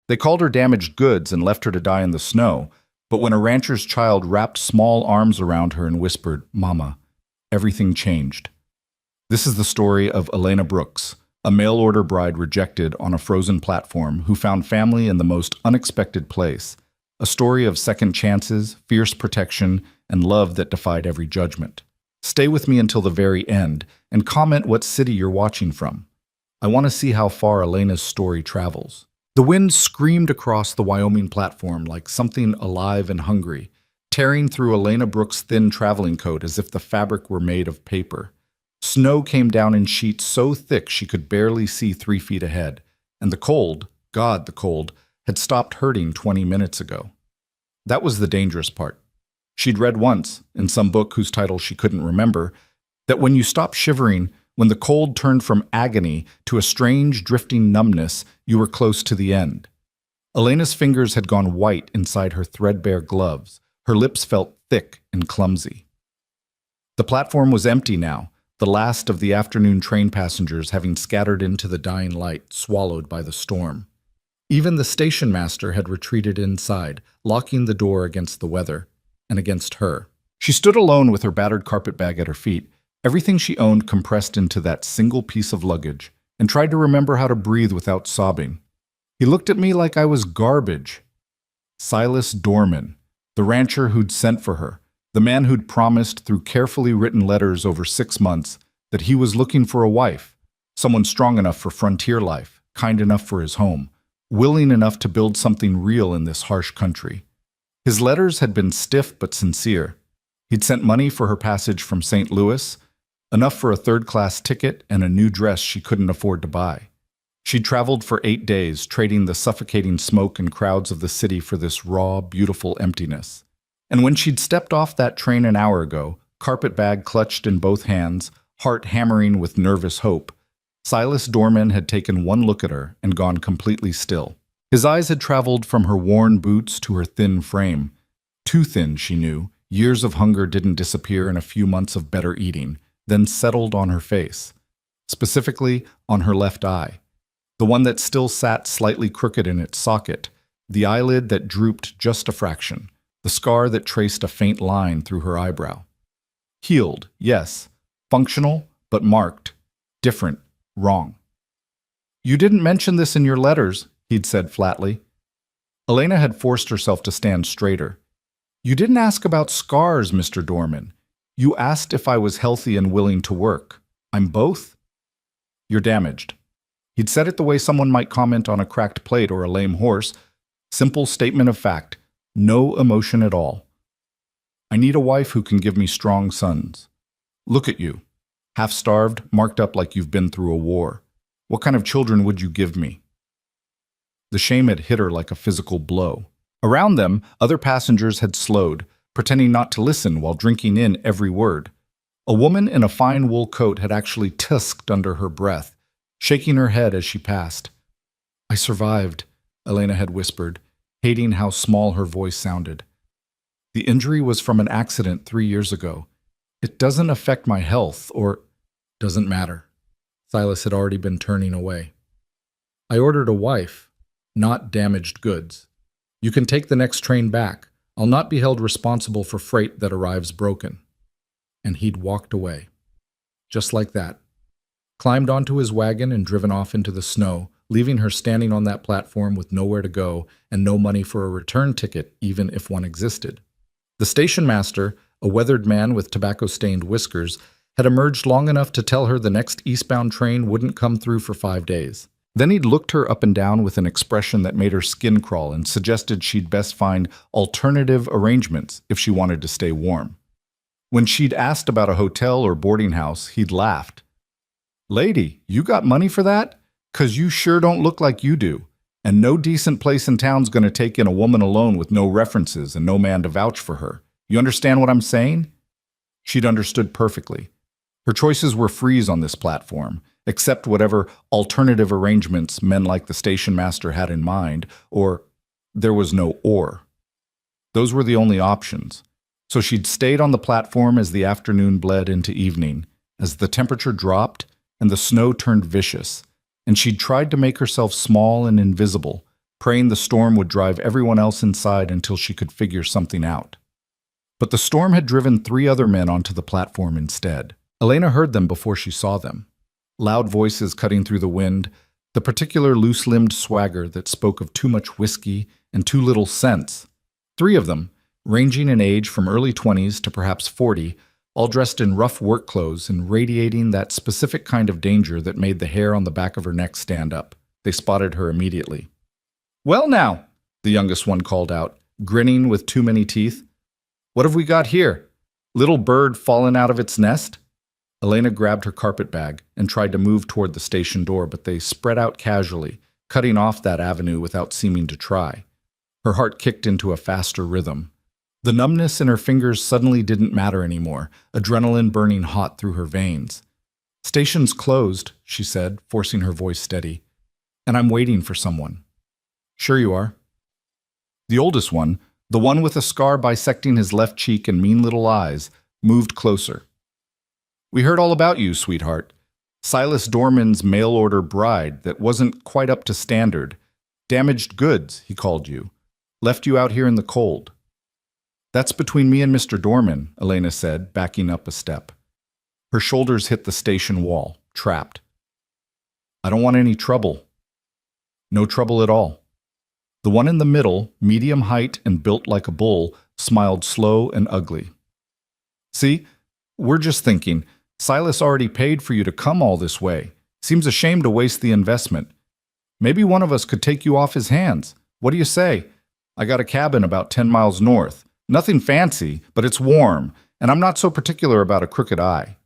They called her damaged goods and left her to die in the snow, but when a rancher's child wrapped small arms around her and whispered, "Mama," everything changed. This is the story of Elena Brooks, a mail-order bride rejected on a frozen platform who found family in the most unexpected place. A story of second chances, fierce protection, and love that defied every judgment. Stay with me until the very end, and comment what city you're watching from. I want to see how far Elena's story travels. The wind screamed across the Wyoming platform like something alive and hungry, tearing through Elena Brooks' thin traveling coat as if the fabric were made of paper. Snow came down in sheets so thick she could barely see 3 feet ahead, and the cold, God, the cold, had stopped hurting 20 minutes ago. That was the dangerous part. She'd read once, in some book whose title she couldn't remember, that when you stopped shivering, when the cold turned from agony to a strange drifting numbness, you were close to the end. Elena's fingers had gone white inside her threadbare gloves. Her lips felt thick and clumsy. The platform was empty now, the last of the afternoon train passengers having scattered into the dying light, swallowed by the storm. Even the station master had retreated inside, locking the door against the weather and against her. She stood alone with her battered carpetbag at her feet, everything she owned compressed into that single piece of luggage, and tried to remember how to breathe without sobbing. He looked at me like I was garbage. Silas Dorman, the rancher who'd sent for her, the man who'd promised through carefully written letters over 6 months that he was looking for a wife, someone strong enough for frontier life, kind enough for his home, willing enough to build something real in this harsh country. His letters had been stiff but sincere. He'd sent money for her passage from St. Louis, enough for a third-class ticket and a new dress she couldn't afford to buy. She'd traveled for 8 days, trading the suffocating smoke and crowds of the city for this raw, beautiful emptiness. And when she'd stepped off that train an hour ago, carpetbag clutched in both hands, heart hammering with nervous hope, Silas Dorman had taken one look at her and gone completely still. His eyes had traveled from her worn boots to her thin frame. Too thin, she knew. Years of hunger didn't disappear in a few months of better eating, then settled on her face. Specifically, on her left eye. The one that still sat slightly crooked in its socket, the eyelid that drooped just a fraction, the scar that traced a faint line through her eyebrow. Healed, yes. Functional, but marked. Different, wrong. "You didn't mention this in your letters," he'd said flatly. Elena had forced herself to stand straighter. "You didn't ask about scars, Mr. Dorman. You asked if I was healthy and willing to work. I'm both?" "You're damaged." He'd said it the way someone might comment on a cracked plate or a lame horse. Simple statement of fact. No emotion at all. "I need a wife who can give me strong sons. Look at you. Half-starved, marked up like you've been through a war. What kind of children would you give me?" The shame had hit her like a physical blow. Around them, other passengers had slowed, pretending not to listen while drinking in every word. A woman in a fine wool coat had actually tusked under her breath, shaking her head as she passed. "I survived," Elena had whispered, hating how small her voice sounded. "The injury was from an accident 3 years ago. It doesn't affect my health or—" "Doesn't matter." Silas had already been turning away. "I ordered a wife, not damaged goods. You can take the next train back. I'll not be held responsible for freight that arrives broken." And he'd walked away. Just like that. Climbed onto his wagon and driven off into the snow, leaving her standing on that platform with nowhere to go and no money for a return ticket, even if one existed. The station master, a weathered man with tobacco-stained whiskers, had emerged long enough to tell her the next eastbound train wouldn't come through for 5 days. Then he'd looked her up and down with an expression that made her skin crawl and suggested she'd best find alternative arrangements if she wanted to stay warm. When she'd asked about a hotel or boarding house, he'd laughed. "Lady, you got money for that? 'Cause you sure don't look like you do. And no decent place in town's gonna take in a woman alone with no references and no man to vouch for her. You understand what I'm saying?" She'd understood perfectly. Her choices were freeze on this platform, accept whatever alternative arrangements men like the station master had in mind, or there was no or. Those were the only options. So she'd stayed on the platform as the afternoon bled into evening, as the temperature dropped and the snow turned vicious, and she'd tried to make herself small and invisible, praying the storm would drive everyone else inside until she could figure something out. But the storm had driven 3 other men onto the platform instead. Elena heard them before she saw them. Loud voices cutting through the wind, the particular loose-limbed swagger that spoke of too much whiskey and too little sense. 3 of them, ranging in age from early 20s to perhaps 40, all dressed in rough work clothes and radiating that specific kind of danger that made the hair on the back of her neck stand up. They spotted her immediately. "Well now," the youngest one called out, grinning with too many teeth. "What have we got here? Little bird fallen out of its nest?" Elena grabbed her carpet bag and tried to move toward the station door, but they spread out casually, cutting off that avenue without seeming to try. Her heart kicked into a faster rhythm. The numbness in her fingers suddenly didn't matter anymore, adrenaline burning hot through her veins. "Station's closed," she said, forcing her voice steady. "And I'm waiting for someone." "Sure you are." The oldest one, the one with a scar bisecting his left cheek and mean little eyes, moved closer. "We heard all about you, sweetheart. Silas Dorman's mail-order bride that wasn't quite up to standard. Damaged goods, he called you. Left you out here in the cold." "That's between me and Mr. Dorman," Elena said, backing up a step. Her shoulders hit the station wall, trapped. "I don't want any trouble." "No trouble at all." The one in the middle, medium height and built like a bull, smiled slow and ugly. "See, we're just thinking, Silas already paid for you to come all this way. Seems a shame to waste the investment. Maybe one of us could take you off his hands. What do you say? I got a cabin about 10 miles north. Nothing fancy, but it's warm, and I'm not so particular about a crooked eye."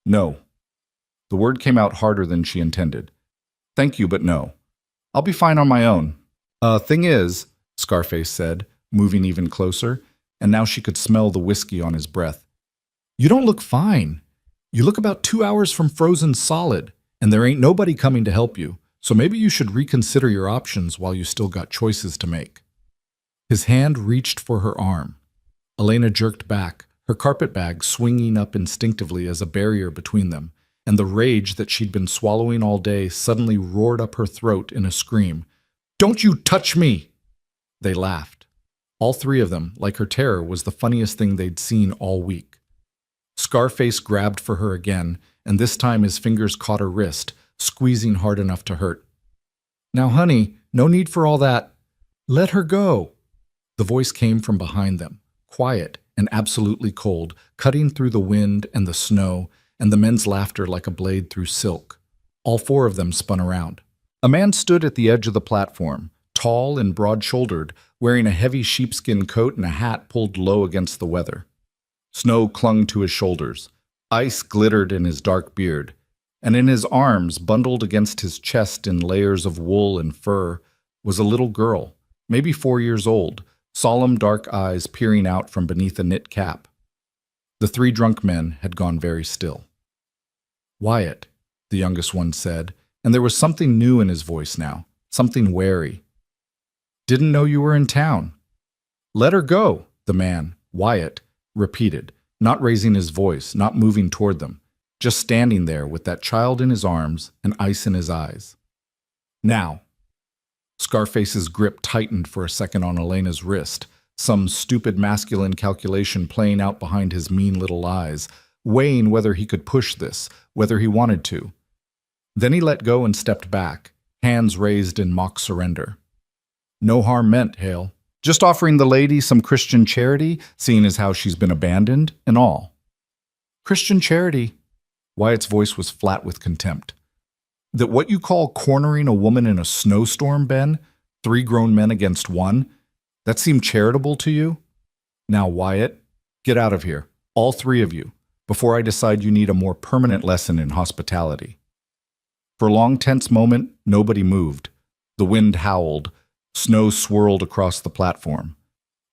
"No." The word came out harder than she intended. "Thank you, but no. I'll be fine on my own." Thing is," Scarface said, moving even closer, and now she could smell the whiskey on his breath. "You don't look fine. You look about 2 hours from frozen solid, and there ain't nobody coming to help you, so maybe you should reconsider your options while you still got choices to make." His hand reached for her arm. Elena jerked back, her carpet bag swinging up instinctively as a barrier between them, and the rage that she'd been swallowing all day suddenly roared up her throat in a scream. "Don't you touch me!" They laughed. All 3 of them, like her terror, was the funniest thing they'd seen all week. Scarface grabbed for her again, and this time his fingers caught her wrist, squeezing hard enough to hurt. "Now, honey, no need for all that. Let her go." The voice came from behind them, quiet and absolutely cold, cutting through the wind and the snow, and the men's laughter like a blade through silk. All 4 of them spun around. A man stood at the edge of the platform, tall and broad-shouldered, wearing a heavy sheepskin coat and a hat pulled low against the weather. Snow clung to his shoulders. Ice glittered in his dark beard, and in his arms, bundled against his chest in layers of wool and fur, was a little girl, maybe 4 years old, solemn dark eyes peering out from beneath a knit cap. The 3 drunk men had gone very still. "Wyatt," the youngest one said, and there was something new in his voice now, something wary. "Didn't know you were in town." "Let her go," the man, Wyatt, repeated, not raising his voice, not moving toward them, just standing there with that child in his arms and ice in his eyes. "Now." Scarface's grip tightened for a second on Elena's wrist, some stupid masculine calculation playing out behind his mean little eyes, weighing whether he could push this, whether he wanted to. Then he let go and stepped back, hands raised in mock surrender. "No harm meant, Hale. Just offering the lady some Christian charity, seeing as how she's been abandoned and all." "Christian charity?" Wyatt's voice was flat with contempt. "That what you call cornering a woman in a snowstorm, Ben? 3 grown men against 1? That seemed charitable to you? Now, Wyatt, get out of here, all 3 of you, before I decide you need a more permanent lesson in hospitality." For a long, tense moment, nobody moved. The wind howled. Snow swirled across the platform.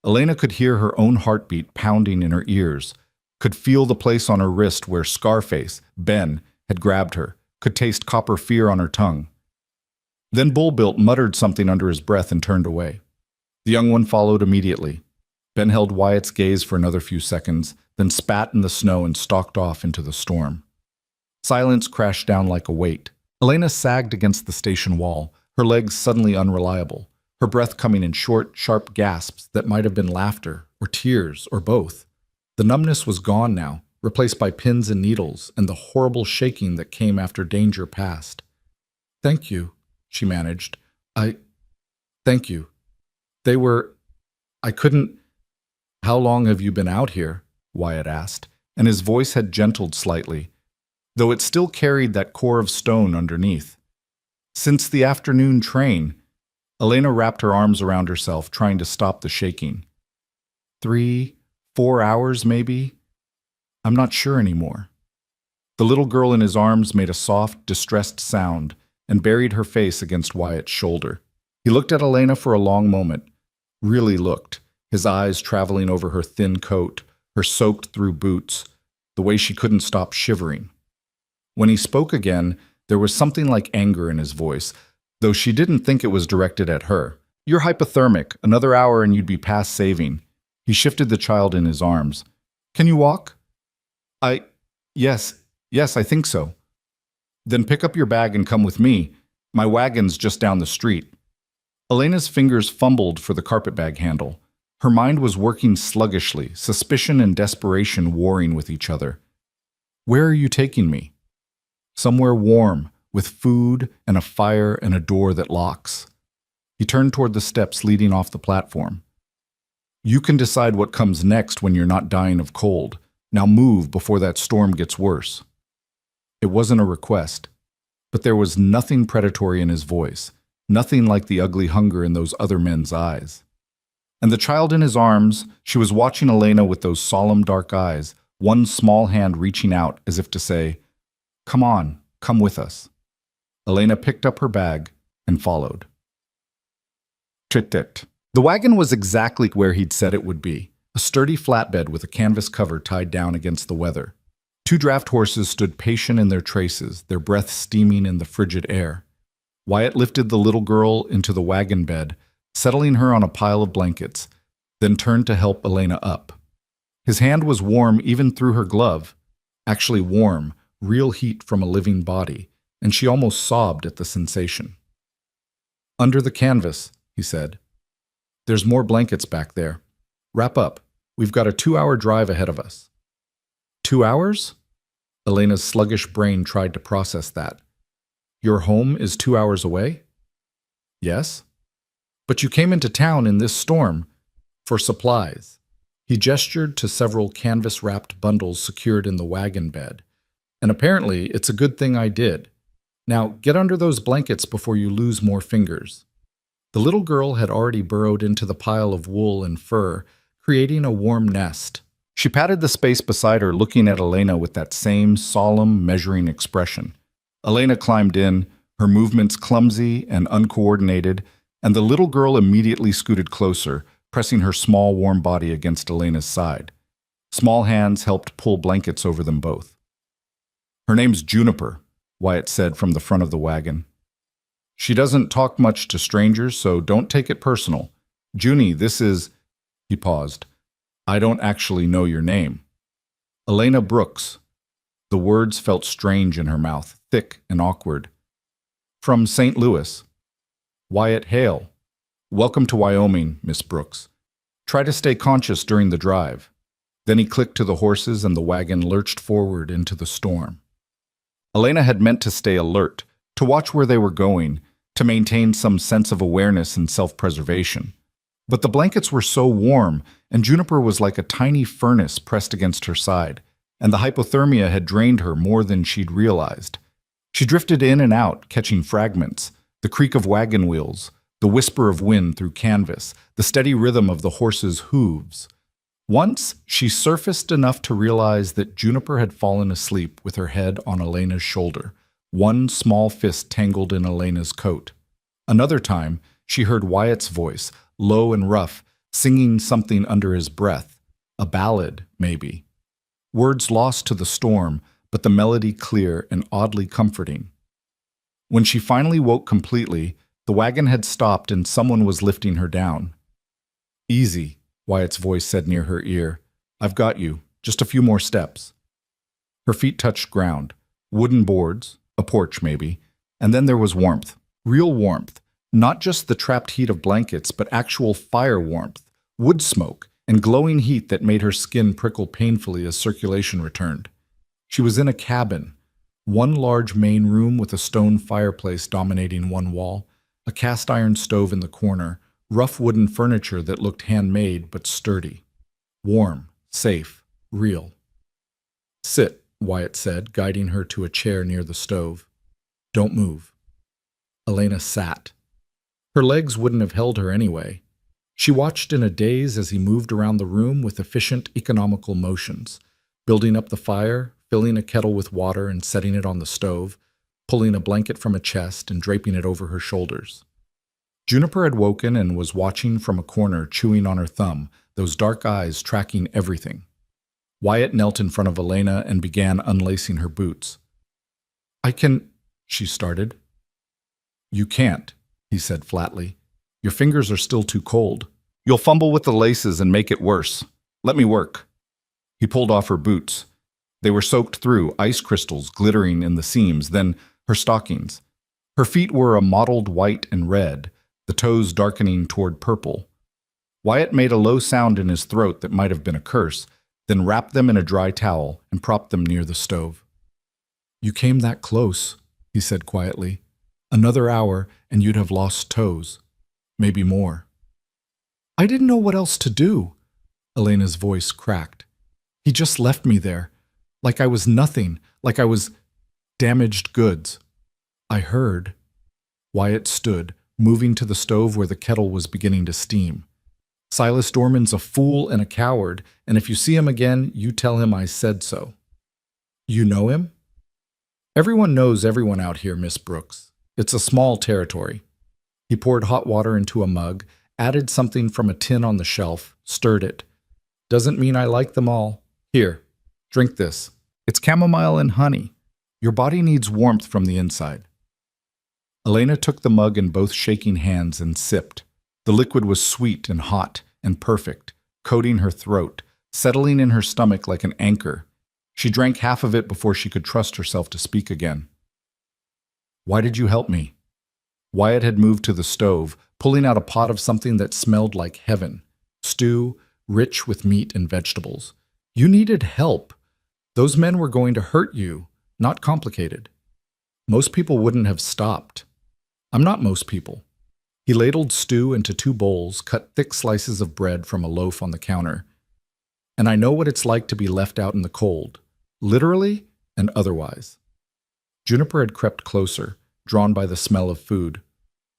Elena could hear her own heartbeat pounding in her ears, could feel the place on her wrist where Scarface, Ben, had grabbed her, could taste copper fear on her tongue. Then Bullbuilt muttered something under his breath and turned away. The young one followed immediately. Ben held Wyatt's gaze for another few seconds, then spat in the snow and stalked off into the storm. Silence crashed down like a weight. Elena sagged against the station wall, her legs suddenly unreliable. her breath coming in short, sharp gasps that might have been laughter, or tears, or both. The numbness was gone now, replaced by pins and needles, and the horrible shaking that came after danger passed. "Thank you," she managed. Thank you. I couldn't." "How long have you been out here?" Wyatt asked, and his voice had gentled slightly, though it still carried that core of stone underneath. "Since the afternoon train." Elena wrapped her arms around herself, trying to stop the shaking. 3, 4 hours, maybe? I'm not sure anymore." The little girl in his arms made a soft, distressed sound and buried her face against Wyatt's shoulder. He looked at Elena for a long moment, really looked, his eyes traveling over her thin coat, her soaked-through boots, the way she couldn't stop shivering. When he spoke again, there was something like anger in his voice, though she didn't think it was directed at her. "You're hypothermic. Another hour and you'd be past saving." He shifted the child in his arms. "Can you walk?" Yes, I think so." "Then pick up your bag and come with me. My wagon's just down the street." Elena's fingers fumbled for the carpetbag handle. Her mind was working sluggishly, suspicion and desperation warring with each other. "Where are you taking me?" "Somewhere warm, with food and a fire and a door that locks." He turned toward the steps leading off the platform. "You can decide what comes next when you're not dying of cold. Now move before that storm gets worse." It wasn't a request, but there was nothing predatory in his voice, nothing like the ugly hunger in those other men's eyes. And the child in his arms, she was watching Elena with those solemn dark eyes, one small hand reaching out as if to say, "Come on, come with us." Elena picked up her bag and followed. Tit-tit. The wagon was exactly where he'd said it would be, a sturdy flatbed with a canvas cover tied down against the weather. 2 draft horses stood patient in their traces, their breath steaming in the frigid air. Wyatt lifted the little girl into the wagon bed, settling her on a pile of blankets, then turned to help Elena up. His hand was warm even through her glove, actually warm, real heat from a living body, and she almost sobbed at the sensation. "Under the canvas," he said. "There's more blankets back there. Wrap up. We've got a 2-hour drive ahead of us." 2 hours? Elena's sluggish brain tried to process that. "Your home is 2 hours away?" "Yes." "But you came into town in this storm for supplies." He gestured to several canvas-wrapped bundles secured in the wagon bed. "And apparently it's a good thing I did. Now get under those blankets before you lose more fingers." The little girl had already burrowed into the pile of wool and fur, creating a warm nest. She patted the space beside her, looking at Elena with that same solemn, measuring expression. Elena climbed in, her movements clumsy and uncoordinated, and the little girl immediately scooted closer, pressing her small, warm body against Elena's side. Small hands helped pull blankets over them both. "Her name's Juniper," Wyatt said from the front of the wagon. "She doesn't talk much to strangers, so don't take it personal. Junie, this is—" He paused. "I don't actually know your name." "Elena Brooks." The words felt strange in her mouth, thick and awkward. "From St. Louis." "Wyatt Hale. Welcome to Wyoming, Miss Brooks. Try to stay conscious during the drive." Then he clicked to the horses and the wagon lurched forward into the storm. Elena had meant to stay alert, to watch where they were going, to maintain some sense of awareness and self-preservation. But the blankets were so warm, and Juniper was like a tiny furnace pressed against her side, and the hypothermia had drained her more than she'd realized. She drifted in and out, catching fragments, the creak of wagon wheels, the whisper of wind through canvas, the steady rhythm of the horses' hooves. Once, she surfaced enough to realize that Juniper had fallen asleep with her head on Elena's shoulder, one small fist tangled in Elena's coat. Another time, she heard Wyatt's voice, low and rough, singing something under his breath, a ballad, maybe. Words lost to the storm, but the melody clear and oddly comforting. When she finally woke completely, the wagon had stopped and someone was lifting her down. "Easy," Wyatt's voice said near her ear. "I've got you. Just a few more steps." Her feet touched ground, wooden boards, a porch maybe, and then there was warmth, real warmth, Not just the trapped heat of blankets, but actual fire warmth, wood smoke, and glowing heat that made her skin prickle painfully as circulation returned. She was in a cabin, one large main room with a stone fireplace dominating one wall, a cast iron stove in the corner, rough wooden furniture that looked handmade but sturdy. Warm, safe, real. "Sit," Wyatt said, guiding her to a chair near the stove. "Don't move." Elena sat. Her legs wouldn't have held her anyway. She watched in a daze as he moved around the room with efficient, economical motions, building up the fire, filling a kettle with water and setting it on the stove, pulling a blanket from a chest and draping it over her shoulders. Juniper had woken and was watching from a corner, chewing on her thumb, those dark eyes tracking everything. Wyatt knelt in front of Elena and began unlacing her boots. "I can," she started. "You can't," he said flatly. "Your fingers are still too cold. You'll fumble with the laces and make it worse. Let me work." He pulled off her boots. They were soaked through, ice crystals glittering in the seams, then her stockings. Her feet were a mottled white and red, the toes darkening toward purple. Wyatt made a low sound in his throat that might have been a curse, then wrapped them in a dry towel and propped them near the stove. "You came that close," he said quietly. "Another hour and you'd have lost toes. Maybe more." "I didn't know what else to do." Elena's voice cracked. "He just left me there. Like I was nothing, like I was damaged goods." "I heard." Wyatt stood, moving to the stove where the kettle was beginning to steam. "Silas Dorman's a fool and a coward, and if you see him again, you tell him I said so." "You know him?" "Everyone knows everyone out here, Miss Brooks. It's a small territory." He poured hot water into a mug, added something from a tin on the shelf, stirred it. "Doesn't mean I like them all. Here, drink this. It's chamomile and honey. Your body needs warmth from the inside." Elena took the mug in both shaking hands and sipped. The liquid was sweet and hot and perfect, coating her throat, settling in her stomach like an anchor. She drank half of it before she could trust herself to speak again. "Why did you help me?" Wyatt had moved to the stove, pulling out a pot of something that smelled like heaven. Stew, rich with meat and vegetables. "You needed help. Those men were going to hurt you, not complicated. Most people wouldn't have stopped. I'm not most people." He ladled stew into 2 bowls, cut thick slices of bread from a loaf on the counter. "And I know what it's like to be left out in the cold, literally and otherwise." Juniper had crept closer, drawn by the smell of food.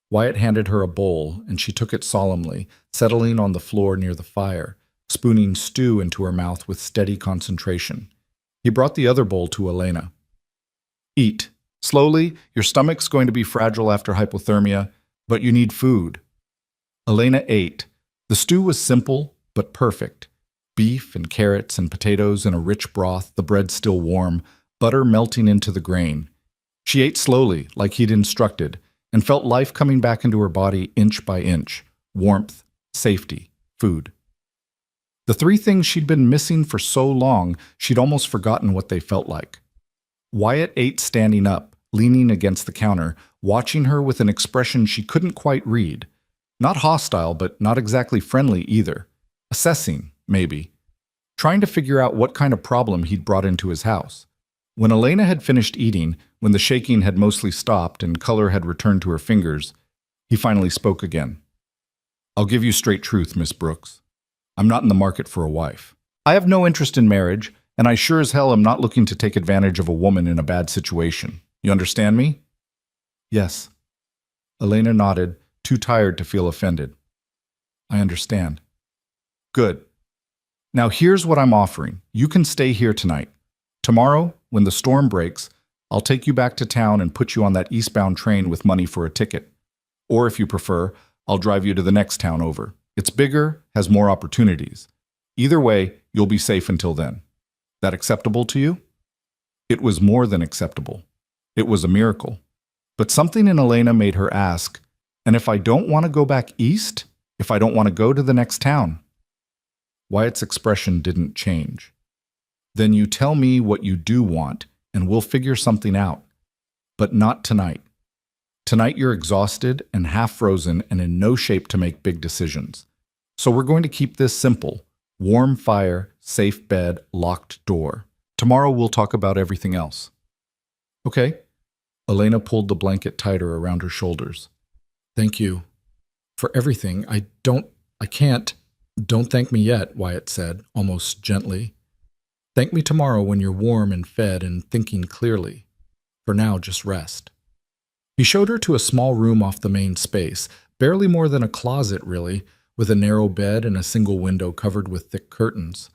Wyatt handed her a bowl, and she took it solemnly, settling on the floor near the fire, spooning stew into her mouth with steady concentration. He brought the other bowl to Elena. "Eat. Slowly, your stomach's going to be fragile after hypothermia, but you need food." Elena ate. The stew was simple, but perfect. Beef and carrots and potatoes in a rich broth, the bread still warm, butter melting into the grain. She ate slowly, like he'd instructed, and felt life coming back into her body inch by inch. Warmth, safety, food. The 3 things she'd been missing for so long, she'd almost forgotten what they felt like. Wyatt ate standing up, leaning against the counter, watching her with an expression she couldn't quite read. Not hostile, but not exactly friendly either. Assessing, maybe. Trying to figure out what kind of problem he'd brought into his house. When Elena had finished eating, when the shaking had mostly stopped and color had returned to her fingers, he finally spoke again. "I'll give you straight truth, Miss Brooks. I'm not in the market for a wife. I have no interest in marriage, and I sure as hell am not looking to take advantage of a woman in a bad situation. You understand me?" "Yes." Elena nodded, too tired to feel offended. "I understand." "Good. Now here's what I'm offering. You can stay here tonight. Tomorrow, when the storm breaks, I'll take you back to town and put you on that eastbound train with money for a ticket. Or if you prefer, I'll drive you to the next town over. It's bigger, has more opportunities. Either way, you'll be safe until then. That acceptable to you?" It was more than acceptable. It was a miracle. But something in Elena made her ask, "And if I don't want to go back east? If I don't want to go to the next town?" Wyatt's expression didn't change. "Then you tell me what you do want, and we'll figure something out. But not tonight." Tonight you're exhausted and half frozen and in no shape to make big decisions. So we're going to keep this simple. Warm fire, safe bed, locked door. Tomorrow we'll talk about everything else. Okay? Elena pulled the blanket tighter around her shoulders. Thank you. For everything. I can't. Don't thank me yet, Wyatt said, almost gently. Thank me tomorrow when you're warm and fed and thinking clearly. For now, just rest. He showed her to a small room off the main space, barely more than a closet, really, with a narrow bed and a single window covered with thick curtains.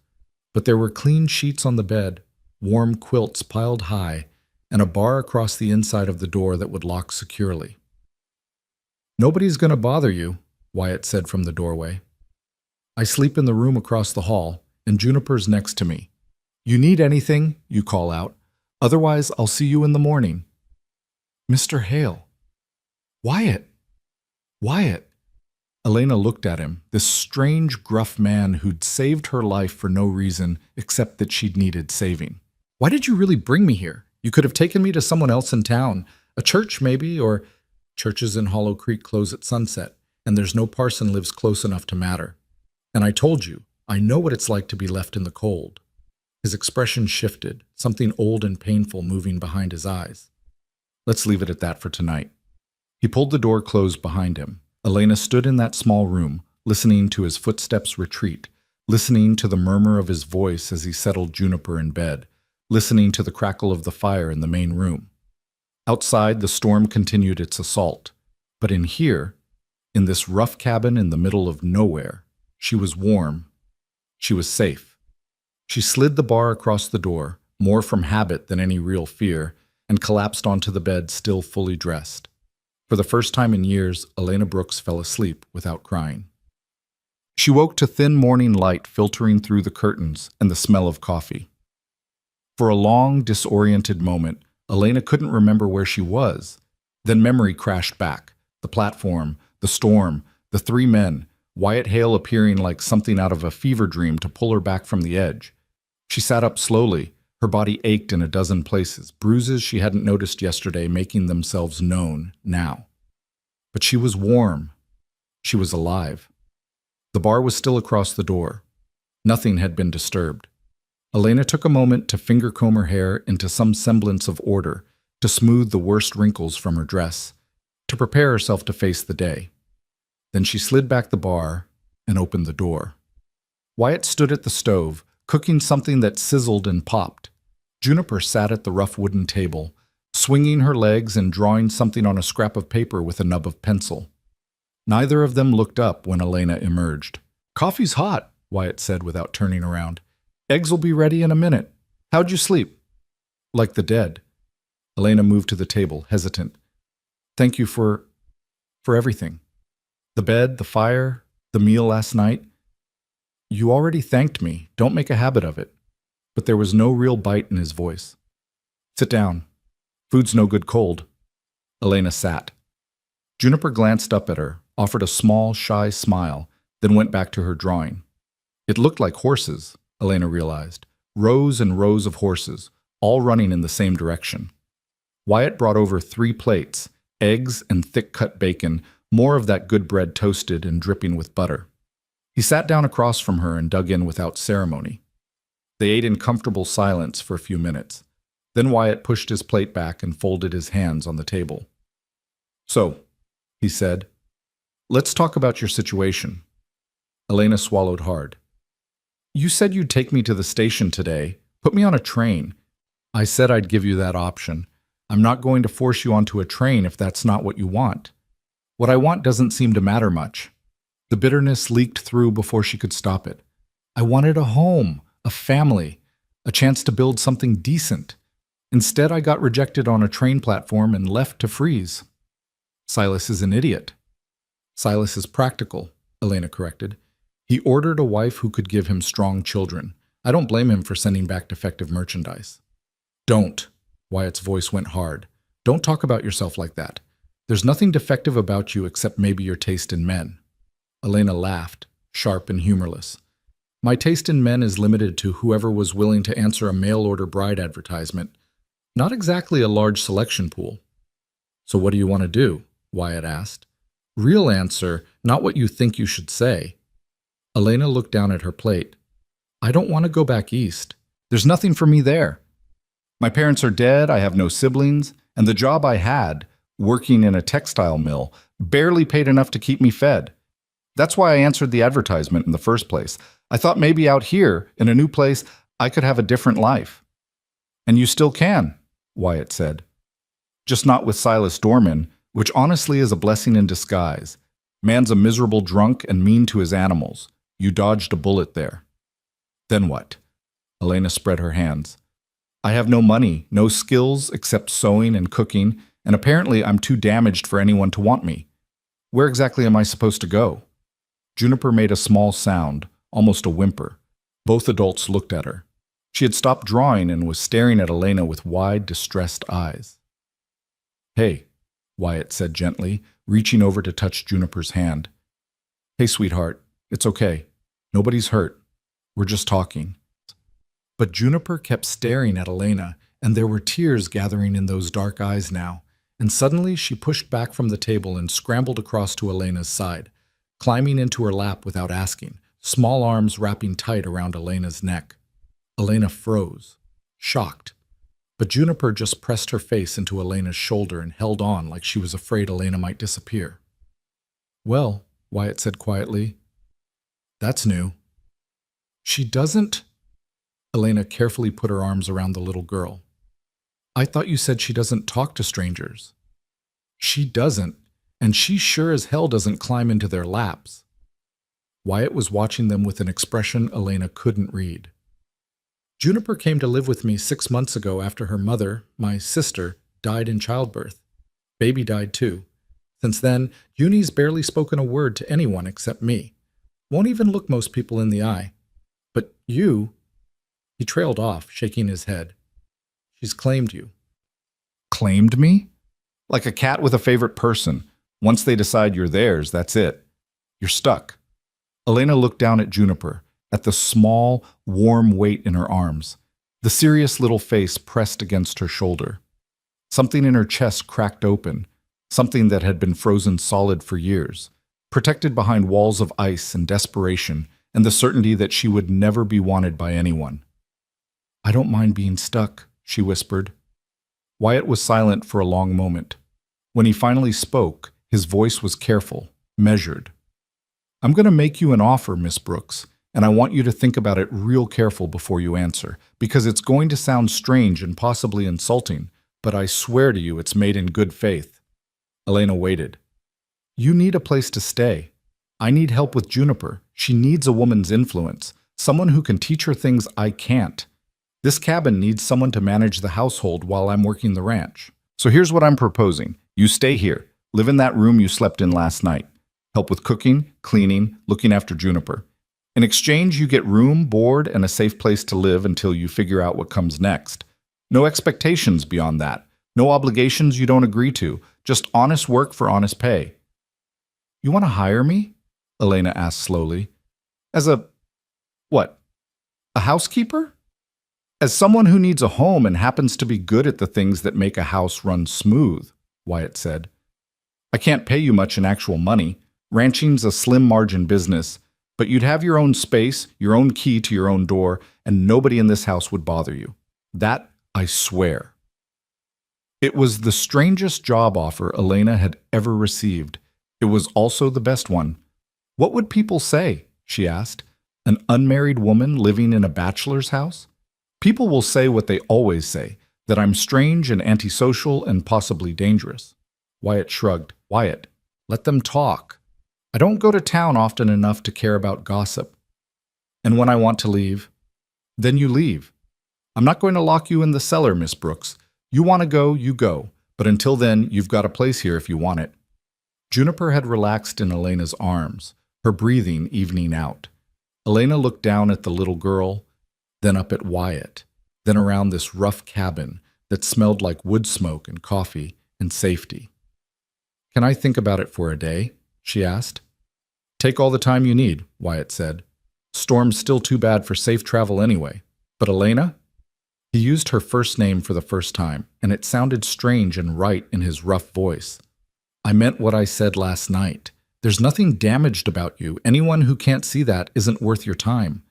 But there were clean sheets on the bed, warm quilts piled high, and a bar across the inside of the door that would lock securely. Nobody's going to bother you, Wyatt said from the doorway. I sleep in the room across the hall, and Juniper's next to me. You need anything, you call out. Otherwise, I'll see you in the morning. Mr. Hale. Wyatt. Wyatt. Elena looked at him, this strange, gruff man who'd saved her life for no reason except that she'd needed saving. Why did you really bring me here? You could have taken me to someone else in town, a church maybe, or churches in Hollow Creek close at sunset, and there's no parson lives close enough to matter. And I told you, I know what it's like to be left in the cold. His expression shifted, something old and painful moving behind his eyes. Let's leave it at that for tonight. He pulled the door closed behind him. Elena stood in that small room, listening to his footsteps retreat, listening to the murmur of his voice as he settled Juniper in bed, listening to the crackle of the fire in the main room. Outside, the storm continued its assault. But in here, in this rough cabin in the middle of nowhere, she was warm. She was safe. She slid the bar across the door, more from habit than any real fear, and collapsed onto the bed still fully dressed. For the first time in years, Elena Brooks fell asleep without crying. She woke to thin morning light filtering through the curtains and the smell of coffee. For a long, disoriented moment, Elena couldn't remember where she was. Then memory crashed back. The platform, the storm, the three men, Wyatt Hale appearing like something out of a fever dream to pull her back from the edge. She sat up slowly. Her body ached in a dozen places, bruises she hadn't noticed yesterday making themselves known now. But she was warm. She was alive. The bar was still across the door. Nothing had been disturbed. Elena took a moment to finger comb her hair into some semblance of order, to smooth the worst wrinkles from her dress, to prepare herself to face the day. Then she slid back the bar and opened the door. Wyatt stood at the stove, cooking something that sizzled and popped. Juniper sat at the rough wooden table, swinging her legs and drawing something on a scrap of paper with a nub of pencil. Neither of them looked up when Elena emerged. Coffee's hot, Wyatt said without turning around. Eggs will be ready in a minute. How'd you sleep? Like the dead. Elena moved to the table, hesitant. Thank you for everything. The bed, the fire, the meal last night. You already thanked me. Don't make a habit of it. But there was no real bite in his voice. Sit down. Food's no good cold. Elena sat. Juniper glanced up at her, offered a small, shy smile, then went back to her drawing. It looked like horses, Elena realized. Rows and rows of horses, all running in the same direction. Wyatt brought over 3 plates, eggs and thick-cut bacon, more of that good bread toasted and dripping with butter. He sat down across from her and dug in without ceremony. They ate in comfortable silence for a few minutes. Then Wyatt pushed his plate back and folded his hands on the table. So, he said, let's talk about your situation. Elena swallowed hard. You said you'd take me to the station today, put me on a train. I said I'd give you that option. I'm not going to force you onto a train if that's not what you want. What I want doesn't seem to matter much. The bitterness leaked through before she could stop it. I wanted a home, a family, a chance to build something decent. Instead, I got rejected on a train platform and left to freeze. Silas is an idiot. Silas is practical, Elena corrected. He ordered a wife who could give him strong children. I don't blame him for sending back defective merchandise. Don't. Wyatt's voice went hard. Don't talk about yourself like that. There's nothing defective about you except maybe your taste in men. Elena laughed, sharp and humorless. My taste in men is limited to whoever was willing to answer a mail-order bride advertisement. Not exactly a large selection pool. So what do you want to do? Wyatt asked. Real answer, not what you think you should say. Elena looked down at her plate. I don't want to go back east. There's nothing for me there. My parents are dead, I have no siblings, and the job I had, working in a textile mill, barely paid enough to keep me fed. That's why I answered the advertisement in the first place. I thought maybe out here, in a new place, I could have a different life. And you still can, Wyatt said. Just not with Silas Dorman, which honestly is a blessing in disguise. Man's a miserable drunk and mean to his animals. You dodged a bullet there. Then what? Elena spread her hands. I have no money, no skills except sewing and cooking, and apparently I'm too damaged for anyone to want me. Where exactly am I supposed to go? Juniper made a small sound, almost a whimper. Both adults looked at her. She had stopped drawing and was staring at Elena with wide, distressed eyes. Hey, Wyatt said gently, reaching over to touch Juniper's hand. Hey, sweetheart, it's okay. Nobody's hurt. We're just talking. But Juniper kept staring at Elena, and there were tears gathering in those dark eyes now, and suddenly she pushed back from the table and scrambled across to Elena's side, climbing into her lap without asking, small arms wrapping tight around Elena's neck. Elena froze, shocked, but Juniper just pressed her face into Elena's shoulder and held on like she was afraid Elena might disappear. Well, Wyatt said quietly, that's new. She doesn't... Elena carefully put her arms around the little girl. I thought you said she doesn't talk to strangers. She doesn't, and she sure as hell doesn't climb into their laps. Wyatt was watching them with an expression Elena couldn't read. Juniper came to live with me 6 months ago after her mother, my sister, died in childbirth. Baby died too. Since then, Junie's barely spoken a word to anyone except me. Won't even look most people in the eye. But you... He trailed off, shaking his head. She's claimed you. Claimed me? Like a cat with a favorite person. Once they decide you're theirs, that's it. You're stuck. Elena looked down at Juniper, at the small, warm weight in her arms, the serious little face pressed against her shoulder. Something in her chest cracked open, something that had been frozen solid for years, protected behind walls of ice and desperation and the certainty that she would never be wanted by anyone. I don't mind being stuck, she whispered. Wyatt was silent for a long moment. When he finally spoke, his voice was careful, measured. I'm going to make you an offer, Miss Brooks, and I want you to think about it real careful before you answer, because it's going to sound strange and possibly insulting, but I swear to you it's made in good faith. Elena waited. You need a place to stay. I need help with Juniper. She needs a woman's influence, someone who can teach her things I can't. This cabin needs someone to manage the household while I'm working the ranch. So here's what I'm proposing. You stay here. Live in that room you slept in last night. Help with cooking, cleaning, looking after Juniper. In exchange, you get room, board, and a safe place to live until you figure out what comes next. No expectations beyond that. No obligations you don't agree to. Just honest work for honest pay. You want to hire me? Elena asked slowly. As a... what? A housekeeper? As someone who needs a home and happens to be good at the things that make a house run smooth, Wyatt said. I can't pay you much in actual money. Ranching's a slim margin business, but you'd have your own space, your own key to your own door, and nobody in this house would bother you. That I swear. It was the strangest job offer Elena had ever received. It was also the best one. What would people say? She asked. An unmarried woman living in a bachelor's house? People will say what they always say, that I'm strange and antisocial and possibly dangerous. Wyatt shrugged. Wyatt, let them talk. I don't go to town often enough to care about gossip. And when I want to leave, then you leave. I'm not going to lock you in the cellar, Miss Brooks. You want to go, you go. But until then, you've got a place here if you want it. Juniper had relaxed in Elena's arms, her breathing evening out. Elena looked down at the little girl, then up at Wyatt, then around this rough cabin that smelled like wood smoke and coffee and safety. Can I think about it for a day? She asked. Take all the time you need, Wyatt said. Storm's still too bad for safe travel anyway. But Elena? He used her first name for the first time, and it sounded strange and right in his rough voice. I meant what I said last night. There's nothing damaged about you. Anyone who can't see that isn't worth your time.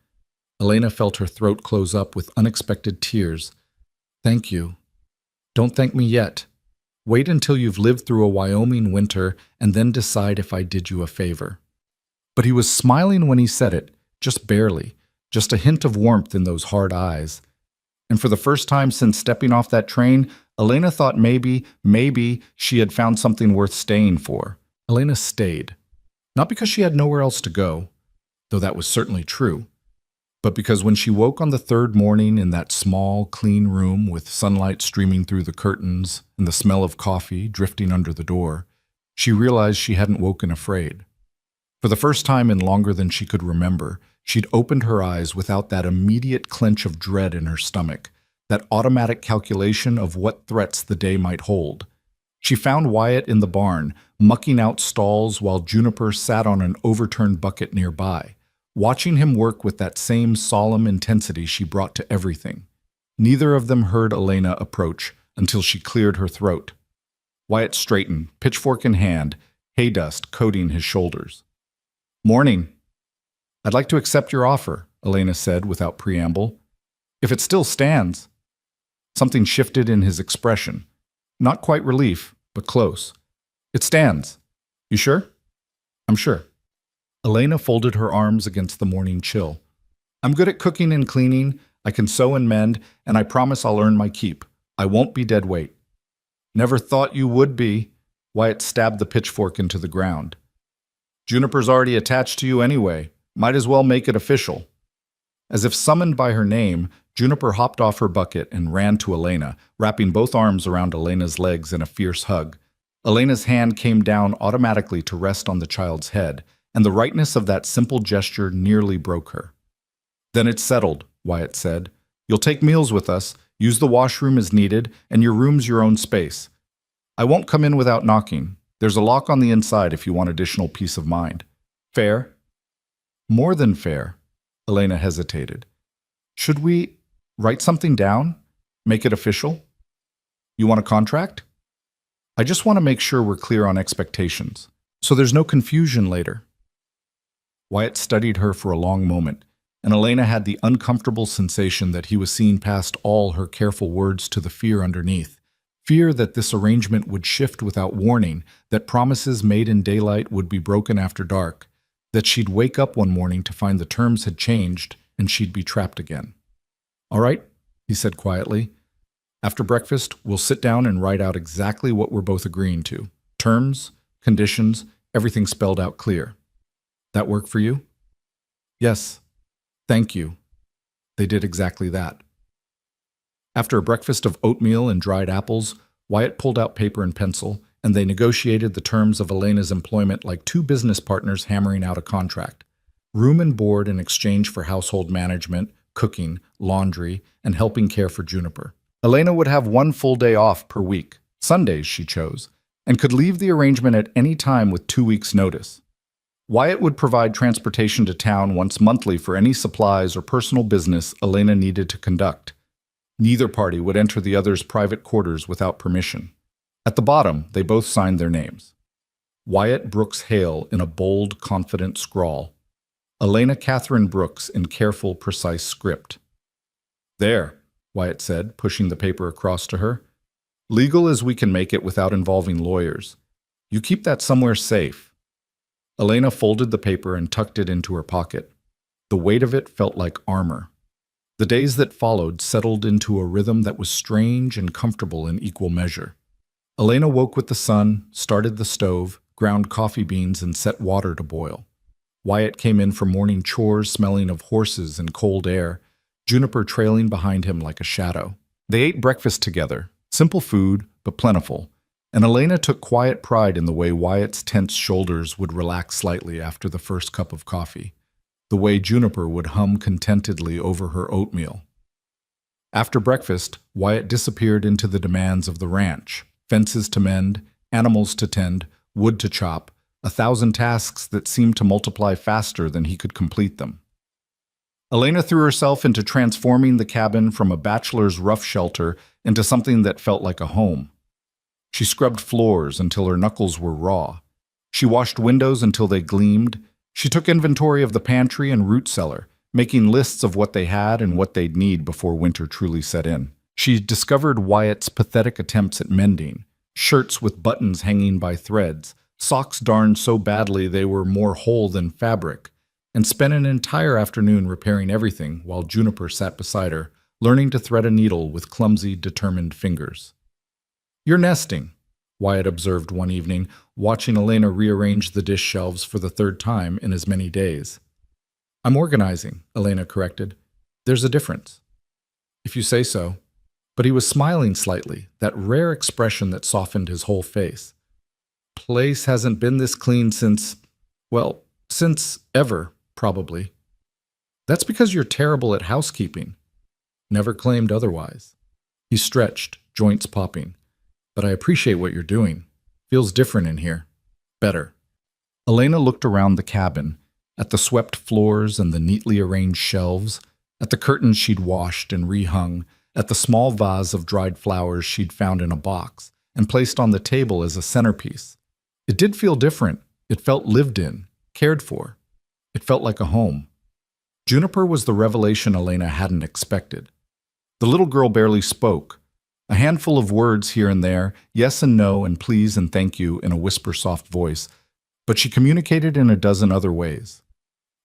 Elena felt her throat close up with unexpected tears. Thank you. Don't thank me yet. Wait until you've lived through a Wyoming winter and then decide if I did you a favor. But he was smiling when he said it, just barely, just a hint of warmth in those hard eyes. And for the first time since stepping off that train, Elena thought maybe she had found something worth staying for. Elena stayed. Not because she had nowhere else to go, though that was certainly true, but because when she woke on the third morning in that small, clean room with sunlight streaming through the curtains and the smell of coffee drifting under the door, she realized she hadn't woken afraid. For the first time in longer than she could remember, she'd opened her eyes without that immediate clench of dread in her stomach, that automatic calculation of what threats the day might hold. She found Wyatt in the barn, mucking out stalls while Juniper sat on an overturned bucket nearby, watching him work with that same solemn intensity she brought to everything. Neither of them heard Elena approach until she cleared her throat. Wyatt straightened, pitchfork in hand, hay dust coating his shoulders. Morning. I'd like to accept your offer, Elena said without preamble. If it still stands. Something shifted in his expression. Not quite relief, but close. It stands. You sure? I'm sure. Elena folded her arms against the morning chill. I'm good at cooking and cleaning, I can sew and mend, and I promise I'll earn my keep. I won't be dead weight. Never thought you would be. Wyatt stabbed the pitchfork into the ground. Juniper's already attached to you anyway. Might as well make it official. As if summoned by her name, Juniper hopped off her bucket and ran to Elena, wrapping both arms around Elena's legs in a fierce hug. Elena's hand came down automatically to rest on the child's head, and the rightness of that simple gesture nearly broke her. Then it's settled, Wyatt said. You'll take meals with us, use the washroom as needed, and your room's your own space. I won't come in without knocking. There's a lock on the inside if you want additional peace of mind. Fair? More than fair. Elena hesitated. Should we write something down? Make it official? You want a contract? I just want to make sure we're clear on expectations, so there's no confusion later. Wyatt studied her for a long moment, and Elena had the uncomfortable sensation that he was seeing past all her careful words to the fear underneath. Fear that this arrangement would shift without warning, that promises made in daylight would be broken after dark, that she'd wake up one morning to find the terms had changed and she'd be trapped again. All right, he said quietly. After breakfast, we'll sit down and write out exactly what we're both agreeing to. Terms, conditions, everything spelled out clear. That work for you? Yes. Thank you. They did exactly that. After a breakfast of oatmeal and dried apples, Wyatt pulled out paper and pencil, and they negotiated the terms of Elena's employment like two business partners hammering out a contract. Room and board in exchange for household management, cooking, laundry, and helping care for Juniper. Elena would have 1 full day off per week, Sundays she chose, and could leave the arrangement at any time with 2 weeks' notice. Wyatt would provide transportation to town once monthly for any supplies or personal business Elena needed to conduct. Neither party would enter the other's private quarters without permission. At the bottom, they both signed their names. Wyatt Brooks Hale in a bold, confident scrawl. Elena Catherine Brooks in careful, precise script. There, Wyatt said, pushing the paper across to her. Legal as we can make it without involving lawyers. You keep that somewhere safe. Elena folded the paper and tucked it into her pocket. The weight of it felt like armor. The days that followed settled into a rhythm that was strange and comfortable in equal measure. Elena woke with the sun, started the stove, ground coffee beans, and set water to boil. Wyatt came in from morning chores smelling of horses and cold air, Juniper trailing behind him like a shadow. They ate breakfast together, simple food, but plentiful, and Elena took quiet pride in the way Wyatt's tense shoulders would relax slightly after the first cup of coffee, the way Juniper would hum contentedly over her oatmeal. After breakfast, Wyatt disappeared into the demands of the ranch, fences to mend, animals to tend, wood to chop, 1,000 tasks that seemed to multiply faster than he could complete them. Elena threw herself into transforming the cabin from a bachelor's rough shelter into something that felt like a home. She scrubbed floors until her knuckles were raw. She washed windows until they gleamed. She took inventory of the pantry and root cellar, making lists of what they had and what they'd need before winter truly set in. She discovered Wyatt's pathetic attempts at mending, shirts with buttons hanging by threads, socks darned so badly they were more whole than fabric, and spent an entire afternoon repairing everything while Juniper sat beside her, learning to thread a needle with clumsy, determined fingers. "You're nesting," Wyatt observed one evening, watching Elena rearrange the dish shelves for the third time in as many days. "I'm organizing," Elena corrected. "There's a difference." "If you say so." But he was smiling slightly, that rare expression that softened his whole face. "Place hasn't been this clean since ever, probably." "That's because you're terrible at housekeeping." "Never claimed otherwise." He stretched, joints popping. "But I appreciate what you're doing. Feels different in here. Better." Elena looked around the cabin, at the swept floors and the neatly arranged shelves, at the curtains she'd washed and rehung, at the small vase of dried flowers she'd found in a box and placed on the table as a centerpiece. It did feel different. It felt lived in, cared for. It felt like a home. Juniper was the revelation Elena hadn't expected. The little girl barely spoke. A handful of words here and there, yes and no and please and thank you in a whisper-soft voice, but she communicated in a dozen other ways.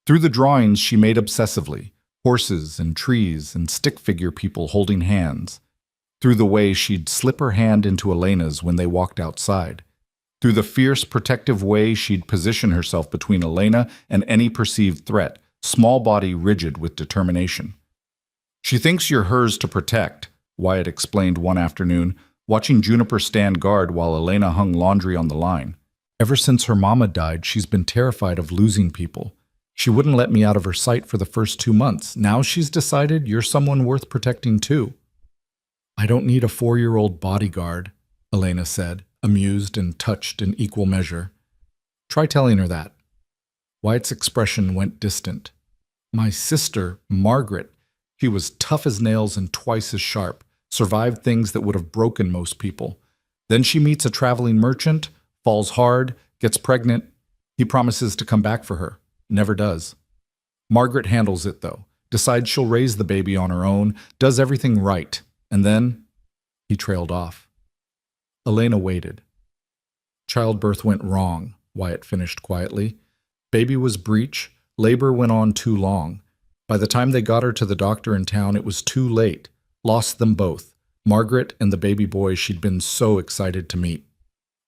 Through the drawings she made obsessively, horses and trees and stick figure people holding hands. Through the way she'd slip her hand into Elena's when they walked outside. Through the fierce, protective way she'd position herself between Elena and any perceived threat, small body rigid with determination. "She thinks you're hers to protect," Wyatt explained one afternoon, watching Juniper stand guard while Elena hung laundry on the line. "Ever since her mama died, she's been terrified of losing people. She wouldn't let me out of her sight for the first 2 months. Now she's decided you're someone worth protecting too." "I don't need a 4-year-old bodyguard," Elena said, amused and touched in equal measure. "Try telling her that." Wyatt's expression went distant. "My sister, Margaret, she was tough as nails and twice as sharp, survived things that would have broken most people. Then she meets a traveling merchant, falls hard, gets pregnant. He promises to come back for her. Never does. Margaret handles it, though, decides she'll raise the baby on her own, does everything right, and then he trailed off." Elena waited. "Childbirth went wrong," Wyatt finished quietly. "Baby was breech, labor went on too long. By the time they got her to the doctor in town, it was too late. Lost them both, Margaret and the baby boy she'd been so excited to meet."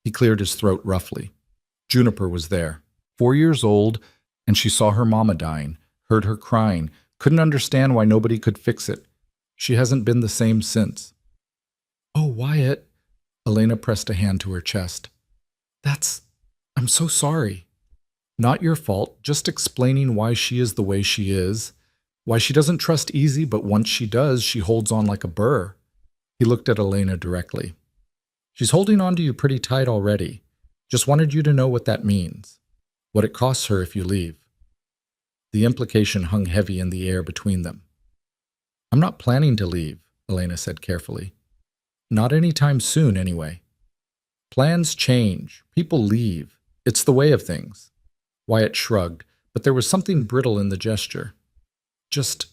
He cleared his throat roughly. Juniper was there, 4 years old, and she saw her mama dying, heard her crying, couldn't understand why nobody could fix it. She hasn't been the same since. "Oh, Wyatt," Elena pressed a hand to her chest. I'm so sorry." "Not your fault, just explaining why she is the way she is, why she doesn't trust easy, but once she does, she holds on like a burr." He looked at Elena directly. "She's holding on to you pretty tight already. Just wanted you to know what that means. What it costs her if you leave." The implication hung heavy in the air between them. "I'm not planning to leave," Elena said carefully. "Not anytime soon, anyway. Plans change. People leave. It's the way of things." Wyatt shrugged, but there was something brittle in the gesture. "Just,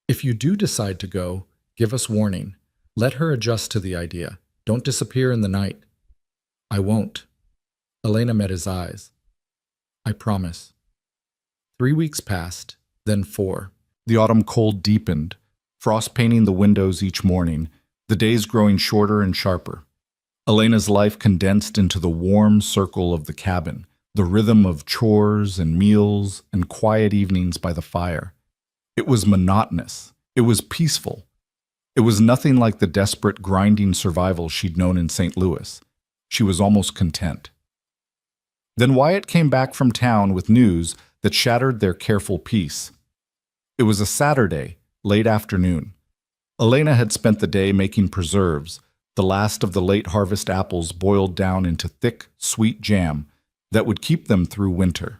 if you do decide to go, give us warning. Let her adjust to the idea. Don't disappear in the night." "I won't." Elena met his eyes. "I promise." 3 weeks passed, then 4. The autumn cold deepened, frost painting the windows each morning, the days growing shorter and sharper. Elena's life condensed into the warm circle of the cabin, the rhythm of chores and meals and quiet evenings by the fire. It was monotonous. It was peaceful. It was nothing like the desperate, grinding survival she'd known in St. Louis. She was almost content. Then Wyatt came back from town with news that shattered their careful peace. It was a Saturday, late afternoon. Elena had spent the day making preserves, the last of the late harvest apples boiled down into thick, sweet jam that would keep them through winter.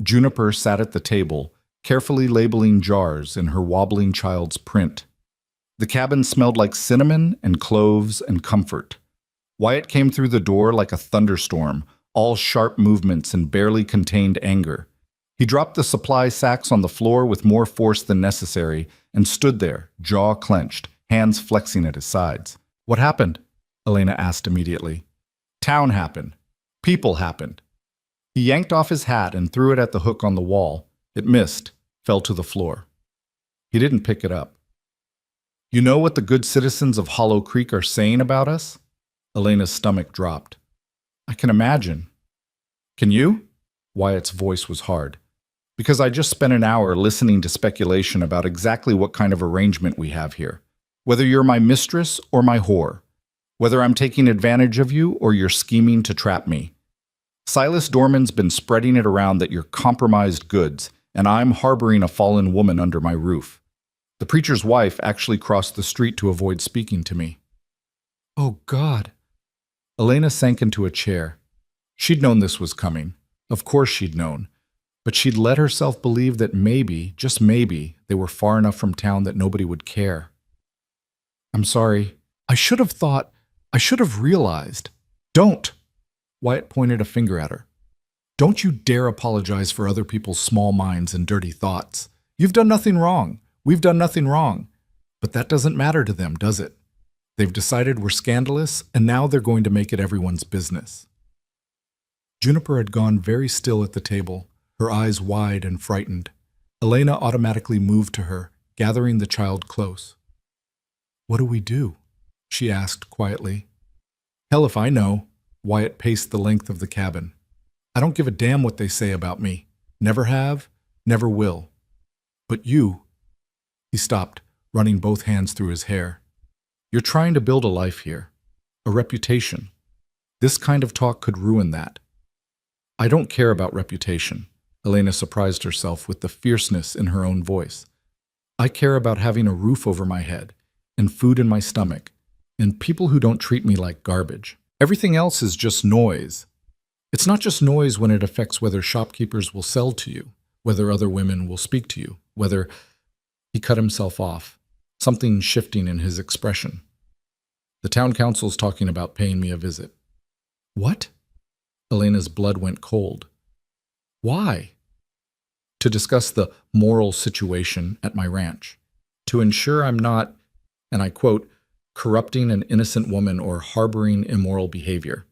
Juniper sat at the table, carefully labeling jars in her wobbling child's print. The cabin smelled like cinnamon and cloves and comfort. Wyatt came through the door like a thunderstorm, all sharp movements and barely contained anger. He dropped the supply sacks on the floor with more force than necessary and stood there, jaw clenched, hands flexing at his sides. "What happened?" Elena asked immediately. "Town happened. People happened." He yanked off his hat and threw it at the hook on the wall. It missed, fell to the floor. He didn't pick it up. "You know what the good citizens of Hollow Creek are saying about us?" Elena's stomach dropped. "I can imagine." "Can you?" Wyatt's voice was hard. "Because I just spent an hour listening to speculation about exactly what kind of arrangement we have here. Whether you're my mistress or my whore. Whether I'm taking advantage of you or you're scheming to trap me. Silas Dorman's been spreading it around that you're compromised goods, and I'm harboring a fallen woman under my roof. The preacher's wife actually crossed the street to avoid speaking to me." "Oh, God." Elena sank into a chair. She'd known this was coming. Of course she'd known. But she'd let herself believe that maybe, just maybe, they were far enough from town that nobody would care. "I'm sorry. I should have realized." "Don't!" Wyatt pointed a finger at her. "Don't you dare apologize for other people's small minds and dirty thoughts. You've done nothing wrong. We've done nothing wrong. But that doesn't matter to them, does it? They've decided we're scandalous, and now they're going to make it everyone's business." Juniper had gone very still at the table, her eyes wide and frightened. Elena automatically moved to her, gathering the child close. "What do we do?" she asked quietly. "Hell if I know." Wyatt paced the length of the cabin. "I don't give a damn what they say about me. Never have, never will. But you—" He stopped, running both hands through his hair. "You're trying to build a life here. A reputation. This kind of talk could ruin that." "I don't care about reputation." Elena surprised herself with the fierceness in her own voice. "I care about having a roof over my head, and food in my stomach, and people who don't treat me like garbage. Everything else is just noise. It's not just noise when it affects whether shopkeepers will sell to you, whether other women will speak to you, whether—" He cut himself off, something shifting in his expression. "The town council's talking about paying me a visit." "What?" Elena's blood went cold. "Why?" "To discuss the moral situation at my ranch. To ensure I'm not, and I quote, corrupting an innocent woman or harboring immoral behavior."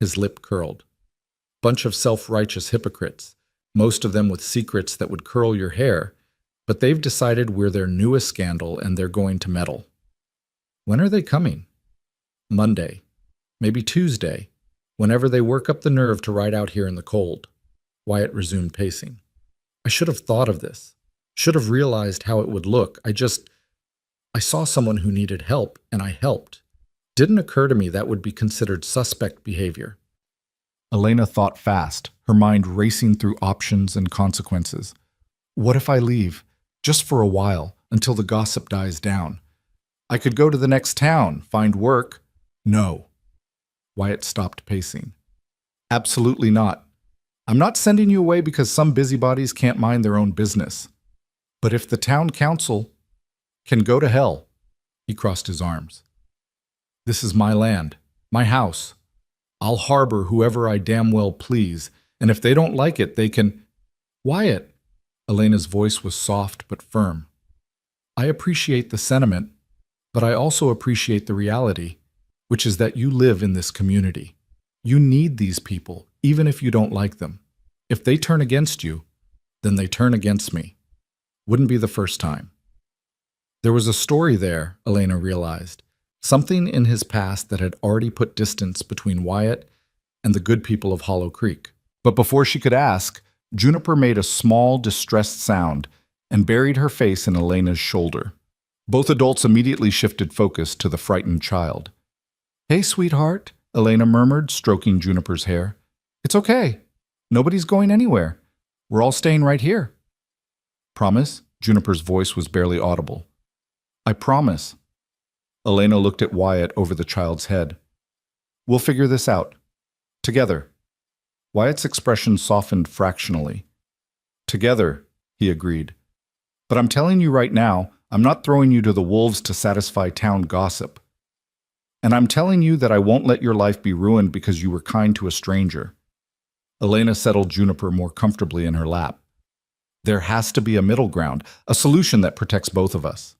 His lip curled. "Bunch of self-righteous hypocrites, most of them with secrets that would curl your hair, but they've decided we're their newest scandal and they're going to meddle." "When are they coming?" "Monday. Maybe Tuesday. Whenever they work up the nerve to ride out here in the cold." Wyatt resumed pacing. "I should have thought of this. Should have realized how it would look. I saw someone who needed help, and I helped. Didn't occur to me that would be considered suspect behavior." Elena thought fast, her mind racing through options and consequences. "What if I leave? Just for a while, until the gossip dies down. I could go to the next town, find work." "No." Wyatt stopped pacing. "Absolutely not. I'm not sending you away because some busybodies can't mind their own business. But if the town council can go to hell." He crossed his arms. "This is my land, my house. I'll harbor whoever I damn well please, and if they don't like it, they can—" "Wyatt!" Elena's voice was soft but firm. "I appreciate the sentiment, but I also appreciate the reality, which is that you live in this community. You need these people, even if you don't like them. If they turn against you, then they turn against me. Wouldn't be the first time." There was a story there, Elena realized, something in his past that had already put distance between Wyatt and the good people of Hollow Creek. But before she could ask, Juniper made a small, distressed sound and buried her face in Elena's shoulder. Both adults immediately shifted focus to the frightened child. "Hey, sweetheart," Elena murmured, stroking Juniper's hair. "It's okay. Nobody's going anywhere. We're all staying right here." "Promise?" Juniper's voice was barely audible. "I promise." Elena looked at Wyatt over the child's head. "We'll figure this out. Together." Wyatt's expression softened fractionally. "Together," he agreed. But I'm telling you right now, I'm not throwing you to the wolves to satisfy town gossip. And I'm telling you that I won't let your life be ruined because you were kind to a stranger. Elena settled Juniper more comfortably in her lap. There has to be a middle ground, a solution that protects both of us.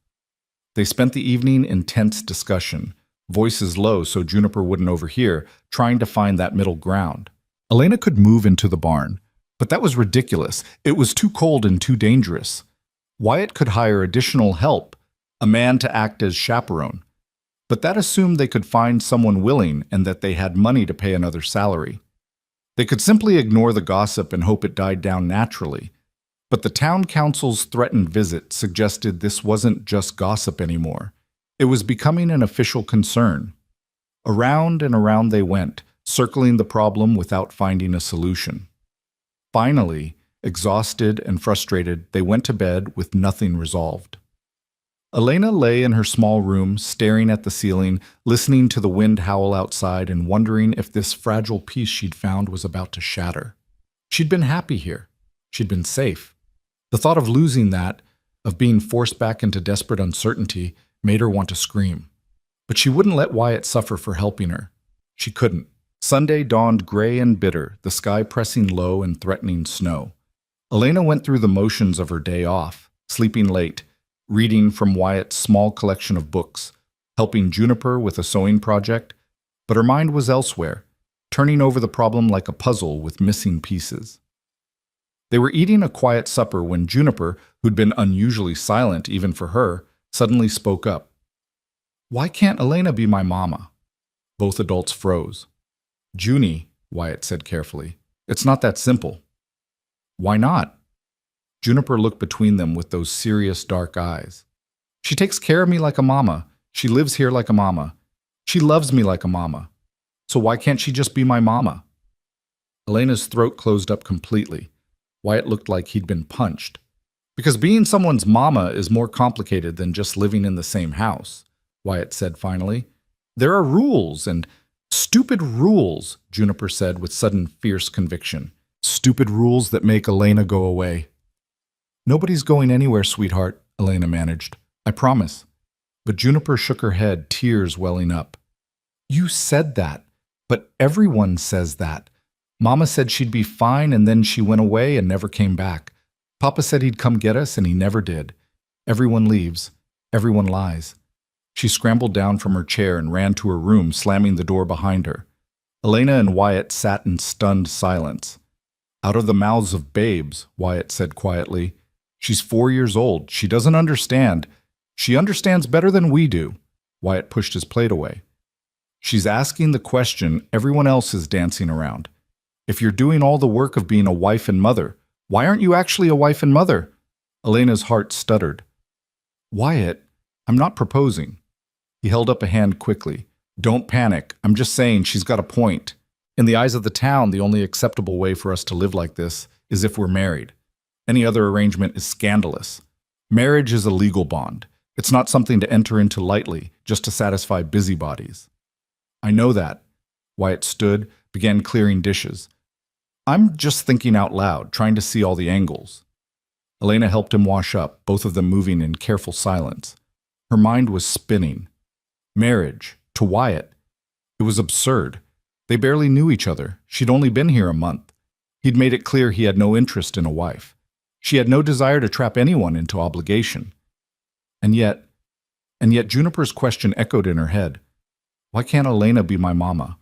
They spent the evening in tense discussion, voices low so Juniper wouldn't overhear, trying to find that middle ground. Elena could move into the barn, but that was ridiculous. It was too cold and too dangerous. Wyatt could hire additional help, a man to act as chaperone. But that assumed they could find someone willing and that they had money to pay another salary. They could simply ignore the gossip and hope it died down naturally. But the town council's threatened visit suggested this wasn't just gossip anymore. It was becoming an official concern. Around and around they went, circling the problem without finding a solution. Finally, exhausted and frustrated, they went to bed with nothing resolved. Elena lay in her small room, staring at the ceiling, listening to the wind howl outside and wondering if this fragile piece she'd found was about to shatter. She'd been happy here. She'd been safe. The thought of losing that, of being forced back into desperate uncertainty, made her want to scream. But she wouldn't let Wyatt suffer for helping her. She couldn't. Sunday dawned gray and bitter, the sky pressing low and threatening snow. Elena went through the motions of her day off, sleeping late, reading from Wyatt's small collection of books, helping Juniper with a sewing project, but her mind was elsewhere, turning over the problem like a puzzle with missing pieces. They were eating a quiet supper when Juniper, who'd been unusually silent even for her, suddenly spoke up. "Why can't Elena be my mama?" Both adults froze. "Junie," Wyatt said carefully, "it's not that simple." "Why not?" Juniper looked between them with those serious dark eyes. "She takes care of me like a mama. She lives here like a mama. She loves me like a mama. So why can't she just be my mama?" Elena's throat closed up completely. Wyatt looked like he'd been punched. "Because being someone's mama is more complicated than just living in the same house," Wyatt said finally. "There are rules and stupid rules," Juniper said with sudden fierce conviction. "Stupid rules that make Elena go away." "Nobody's going anywhere, sweetheart," Elena managed. "I promise." But Juniper shook her head, tears welling up. "You said that, but everyone says that. Mama said she'd be fine and then she went away and never came back. Papa said he'd come get us and he never did. Everyone leaves. Everyone lies." She scrambled down from her chair and ran to her room, slamming the door behind her. Elena and Wyatt sat in stunned silence. "Out of the mouths of babes," Wyatt said quietly. "She's 4 years old. She doesn't understand. She understands better than we do." Wyatt pushed his plate away. "She's asking the question everyone else is dancing around. If you're doing all the work of being a wife and mother, why aren't you actually a wife and mother?" Elena's heart stuttered. "Wyatt, I'm not proposing." He held up a hand quickly. "Don't panic. I'm just saying she's got a point. In the eyes of the town, the only acceptable way for us to live like this is if we're married. Any other arrangement is scandalous. Marriage is a legal bond. It's not something to enter into lightly, just to satisfy busybodies." "I know that." Wyatt stood, began clearing dishes. "I'm just thinking out loud, trying to see all the angles." Elena helped him wash up, both of them moving in careful silence. Her mind was spinning. Marriage, to Wyatt. It was absurd. They barely knew each other. She'd only been here a month. He'd made it clear he had no interest in a wife. She had no desire to trap anyone into obligation. And yet Juniper's question echoed in her head. Why can't Elena be my mama?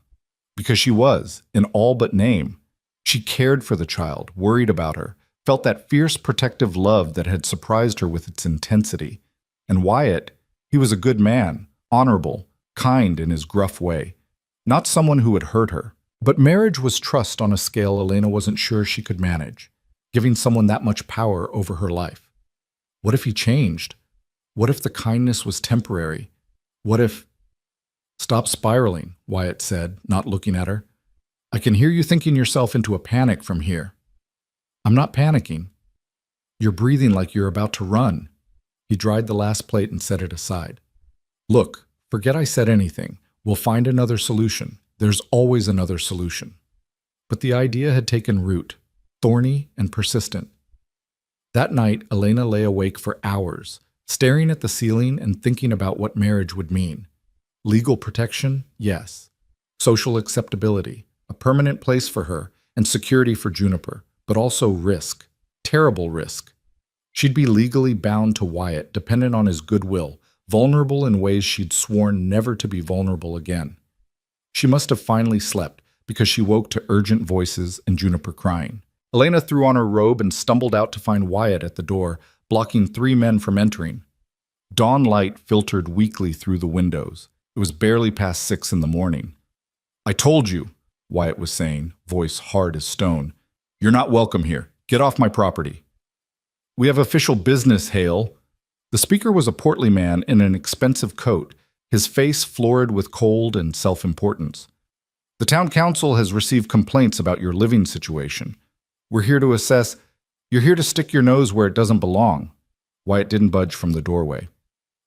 Because she was, in all but name. She cared for the child, worried about her, felt that fierce protective love that had surprised her with its intensity. And Wyatt, he was a good man, honorable, kind in his gruff way. Not someone who would hurt her. But marriage was trust on a scale Elena wasn't sure she could manage, giving someone that much power over her life. What if he changed? What if the kindness was temporary? What if... "Stop spiraling," Wyatt said, not looking at her. "I can hear you thinking yourself into a panic from here." "I'm not panicking." "You're breathing like you're about to run." He dried the last plate and set it aside. "Look, forget I said anything. We'll find another solution. There's always another solution." But the idea had taken root, thorny and persistent. That night, Elena lay awake for hours, staring at the ceiling and thinking about what marriage would mean. Legal protection? Yes. Social acceptability, a permanent place for her, and security for Juniper, but also risk. Terrible risk. She'd be legally bound to Wyatt, dependent on his goodwill, vulnerable in ways she'd sworn never to be vulnerable again. She must have finally slept, because she woke to urgent voices and Juniper crying. Elena threw on her robe and stumbled out to find Wyatt at the door, blocking 3 men from entering. Dawn light filtered weakly through the windows. It was barely past 6 in the morning. "I told you," Wyatt was saying, voice hard as stone. "You're not welcome here. Get off my property." "We have official business, Hale." The speaker was a portly man in an expensive coat, his face florid with cold and self-importance. "The town council has received complaints about your living situation. We're here to assess. You're here to stick your nose where it doesn't belong." Wyatt didn't budge from the doorway.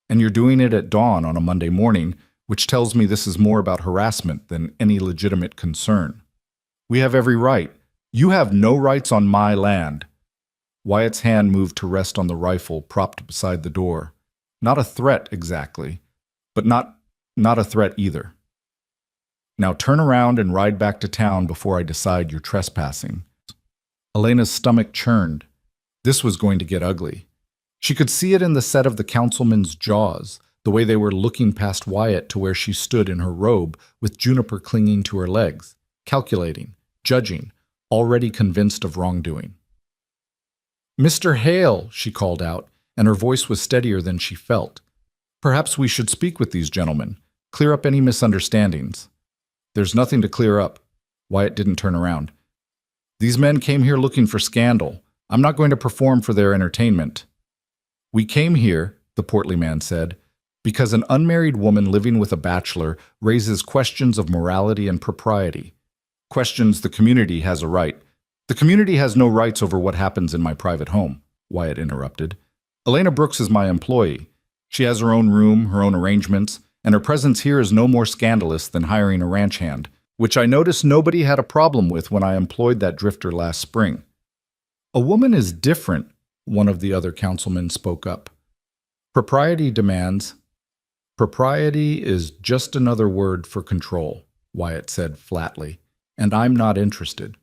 "And you're doing it at dawn on a Monday morning, which tells me this is more about harassment than any legitimate concern." "We have every right." "You have no rights on my land." Wyatt's hand moved to rest on the rifle propped beside the door. Not a threat exactly, but not a threat either. "Now turn around and ride back to town before I decide you're trespassing." Elena's stomach churned. This was going to get ugly. She could see it in the set of the councilman's jaws, the way they were looking past Wyatt to where she stood in her robe with Juniper clinging to her legs, calculating, judging, already convinced of wrongdoing. "Mr. Hale," she called out, and her voice was steadier than she felt. "Perhaps we should speak with these gentlemen, clear up any misunderstandings." "There's nothing to clear up." Wyatt didn't turn around. "These men came here looking for scandal. I'm not going to perform for their entertainment." "We came here," the portly man said, "because an unmarried woman living with a bachelor raises questions of morality and propriety. Questions the community has a right." "The community has no rights over what happens in my private home," Wyatt interrupted. "Elena Brooks is my employee. She has her own room, her own arrangements, and her presence here is no more scandalous than hiring a ranch hand, which I noticed nobody had a problem with when I employed that drifter last spring." "A woman is different," one of the other councilmen spoke up. "Propriety demands—" "Propriety is just another word for control," Wyatt said flatly, "and I'm not interested."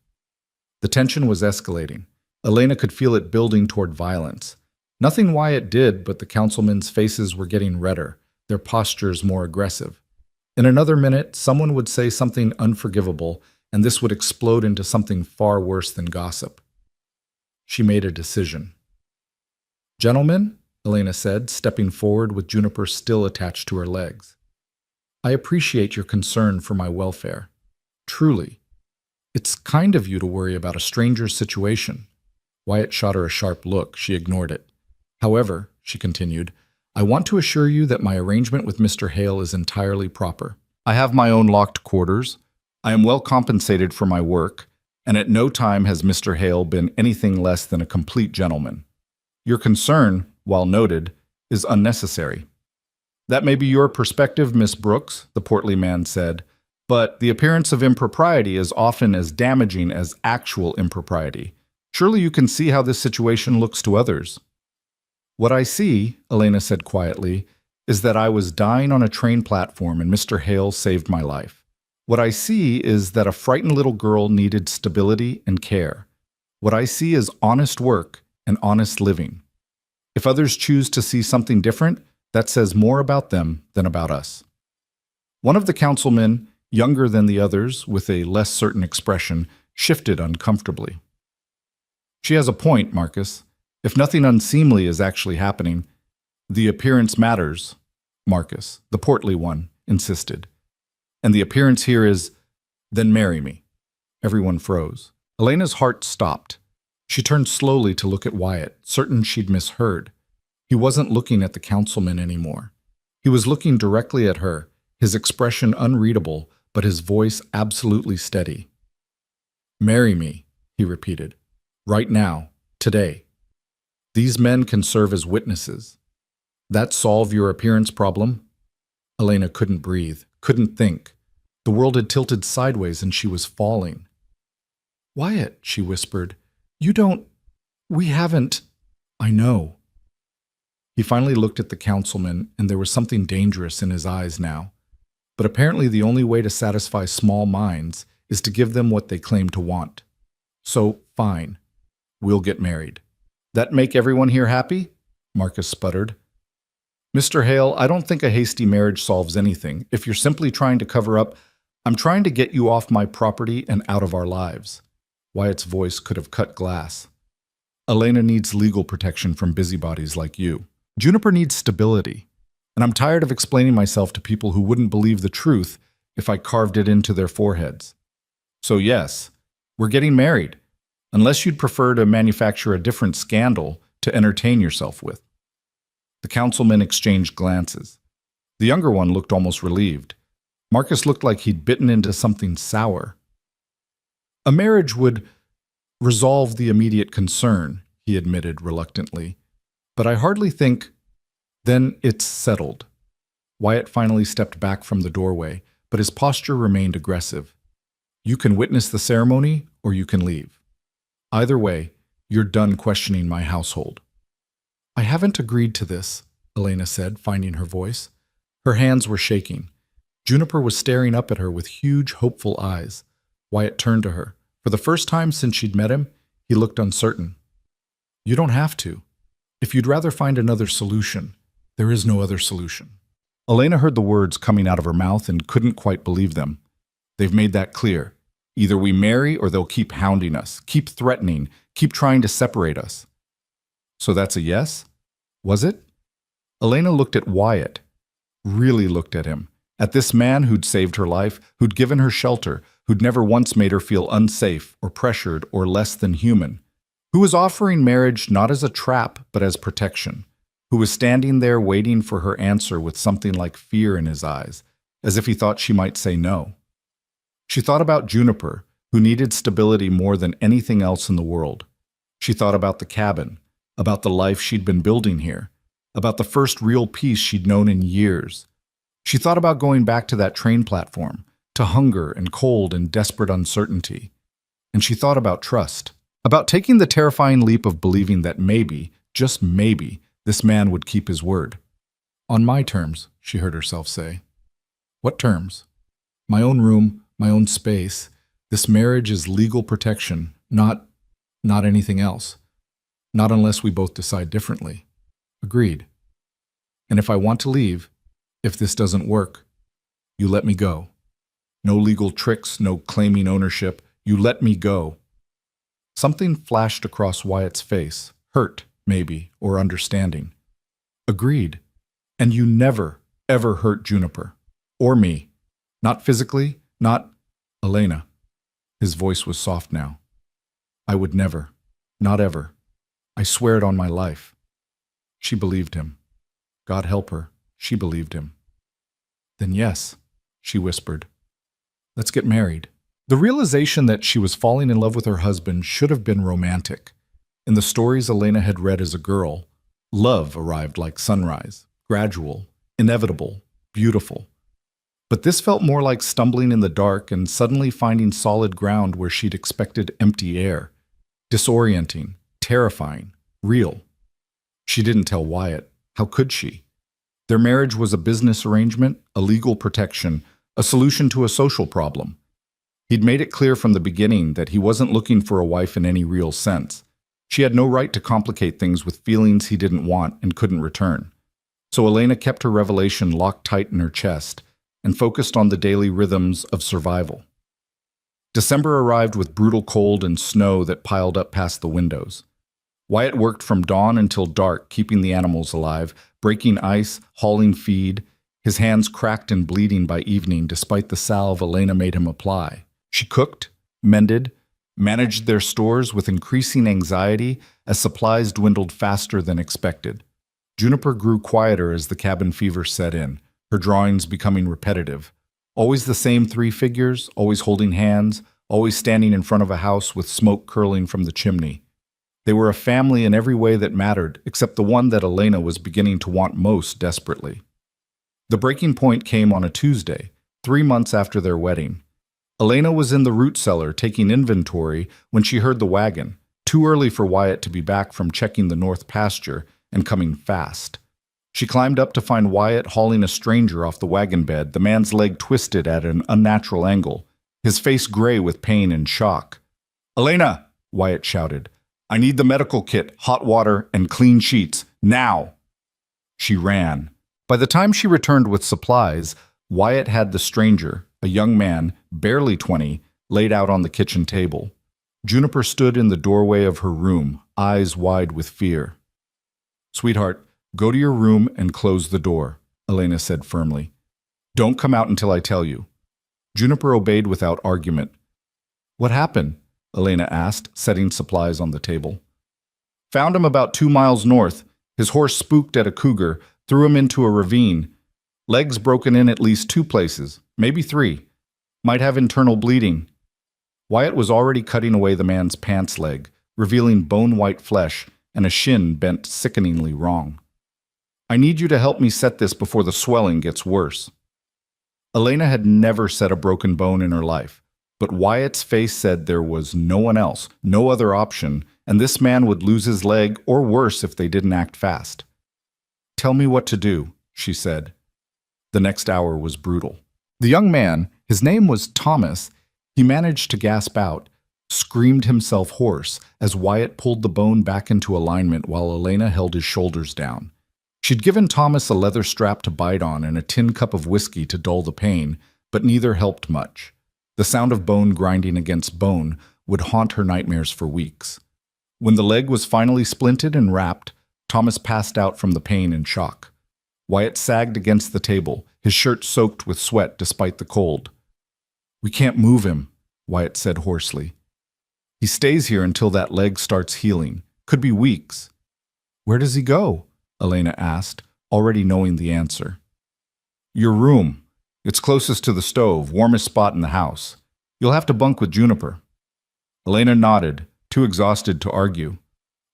The tension was escalating. Elena could feel it building toward violence. Nothing Wyatt did, but the councilmen's faces were getting redder, their postures more aggressive. In another minute, someone would say something unforgivable, and this would explode into something far worse than gossip. She made a decision. "Gentlemen," Elena said, stepping forward with Juniper still attached to her legs, "I appreciate your concern for my welfare. Truly. It's kind of you to worry about a stranger's situation." Wyatt shot her a sharp look. She ignored it. "However," she continued, "I want to assure you that my arrangement with Mr. Hale is entirely proper. I have my own locked quarters. I am well compensated for my work, and at no time has Mr. Hale been anything less than a complete gentleman. Your concern, while noted, is unnecessary." "That may be your perspective, Miss Brooks," the portly man said, "but the appearance of impropriety is often as damaging as actual impropriety. Surely you can see how this situation looks to others." "What I see," Elena said quietly, "is that I was dying on a train platform and Mr. Hale saved my life. What I see is that a frightened little girl needed stability and care. What I see is honest work and honest living. If others choose to see something different, that says more about them than about us." One of the councilmen, younger than the others, with a less certain expression, shifted uncomfortably. "She has a point, Marcus. If nothing unseemly is actually happening, the appearance matters," Marcus, the portly one, insisted. "And the appearance here is, then marry me." Everyone froze. Elena's heart stopped. She turned slowly to look at Wyatt, certain she'd misheard. He wasn't looking at the councilman anymore. He was looking directly at her, his expression unreadable, but his voice absolutely steady. "Marry me," he repeated. "Right now, today. These men can serve as witnesses. That solve your appearance problem?" Elena couldn't breathe, couldn't think. The world had tilted sideways and she was falling. "Wyatt," she whispered, we haven't." I know. He finally looked at the councilman, and there was something dangerous in his eyes now. But apparently the only way to satisfy small minds is to give them what they claim to want. So, fine. We'll get married. That make everyone here happy? Marcus sputtered. Mr. Hale, I don't think a hasty marriage solves anything. If you're simply trying to cover up, I'm trying to get you off my property and out of our lives. Wyatt's voice could have cut glass. Elena needs legal protection from busybodies like you. Juniper needs stability. And I'm tired of explaining myself to people who wouldn't believe the truth if I carved it into their foreheads. So yes, we're getting married, unless you'd prefer to manufacture a different scandal to entertain yourself with. The councilmen exchanged glances. The younger one looked almost relieved. Marcus looked like he'd bitten into something sour. A marriage would resolve the immediate concern, he admitted reluctantly. But I hardly think... Then it's settled. Wyatt finally stepped back from the doorway, but his posture remained aggressive. You can witness the ceremony, or you can leave. Either way, you're done questioning my household. I haven't agreed to this, Elena said, finding her voice. Her hands were shaking. Juniper was staring up at her with huge, hopeful eyes. Wyatt turned to her. For the first time since she'd met him, he looked uncertain. You don't have to. If you'd rather find another solution, there is no other solution. Elena heard the words coming out of her mouth and couldn't quite believe them. They've made that clear. Either we marry or they'll keep hounding us, keep threatening, keep trying to separate us. So that's a yes? Was it? Elena looked at Wyatt, really looked at him, at this man who'd saved her life, who'd given her shelter, who'd never once made her feel unsafe or pressured or less than human, who was offering marriage not as a trap but as protection, who was standing there waiting for her answer with something like fear in his eyes, as if he thought she might say no. She thought about Juniper, who needed stability more than anything else in the world. She thought about the cabin, about the life she'd been building here, about the first real peace she'd known in years. She thought about going back to that train platform, to hunger and cold and desperate uncertainty. And she thought about trust, about taking the terrifying leap of believing that maybe, just maybe, this man would keep his word. On my terms, she heard herself say. What terms? My own room, my own space. This marriage is legal protection, not anything else. Not unless we both decide differently. Agreed. And if I want to leave, if this doesn't work, you let me go. No legal tricks, no claiming ownership. You let me go. Something flashed across Wyatt's face, hurt, maybe, or understanding. Agreed. And you never, ever hurt Juniper. Or me. Not physically, not Elena. His voice was soft now. I would never. Not ever. I swear it on my life. She believed him. God help her, she believed him. Then yes, she whispered. Let's get married. The realization that she was falling in love with her husband should have been romantic. In the stories Elena had read as a girl, love arrived like sunrise, gradual, inevitable, beautiful. But this felt more like stumbling in the dark and suddenly finding solid ground where she'd expected empty air. Disorienting, terrifying, real. She didn't tell Wyatt. How could she? Their marriage was a business arrangement, a legal protection, a solution to a social problem. He'd made it clear from the beginning that he wasn't looking for a wife in any real sense. She had no right to complicate things with feelings he didn't want and couldn't return. So Elena kept her revelation locked tight in her chest and focused on the daily rhythms of survival. December arrived with brutal cold and snow that piled up past the windows. Wyatt worked from dawn until dark, keeping the animals alive, breaking ice, hauling feed, his hands cracked and bleeding by evening despite the salve Elena made him apply. She cooked, mended, managed their stores with increasing anxiety as supplies dwindled faster than expected. Juniper grew quieter as the cabin fever set in, her drawings becoming repetitive. Always the same three figures, always holding hands, always standing in front of a house with smoke curling from the chimney. They were a family in every way that mattered, except the one that Elena was beginning to want most desperately. The breaking point came on a Tuesday, 3 months after their wedding. Elena was in the root cellar taking inventory when she heard the wagon, too early for Wyatt to be back from checking the north pasture and coming fast. She climbed up to find Wyatt hauling a stranger off the wagon bed, the man's leg twisted at an unnatural angle, his face gray with pain and shock. "Elena!" Wyatt shouted. "I need the medical kit, hot water, and clean sheets, now!" She ran. By the time she returned with supplies, Wyatt had the stranger, a young man, barely 20, laid out on the kitchen table. Juniper stood in the doorway of her room, eyes wide with fear. "Sweetheart, go to your room and close the door," Elena said firmly. "Don't come out until I tell you." Juniper obeyed without argument. "What happened?" Elena asked, setting supplies on the table. "Found him about 2 miles north. His horse spooked at a cougar, threw him into a ravine. Legs broken in at least 2 places, maybe 3. Might have internal bleeding." Wyatt was already cutting away the man's pants leg, revealing bone-white flesh and a shin bent sickeningly wrong. "I need you to help me set this before the swelling gets worse." Elena had never set a broken bone in her life, but Wyatt's face said there was no one else, no other option, and this man would lose his leg or worse if they didn't act fast. "Tell me what to do," she said. The next hour was brutal. The young man, his name was Thomas, he managed to gasp out, screamed himself hoarse as Wyatt pulled the bone back into alignment while Elena held his shoulders down. She'd given Thomas a leather strap to bite on and a tin cup of whiskey to dull the pain, but neither helped much. The sound of bone grinding against bone would haunt her nightmares for weeks. When the leg was finally splinted and wrapped, Thomas passed out from the pain and shock. Wyatt sagged against the table, his shirt soaked with sweat despite the cold. "We can't move him," Wyatt said hoarsely. "He stays here until that leg starts healing. Could be weeks." "Where does he go?" Elena asked, already knowing the answer. "Your room. It's closest to the stove, warmest spot in the house. You'll have to bunk with Juniper." Elena nodded, too exhausted to argue.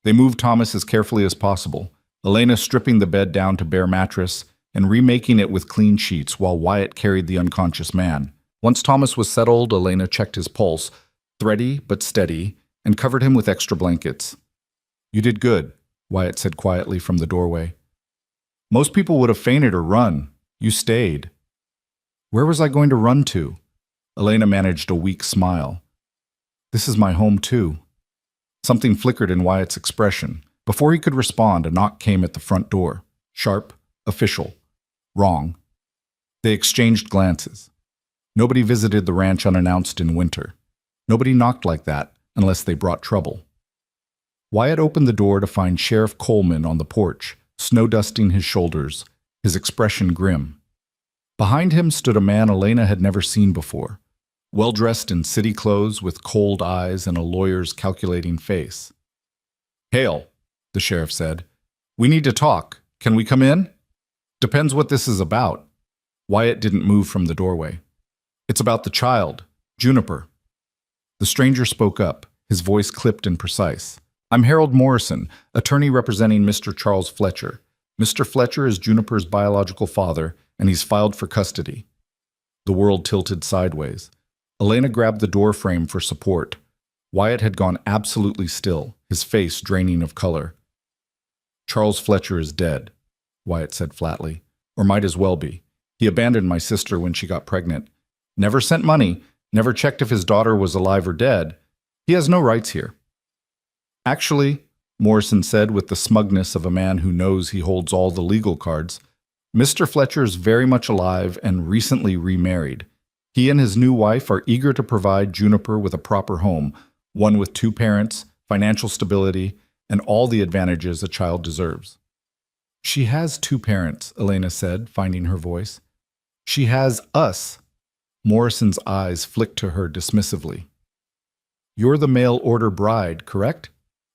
They moved Thomas as carefully as possible, Elena stripping the bed down to bare mattress and remaking it with clean sheets while Wyatt carried the unconscious man. Once Thomas was settled, Elena checked his pulse, thready but steady, and covered him with extra blankets. "You did good," Wyatt said quietly from the doorway. "Most people would have fainted or run. You stayed." "Where was I going to run to?" Elena managed a weak smile. "This is my home too." Something flickered in Wyatt's expression. Before he could respond, a knock came at the front door. Sharp, official. Wrong. They exchanged glances. Nobody visited the ranch unannounced in winter. Nobody knocked like that unless they brought trouble. Wyatt opened the door to find Sheriff Coleman on the porch, snow-dusting his shoulders, his expression grim. Behind him stood a man Elena had never seen before, well-dressed in city clothes with cold eyes and a lawyer's calculating face. "Hale," the sheriff said. "We need to talk. Can we come in?" "Depends what this is about." Wyatt didn't move from the doorway. "It's about the child, Juniper." The stranger spoke up, his voice clipped and precise. "I'm Harold Morrison, attorney representing Mr. Charles Fletcher. Mr. Fletcher is Juniper's biological father, and he's filed for custody." The world tilted sideways. Elena grabbed the door frame for support. Wyatt had gone absolutely still, his face draining of color. "Charles Fletcher is dead," Wyatt said flatly. "Or might as well be. He abandoned my sister when she got pregnant. Never sent money, never checked if his daughter was alive or dead. He has no rights here." "Actually," Morrison said with the smugness of a man who knows he holds all the legal cards, "Mr. Fletcher is very much alive and recently remarried. He and his new wife are eager to provide Juniper with a proper home, one with 2 parents, financial stability, and all the advantages a child deserves." "She has 2 parents," Elena said, finding her voice. "She has us." Morrison's eyes flicked to her dismissively. "You're the mail-order bride, correct?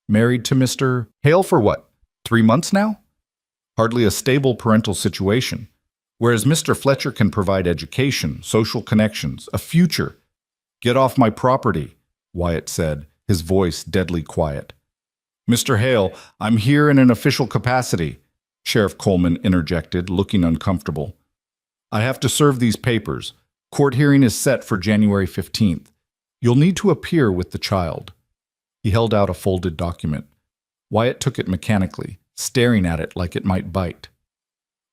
Married to Mr. Hale for what, 3 months now? Hardly a stable parental situation. Whereas Mr. Fletcher can provide education, social connections, a future." "Get off my property," Wyatt said, his voice deadly quiet. "Mr. Hale, I'm here in an official capacity," Sheriff Coleman interjected, looking uncomfortable. "I have to serve these papers. Court hearing is set for January 15th. You'll need to appear with the child." He held out a folded document. Wyatt took it mechanically, staring at it like it might bite.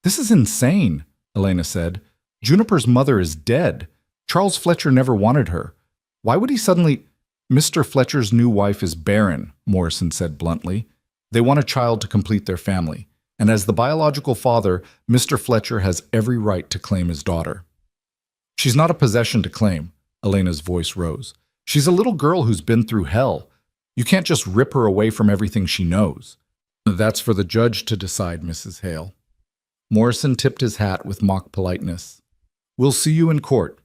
"This is insane," Elena said. "Juniper's mother is dead. Charles Fletcher never wanted her. Why would he suddenly—" "Mr. Fletcher's new wife is barren," Morrison said bluntly. "They want a child to complete their family. And as the biological father, Mr. Fletcher has every right to claim his daughter." "She's not a possession to claim," Elena's voice rose. "She's a little girl who's been through hell. You can't just rip her away from everything she knows." "That's for the judge to decide, Mrs. Hale." Morrison tipped his hat with mock politeness. "We'll see you in court.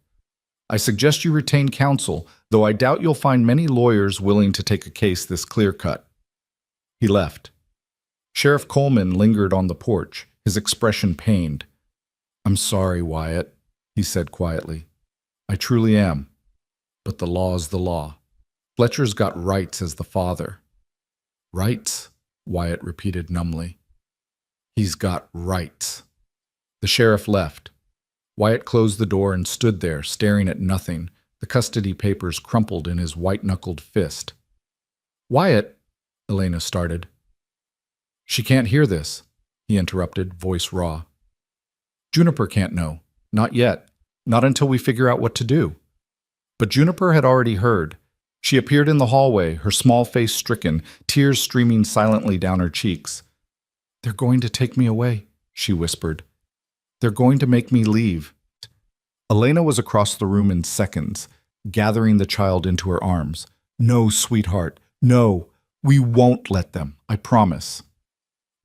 I suggest you retain counsel, though I doubt you'll find many lawyers willing to take a case this clear-cut." He left. Sheriff Coleman lingered on the porch, his expression pained. "I'm sorry, Wyatt," he said quietly. "I truly am. But the law's the law. Fletcher's got rights as the father." "Rights?" Wyatt repeated numbly. "He's got rights." The sheriff left. Wyatt closed the door and stood there, staring at nothing, the custody papers crumpled in his white-knuckled fist. "Wyatt," Elena started. "She can't hear this," he interrupted, voice raw. "Juniper can't know. Not yet. Not until we figure out what to do." But Juniper had already heard. She appeared in the hallway, her small face stricken, tears streaming silently down her cheeks. "They're going to take me away," she whispered. "They're going to make me leave." Elena was across the room in seconds, gathering the child into her arms. "No, sweetheart, no. We won't let them, I promise."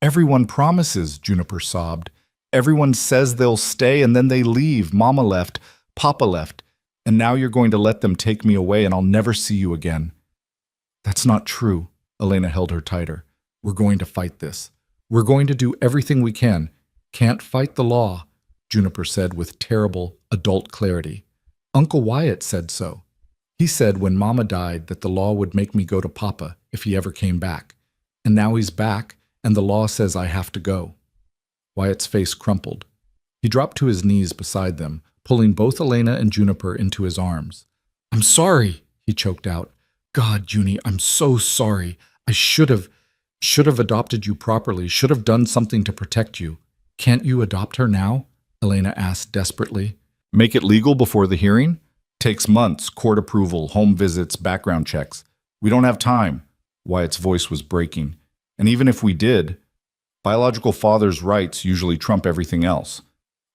"Everyone promises," Juniper sobbed. "Everyone says they'll stay and then they leave. Mama left, Papa left, and now you're going to let them take me away and I'll never see you again." "That's not true." Elena held her tighter. "We're going to fight this. We're going to do everything we can." "Can't fight the law," Juniper said with terrible adult clarity. "Uncle Wyatt said so. He said when Mama died that the law would make me go to Papa if he ever came back. And now he's back, and the law says I have to go." Wyatt's face crumpled. He dropped to his knees beside them, pulling both Elena and Juniper into his arms. "I'm sorry," he choked out. "God, Junie, I'm so sorry. I should have adopted you properly, should have done something to protect you." "Can't you adopt her now?" Elena asked desperately. "Make it legal before the hearing? Takes months, court approval, home visits, background checks. We don't have time." Wyatt's voice was breaking. "And even if we did, biological father's rights usually trump everything else.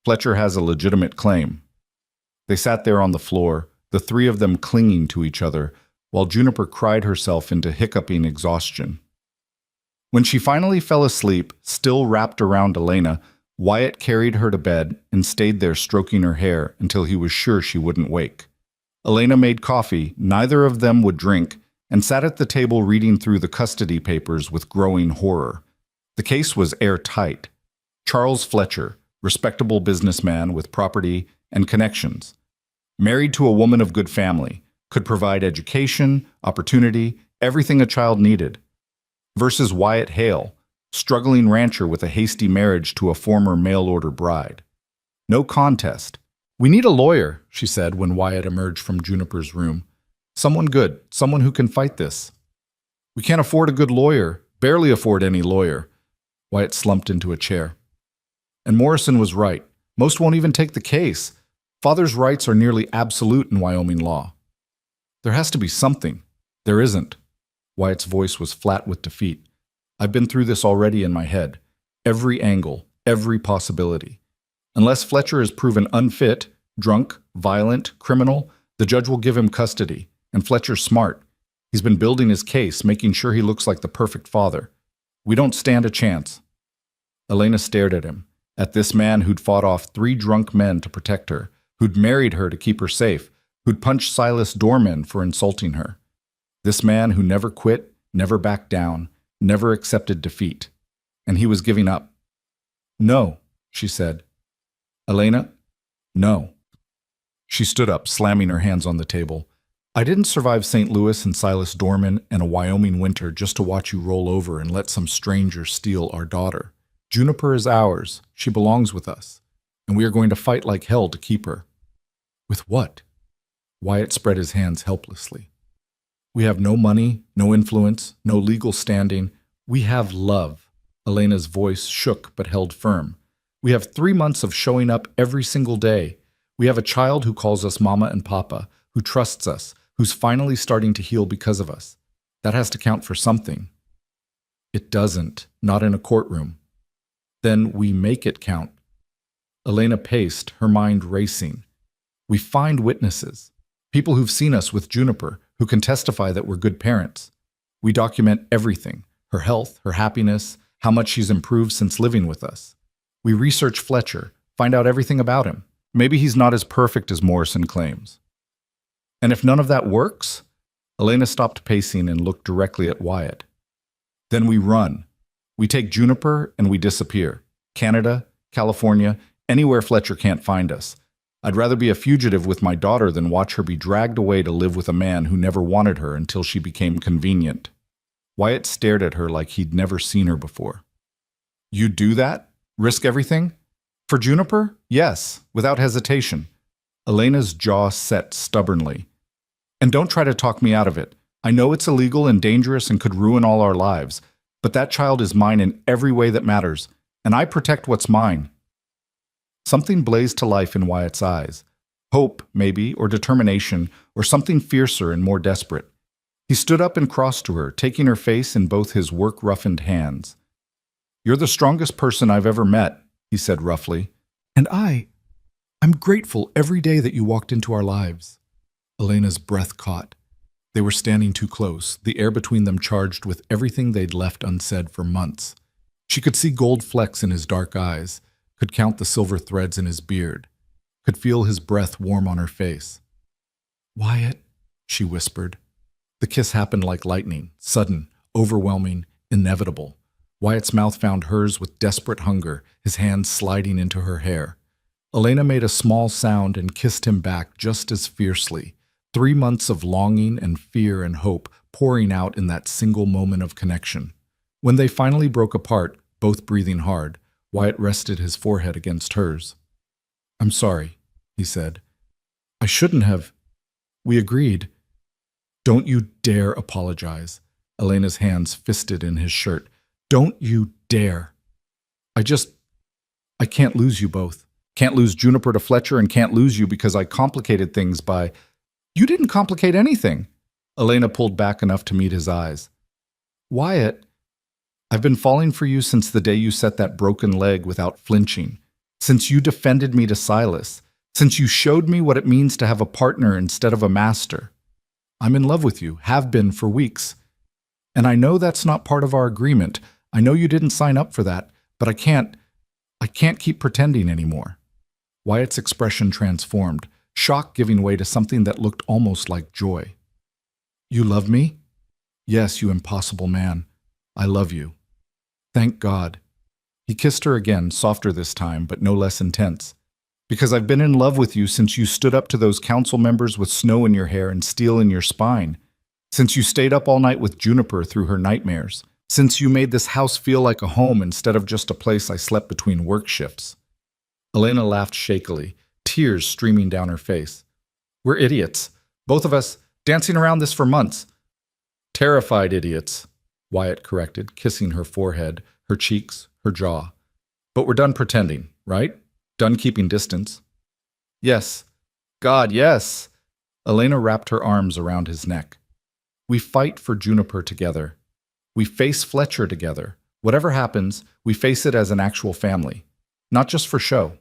Fletcher has a legitimate claim." They sat there on the floor, the three of them clinging to each other, while Juniper cried herself into hiccuping exhaustion. When she finally fell asleep, still wrapped around Elena, Wyatt carried her to bed and stayed there stroking her hair until he was sure she wouldn't wake. Elena made coffee, neither of them would drink, and sat at the table reading through the custody papers with growing horror. The case was airtight. Charles Fletcher, respectable businessman with property and connections, married to a woman of good family, could provide education, opportunity, everything a child needed. Versus Wyatt Hale, struggling rancher with a hasty marriage to a former mail-order bride. No contest. "We need a lawyer," she said when Wyatt emerged from Juniper's room. "Someone good, someone who can fight this." "We can't afford a good lawyer, barely afford any lawyer." Wyatt slumped into a chair. And Morrison was right. Most won't even take the case. Father's rights are nearly absolute in Wyoming law. "There has to be something." "There isn't." Wyatt's voice was flat with defeat. "I've been through this already in my head. Every angle, every possibility. Unless Fletcher is proven unfit, drunk, violent, criminal, the judge will give him custody. And Fletcher's smart. He's been building his case, making sure he looks like the perfect father. We don't stand a chance." Elena stared at him, at this man who'd fought off 3 drunk men to protect her, who'd married her to keep her safe, who'd punched Silas Dorman for insulting her. This man who never quit, never backed down, never accepted defeat. And he was giving up. "No," she said. "Elena, no." She stood up, slamming her hands on the table. "I didn't survive St. Louis and Silas Dorman and a Wyoming winter just to watch you roll over and let some stranger steal our daughter. Juniper is ours. She belongs with us. And we are going to fight like hell to keep her." "With what?" Wyatt spread his hands helplessly. We have no money, no influence, no legal standing. We have love. Elena's voice shook but held firm. We have 3 months of showing up every single day. We have a child who calls us mama and papa, who trusts us, who's finally starting to heal because of us. That has to count for something. It doesn't, not in a courtroom. Then we make it count. Elena paced, her mind racing. We find witnesses, people who've seen us with Juniper, who can testify that we're good parents. We document everything, her health, her happiness, how much she's improved since living with us. We research Fletcher, find out everything about him. Maybe he's not as perfect as Morrison claims. And if none of that works? Elena stopped pacing and looked directly at Wyatt. Then we run. We take Juniper and we disappear. Canada, California, anywhere Fletcher can't find us. I'd rather be a fugitive with my daughter than watch her be dragged away to live with a man who never wanted her until she became convenient. Wyatt stared at her like he'd never seen her before. You'd do that? Risk everything? For Juniper? Yes, without hesitation. Elena's jaw set stubbornly. And don't try to talk me out of it. I know it's illegal and dangerous and could ruin all our lives, but that child is mine in every way that matters, and I protect what's mine. Something blazed to life in Wyatt's eyes. Hope, maybe, or determination, or something fiercer and more desperate. He stood up and crossed to her, taking her face in both his work-roughened hands. You're the strongest person I've ever met, he said roughly. And I'm grateful every day that you walked into our lives. Elena's breath caught. They were standing too close, the air between them charged with everything they'd left unsaid for months. She could see gold flecks in his dark eyes, could count the silver threads in his beard, could feel his breath warm on her face. Wyatt, she whispered. The kiss happened like lightning, sudden, overwhelming, inevitable. Wyatt's mouth found hers with desperate hunger, his hands sliding into her hair. Elena made a small sound and kissed him back just as fiercely. 3 months of longing and fear and hope pouring out in that single moment of connection. When they finally broke apart, both breathing hard, Wyatt rested his forehead against hers. I'm sorry, he said. I shouldn't have. We agreed. Don't you dare apologize. Elena's hands fisted in his shirt. Don't you dare. I can't lose you both. Can't lose Juniper to Fletcher and can't lose you because I complicated things by... You didn't complicate anything. Elena pulled back enough to meet his eyes. Wyatt, I've been falling for you since the day you set that broken leg without flinching, since you defended me to Silas, since you showed me what it means to have a partner instead of a master. I'm in love with you, have been for weeks. And I know that's not part of our agreement. I know you didn't sign up for that, but I can't keep pretending anymore. Wyatt's expression transformed, shock giving way to something that looked almost like joy. You love me? Yes, you impossible man. I love you. Thank God. He kissed her again, softer this time, but no less intense. Because I've been in love with you since you stood up to those council members with snow in your hair and steel in your spine. Since you stayed up all night with Juniper through her nightmares. Since you made this house feel like a home instead of just a place I slept between work shifts. Elena laughed shakily, tears streaming down her face. We're idiots. Both of us, dancing around this for months. Terrified idiots, Wyatt corrected, kissing her forehead, her cheeks, her jaw. But we're done pretending, right? Done keeping distance. Yes. God, yes. Elena wrapped her arms around his neck. We fight for Juniper together. We face Fletcher together. Whatever happens, we face it as an actual family. Not just for show.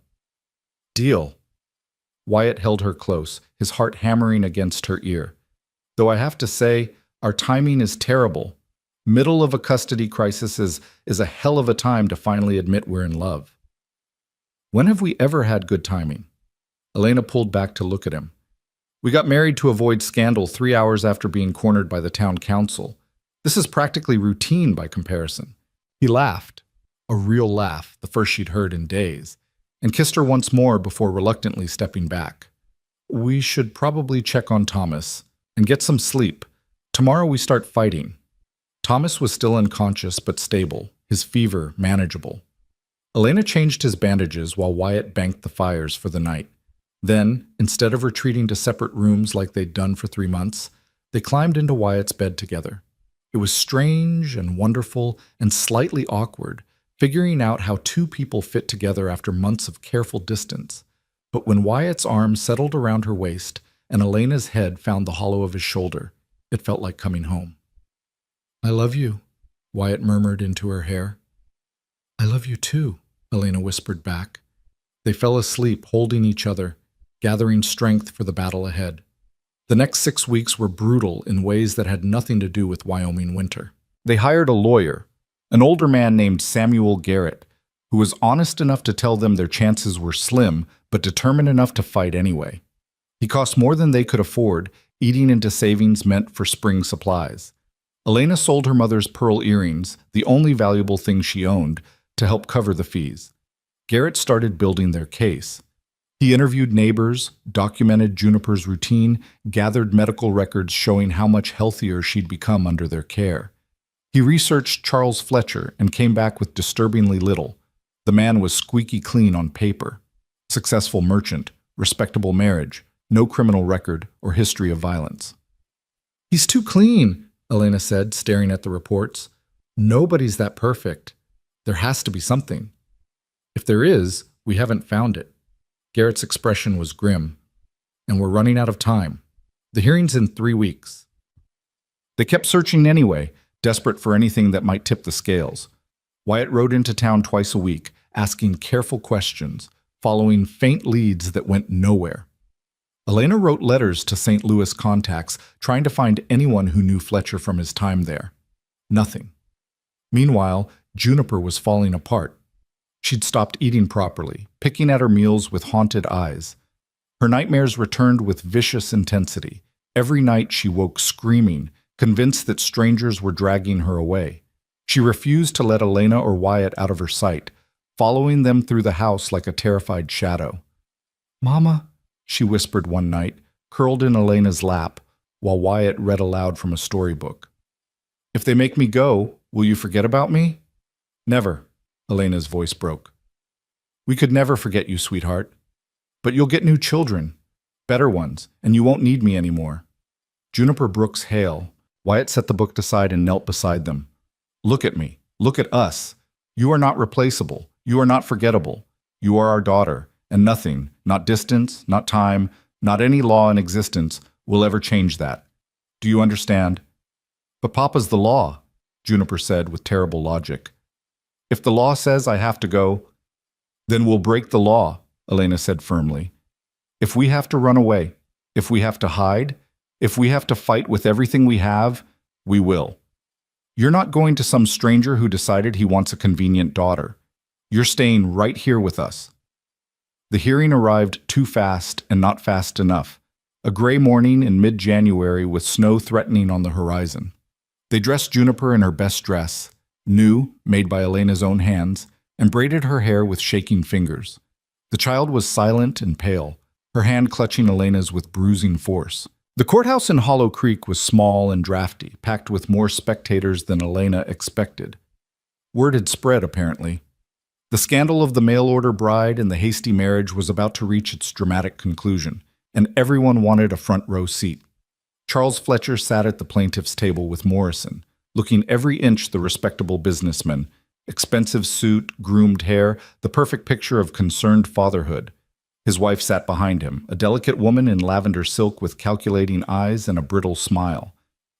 Deal. Wyatt held her close, his heart hammering against her ear. Though I have to say, our timing is terrible. Middle of a custody crisis is a hell of a time to finally admit we're in love. When have we ever had good timing? Elena pulled back to look at him. We got married to avoid scandal 3 hours after being cornered by the town council. This is practically routine by comparison. He laughed, a real laugh, the first she'd heard in days, and kissed her once more before reluctantly stepping back. We should probably check on Thomas and get some sleep. Tomorrow we start fighting. Thomas was still unconscious but stable, his fever manageable. Elena changed his bandages while Wyatt banked the fires for the night. Then, instead of retreating to separate rooms like they'd done for 3 months, They climbed into Wyatt's bed together. It was strange and wonderful and slightly awkward, figuring out how two people fit together after months of careful distance. But when Wyatt's arm settled around her waist and Elena's head found the hollow of his shoulder, it felt like coming home. "I love you," Wyatt murmured into her hair. "I love you too," Elena whispered back. They fell asleep, holding each other, gathering strength for the battle ahead. The next 6 weeks were brutal in ways that had nothing to do with Wyoming winter. They hired a lawyer, an older man named Samuel Garrett, who was honest enough to tell them their chances were slim, but determined enough to fight anyway. He cost more than they could afford, eating into savings meant for spring supplies. Elena sold her mother's pearl earrings, the only valuable thing she owned, to help cover the fees. Garrett started building their case. He interviewed neighbors, documented Juniper's routine, gathered medical records showing how much healthier she'd become under their care. He researched Charles Fletcher and came back with disturbingly little. The man was squeaky clean on paper. Successful merchant, respectable marriage, no criminal record or history of violence. "He's too clean," Elena said, staring at the reports. "Nobody's that perfect. There has to be something. If there is, we haven't found it." Garrett's expression was grim. "And we're running out of time. The hearing's in 3 weeks." They kept searching anyway, desperate for anything that might tip the scales. Wyatt rode into town twice a week, asking careful questions, following faint leads that went nowhere. Elena wrote letters to St. Louis contacts, trying to find anyone who knew Fletcher from his time there. Nothing. Meanwhile, Juniper was falling apart. She'd stopped eating properly, picking at her meals with haunted eyes. Her nightmares returned with vicious intensity. Every night she woke screaming, convinced that strangers were dragging her away. She refused to let Elena or Wyatt out of her sight, following them through the house like a terrified shadow. "Mama," she whispered one night, curled in Elena's lap, while Wyatt read aloud from a storybook. "If they make me go, will you forget about me?" "Never," Elena's voice broke. "We could never forget you, sweetheart. But you'll get new children, better ones, and you won't need me anymore." Juniper Brooks Hale. Wyatt set the book aside and knelt beside them. "Look at me. Look at us. You are not replaceable. You are not forgettable. You are our daughter, and nothing, not distance, not time, not any law in existence, will ever change that. Do you understand?" "But Papa's the law," Juniper said with terrible logic. "If the law says I have to go, then we'll break the law," Elena said firmly. "If we have to run away, if we have to hide, if we have to fight with everything we have, we will. You're not going to some stranger who decided he wants a convenient daughter. You're staying right here with us." The hearing arrived too fast and not fast enough. A gray morning in mid-January with snow threatening on the horizon. They dressed Juniper in her best dress, new, made by Elena's own hands, and braided her hair with shaking fingers. The child was silent and pale, her hand clutching Elena's with bruising force. The courthouse in Hollow Creek was small and drafty, packed with more spectators than Elena expected. Word had spread, apparently. The scandal of the mail-order bride and the hasty marriage was about to reach its dramatic conclusion, and everyone wanted a front-row seat. Charles Fletcher sat at the plaintiff's table with Morrison, looking every inch the respectable businessman, expensive suit, groomed hair, the perfect picture of concerned fatherhood. His wife sat behind him, a delicate woman in lavender silk with calculating eyes and a brittle smile.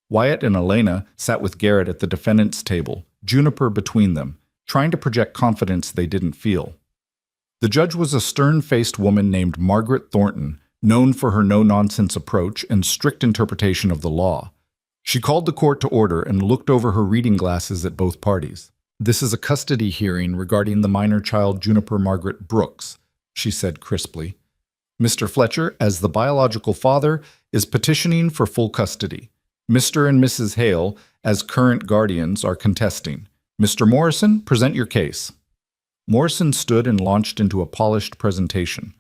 Wyatt and Elena sat with Garrett at the defendant's table, Juniper between them, trying to project confidence they didn't feel. The judge was a stern-faced woman named Margaret Thornton, known for her no-nonsense approach and strict interpretation of the law. She called the court to order and looked over her reading glasses at both parties. "This is a custody hearing regarding the minor child Juniper Margaret Brooks," she said crisply. "Mr. Fletcher, as the biological father, is petitioning for full custody. Mr. and Mrs. Hale, as current guardians, are contesting. Mr. Morrison, present your case." Morrison stood and launched into a polished presentation.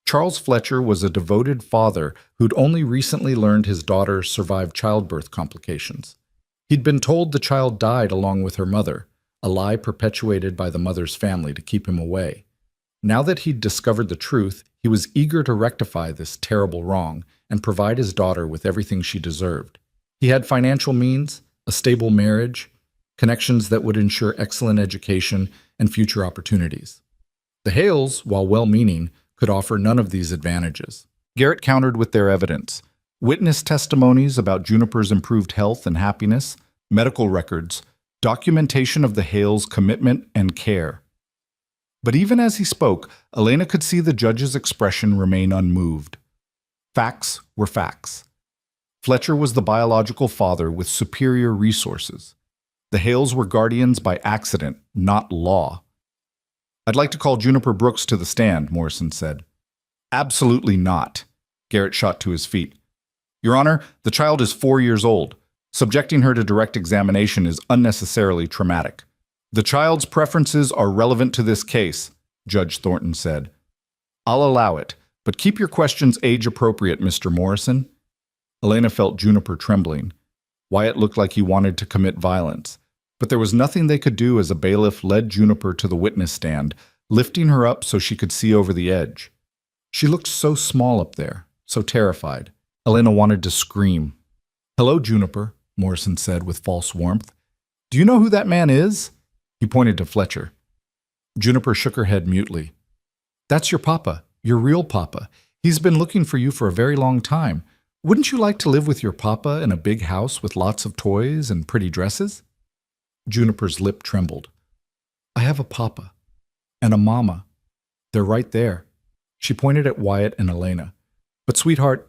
Charles Fletcher was a devoted father who'd only recently learned his daughter survived childbirth complications. He'd been told the child died along with her mother, a lie perpetuated by the mother's family to keep him away. Now that he'd discovered the truth, he was eager to rectify this terrible wrong and provide his daughter with everything she deserved. He had financial means, a stable marriage, connections that would ensure excellent education and future opportunities. The Hales, while well-meaning, could offer none of these advantages. Garrett countered with their evidence: witness testimonies about Juniper's improved health and happiness, medical records, documentation of the Hales' commitment and care. But even as he spoke, Elena could see the judge's expression remain unmoved. Facts were facts. Fletcher was the biological father with superior resources. The Hales were guardians by accident, not law. "I'd like to call Juniper Brooks to the stand," Morrison said. "Absolutely not." Garrett shot to his feet. "Your Honor, the child is 4 years old. Subjecting her to direct examination is unnecessarily traumatic." "The child's preferences are relevant to this case," Judge Thornton said. "I'll allow it, but keep your questions age-appropriate, Mr. Morrison." Elena felt Juniper trembling. Wyatt looked like he wanted to commit violence, but there was nothing they could do as a bailiff led Juniper to the witness stand, lifting her up so she could see over the edge. She looked so small up there, so terrified. Elena wanted to scream. "Hello, Juniper," Morrison said with false warmth. "Do you know who that man is?" He pointed to Fletcher. Juniper shook her head mutely. "That's your papa, your real papa. He's been looking for you for a very long time. Wouldn't you like to live with your papa in a big house with lots of toys and pretty dresses?" Juniper's lip trembled. "I have a papa and a mama. They're right there." She pointed at Wyatt and Elena. "But sweetheart,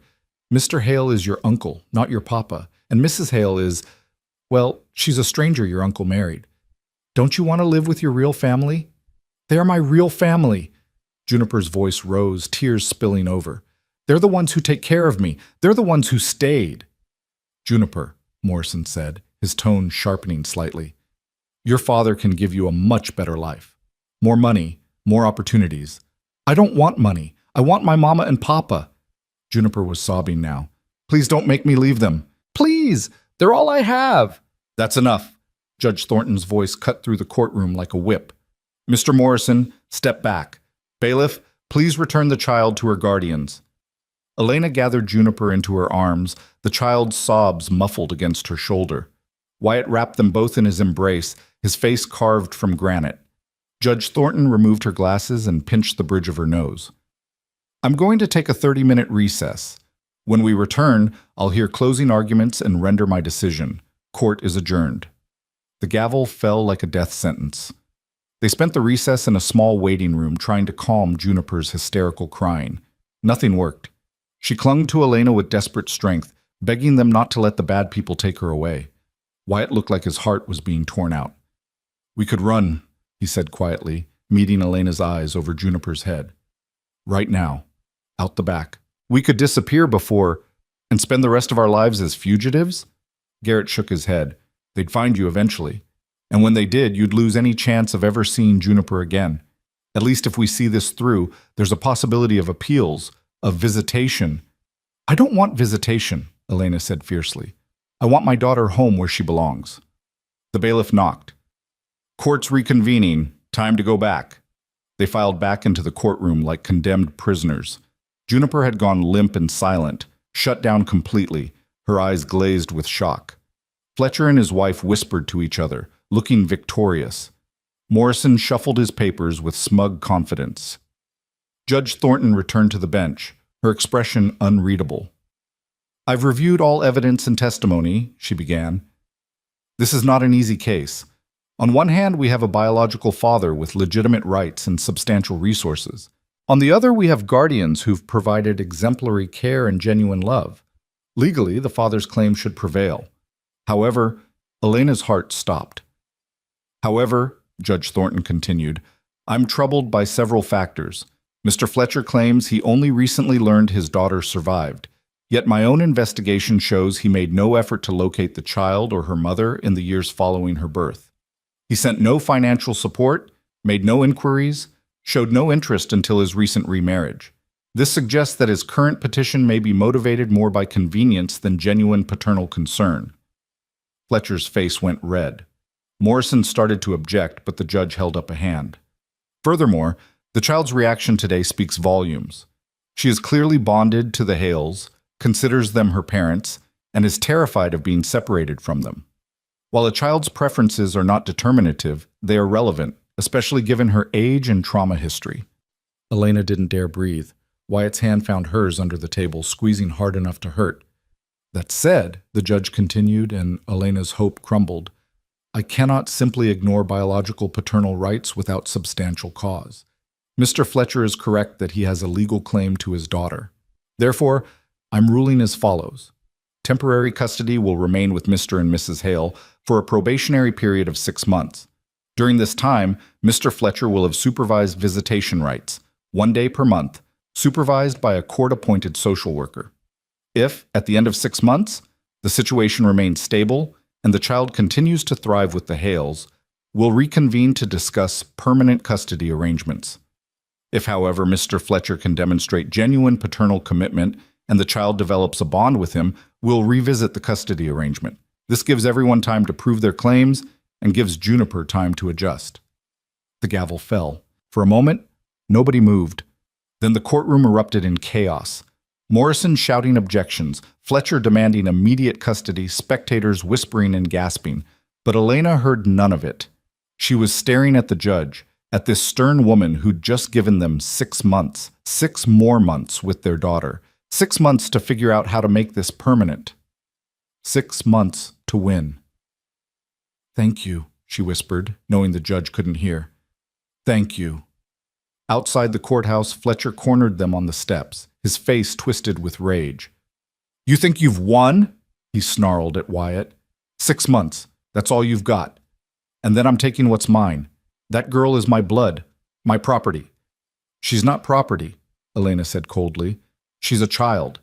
Mr. Hale is your uncle, not your papa, and Mrs. Hale is, well, she's a stranger your uncle married. Don't you want to live with your real family?" "They are my real family." Juniper's voice rose, tears spilling over. "They're the ones who take care of me. They're the ones who stayed." "Juniper," Morrison said, his tone sharpening slightly, "your father can give you a much better life. More money, more opportunities." "I don't want money. I want my mama and papa." Juniper was sobbing now. "Please don't make me leave them. Please! They're all I have." "That's enough." Judge Thornton's voice cut through the courtroom like a whip. "Mr. Morrison, step back. Bailiff, please return the child to her guardians." Elena gathered Juniper into her arms, the child's sobs muffled against her shoulder. Wyatt wrapped them both in his embrace, his face carved from granite. Judge Thornton removed her glasses and pinched the bridge of her nose. "I'm going to take a 30-minute recess. When we return, I'll hear closing arguments and render my decision. Court is adjourned." The gavel fell like a death sentence. They spent the recess in a small waiting room trying to calm Juniper's hysterical crying. Nothing worked. She clung to Elena with desperate strength, begging them not to let the bad people take her away. Wyatt looked like his heart was being torn out. "We could run," he said quietly, meeting Elena's eyes over Juniper's head. "Right now. Out the back. We could disappear before and spend the rest of our lives as fugitives?" Garrett shook his head. "They'd find you eventually. And when they did, you'd lose any chance of ever seeing Juniper again. At least if we see this through, there's a possibility of appeals, of visitation." "I don't want visitation," Elena said fiercely. "I want my daughter home where she belongs." The bailiff knocked. "Court's reconvening. Time to go back." They filed back into the courtroom like condemned prisoners. Juniper had gone limp and silent, shut down completely, her eyes glazed with shock. Fletcher and his wife whispered to each other, looking victorious. Morrison shuffled his papers with smug confidence. Judge Thornton returned to the bench, her expression unreadable. "I've reviewed all evidence and testimony," she began. "This is not an easy case. On one hand, we have a biological father with legitimate rights and substantial resources. On the other, we have guardians who've provided exemplary care and genuine love. Legally, the father's claim should prevail. However, Elena's heart stopped. However, Judge Thornton continued, I'm troubled by several factors. Mr. Fletcher claims he only recently learned his daughter survived. Yet my own investigation shows he made no effort to locate the child or her mother in the years following her birth. He sent no financial support, made no inquiries, showed no interest until his recent remarriage. This suggests that his current petition may be motivated more by convenience than genuine paternal concern. Fletcher's face went red. Morrison started to object, but the judge held up a hand. Furthermore, the child's reaction today speaks volumes. She is clearly bonded to the Hales, considers them her parents, and is terrified of being separated from them. While a child's preferences are not determinative, they are relevant, especially given her age and trauma history. Elena didn't dare breathe. Wyatt's hand found hers under the table, squeezing hard enough to hurt. That said, the judge continued, and Elena's hope crumbled, I cannot simply ignore biological paternal rights without substantial cause. Mr. Fletcher is correct that he has a legal claim to his daughter. Therefore, I'm ruling as follows. Temporary custody will remain with Mr. and Mrs. Hale for a probationary period of 6 months. During this time, Mr. Fletcher will have supervised visitation rights, 1 day per month, supervised by a court-appointed social worker. If, at the end of 6 months, the situation remains stable and the child continues to thrive with the Hales, we'll reconvene to discuss permanent custody arrangements. If, however, Mr. Fletcher can demonstrate genuine paternal commitment and the child develops a bond with him, we'll revisit the custody arrangement. This gives everyone time to prove their claims and gives Juniper time to adjust. The gavel fell. For a moment, nobody moved. Then the courtroom erupted in chaos. Morrison shouting objections, Fletcher demanding immediate custody, spectators whispering and gasping. But Elena heard none of it. She was staring at the judge, at this stern woman who'd just given them 6 months, 6 more months with their daughter, 6 months to figure out how to make this permanent. 6 months to win. Thank you, she whispered, knowing the judge couldn't hear. Thank you. Outside the courthouse, Fletcher cornered them on the steps, his face twisted with rage. You think you've won? He snarled at Wyatt. 6 months, that's all you've got. And then I'm taking what's mine. That girl is my blood, my property. She's not property, Elena said coldly. She's a child.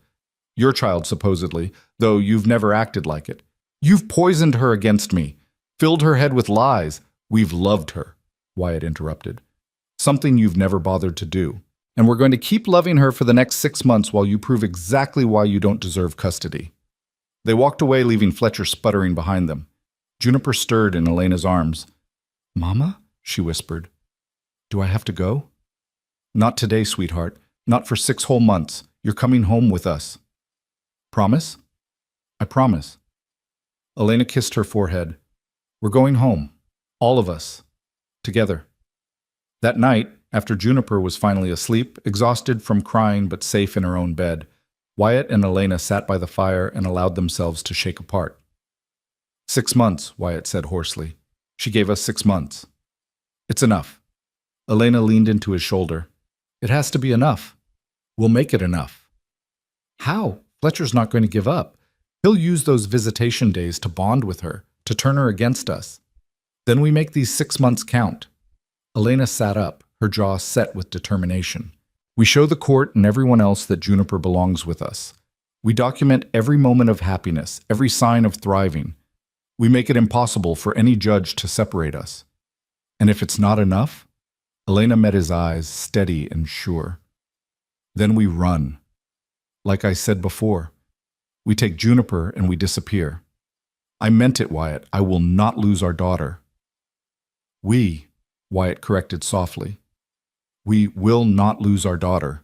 Your child, supposedly, though you've never acted like it. You've poisoned her against me, filled her head with lies. We've loved her, Wyatt interrupted. Something you've never bothered to do. And we're going to keep loving her for the next 6 months while you prove exactly why you don't deserve custody. They walked away, leaving Fletcher sputtering behind them. Juniper stirred in Elena's arms. Mama? She whispered. Do I have to go? Not today, sweetheart. Not for 6 whole months. You're coming home with us. Promise? I promise. Elena kissed her forehead. We're going home. All of us. Together. That night, after Juniper was finally asleep, exhausted from crying but safe in her own bed, Wyatt and Elena sat by the fire and allowed themselves to shake apart. 6 months, Wyatt said hoarsely. She gave us 6 months. It's enough. Elena leaned into his shoulder. It has to be enough. We'll make it enough. How? Fletcher's not going to give up. He'll use those visitation days to bond with her, to turn her against us. Then we make these 6 months count. Elena sat up, her jaw set with determination. We show the court and everyone else that Juniper belongs with us. We document every moment of happiness, every sign of thriving. We make it impossible for any judge to separate us. And if it's not enough? Elena met his eyes, steady and sure. Then we run. Like I said before, we take Juniper and we disappear. I meant it, Wyatt. I will not lose our daughter. We, Wyatt corrected softly. We will not lose our daughter.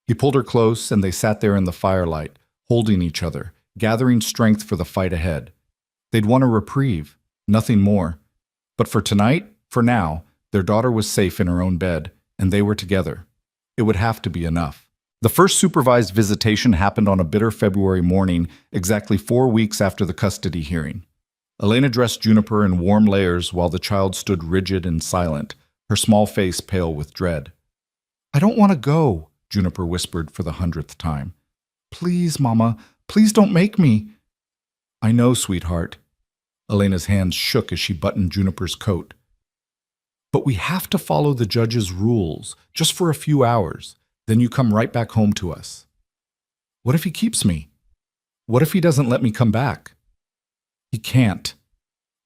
He pulled her close and they sat there in the firelight, holding each other, gathering strength for the fight ahead. They'd won a reprieve, nothing more. But for tonight, for now, their daughter was safe in her own bed, and they were together. It would have to be enough. The first supervised visitation happened on a bitter February morning, exactly 4 weeks after the custody hearing. Elena dressed Juniper in warm layers while the child stood rigid and silent, her small face pale with dread. I don't want to go, Juniper whispered for the 100th time. Please, Mama, please don't make me. I know, sweetheart. Elena's hands shook as she buttoned Juniper's coat. But we have to follow the judge's rules, just for a few hours. Then you come right back home to us. What if he keeps me? What if he doesn't let me come back? He can't.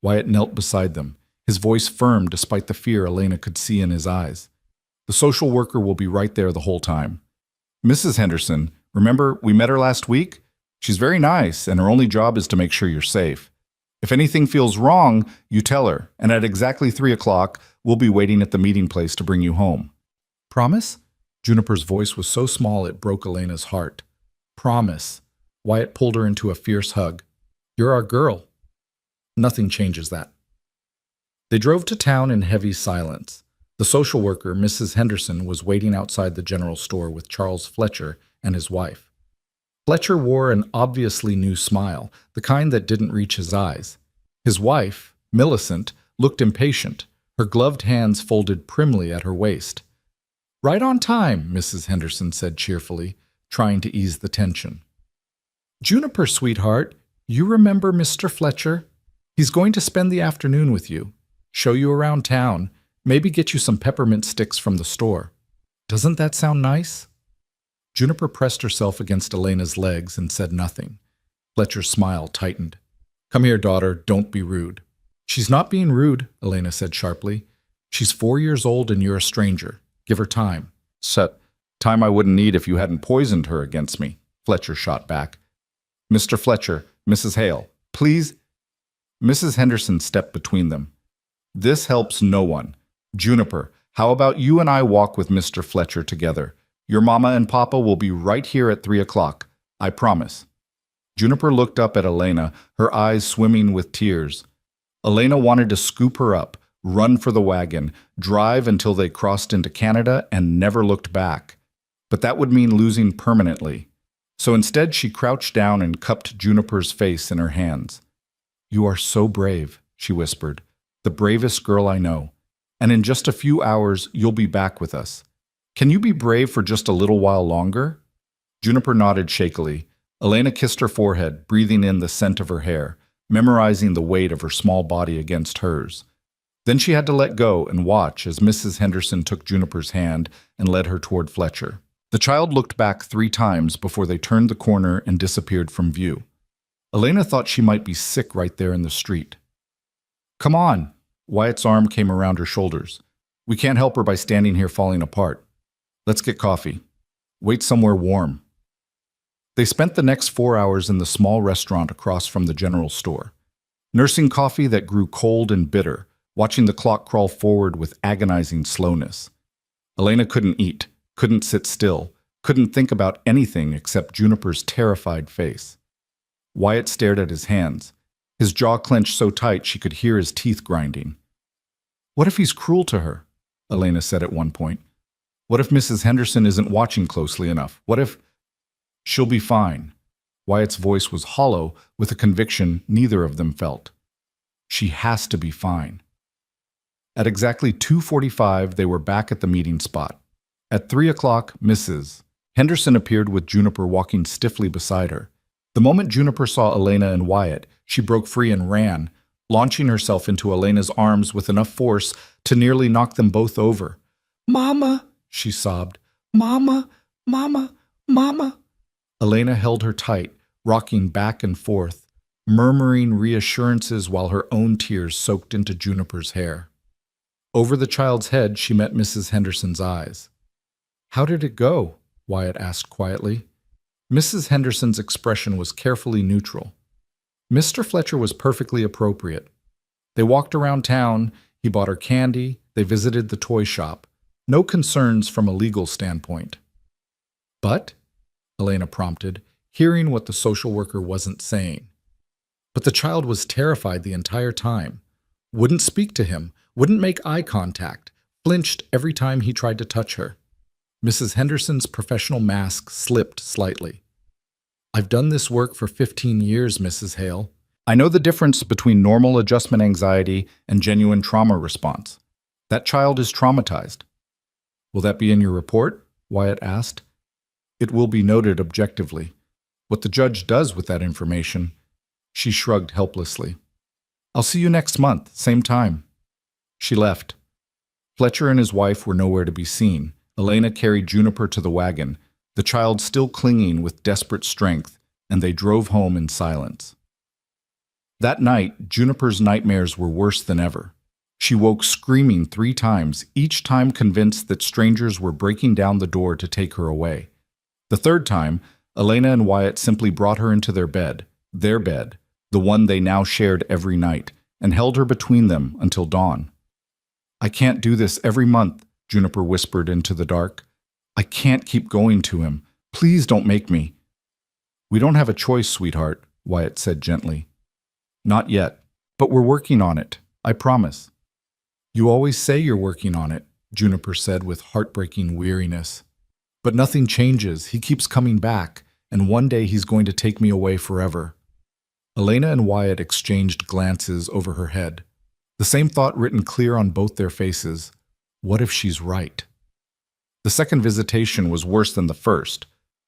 Wyatt knelt beside them, his voice firm despite the fear Elena could see in his eyes. The social worker will be right there the whole time. Mrs. Henderson, remember we met her last week? She's very nice, and her only job is to make sure you're safe. If anything feels wrong, you tell her, and at exactly 3 o'clock, we'll be waiting at the meeting place to bring you home. Promise? Juniper's voice was so small it broke Elena's heart. Promise. Wyatt pulled her into a fierce hug. "You're our girl." "Nothing changes that." They drove to town in heavy silence. The social worker, Mrs. Henderson, was waiting outside the general store with Charles Fletcher and his wife. Fletcher wore an obviously new smile, the kind that didn't reach his eyes. His wife, Millicent, looked impatient, her gloved hands folded primly at her waist. "Right on time," Mrs. Henderson said cheerfully, trying to ease the tension. "Juniper, sweetheart, you remember Mr. Fletcher? He's going to spend the afternoon with you, show you around town, maybe get you some peppermint sticks from the store. Doesn't that sound nice?" Juniper pressed herself against Elena's legs and said nothing. Fletcher's smile tightened. "Come here, daughter, don't be rude." "She's not being rude," Elena said sharply. "She's 4 years old and you're a stranger. Give her time." "Set. Time I wouldn't need if you hadn't poisoned her against me," Fletcher shot back. "Mr. Fletcher, Mrs. Hale, please." Mrs. Henderson stepped between them. "This helps no one. Juniper, how about you and I walk with Mr. Fletcher together? Your mama and papa will be right here at 3 o'clock. I promise." Juniper looked up at Elena, her eyes swimming with tears. Elena wanted to scoop her up, run for the wagon, drive until they crossed into Canada and never looked back. But that would mean losing permanently. So instead she crouched down and cupped Juniper's face in her hands. "You are so brave," she whispered, "the bravest girl I know. And in just a few hours, you'll be back with us. Can you be brave for just a little while longer?" Juniper nodded shakily. Elena kissed her forehead, breathing in the scent of her hair, memorizing the weight of her small body against hers. Then she had to let go and watch as Mrs. Henderson took Juniper's hand and led her toward Fletcher. The child looked back 3 times before they turned the corner and disappeared from view. Elena thought she might be sick right there in the street. "Come on." Wyatt's arm came around her shoulders. "We can't help her by standing here falling apart. Let's get coffee. Wait somewhere warm." They spent the next 4 hours in the small restaurant across from the general store, nursing coffee that grew cold and bitter, watching the clock crawl forward with agonizing slowness. Elena couldn't eat, couldn't sit still, couldn't think about anything except Juniper's terrified face. Wyatt stared at his hands, his jaw clenched so tight she could hear his teeth grinding. "What if he's cruel to her?" Elena said at one point. "What if Mrs. Henderson isn't watching closely enough? What if—" "She'll be fine." Wyatt's voice was hollow with a conviction neither of them felt. "She has to be fine." At exactly 2:45, they were back at the meeting spot. At 3 o'clock, Mrs. Henderson appeared with Juniper walking stiffly beside her. The moment Juniper saw Elena and Wyatt, she broke free and ran, launching herself into Elena's arms with enough force to nearly knock them both over. "Mama!" she sobbed. "Mama! Mama! Mama!" Elena held her tight, rocking back and forth, murmuring reassurances while her own tears soaked into Juniper's hair. Over the child's head, she met Mrs. Henderson's eyes. "How did it go?" Wyatt asked quietly. Mrs. Henderson's expression was carefully neutral. Mr. Fletcher was perfectly appropriate. They walked around town, he bought her candy, they visited the toy shop. No concerns from a legal standpoint. "But?" Elena prompted, hearing what the social worker wasn't saying. But the child was terrified the entire time. Wouldn't speak to him, wouldn't make eye contact, flinched every time he tried to touch her. Mrs. Henderson's professional mask slipped slightly. "I've done this work for 15 years, Mrs. Hale. I know the difference between normal adjustment anxiety and genuine trauma response. That child is traumatized." "Will that be in your report?" Wyatt asked. "It will be noted objectively. What the judge does with that information..." She shrugged helplessly. "I'll see you next month, same time." She left. Fletcher and his wife were nowhere to be seen. Elena carried Juniper to the wagon, the child still clinging with desperate strength, and they drove home in silence. That night, Juniper's nightmares were worse than ever. She woke screaming 3 times, each time convinced that strangers were breaking down the door to take her away. The 3rd time, Elena and Wyatt simply brought her into their bed, the one they now shared every night, and held her between them until dawn. "I can't do this every month," Juniper whispered into the dark. "I can't keep going to him. Please don't make me." We don't have a choice, sweetheart, Wyatt said gently. Not yet, but we're working on it, I promise. You always say you're working on it, Juniper said with heartbreaking weariness. But nothing changes. He keeps coming back, and one day he's going to take me away forever. Elena and Wyatt exchanged glances over her head. The same thought written clear on both their faces. What if she's right? The second visitation was worse than the first.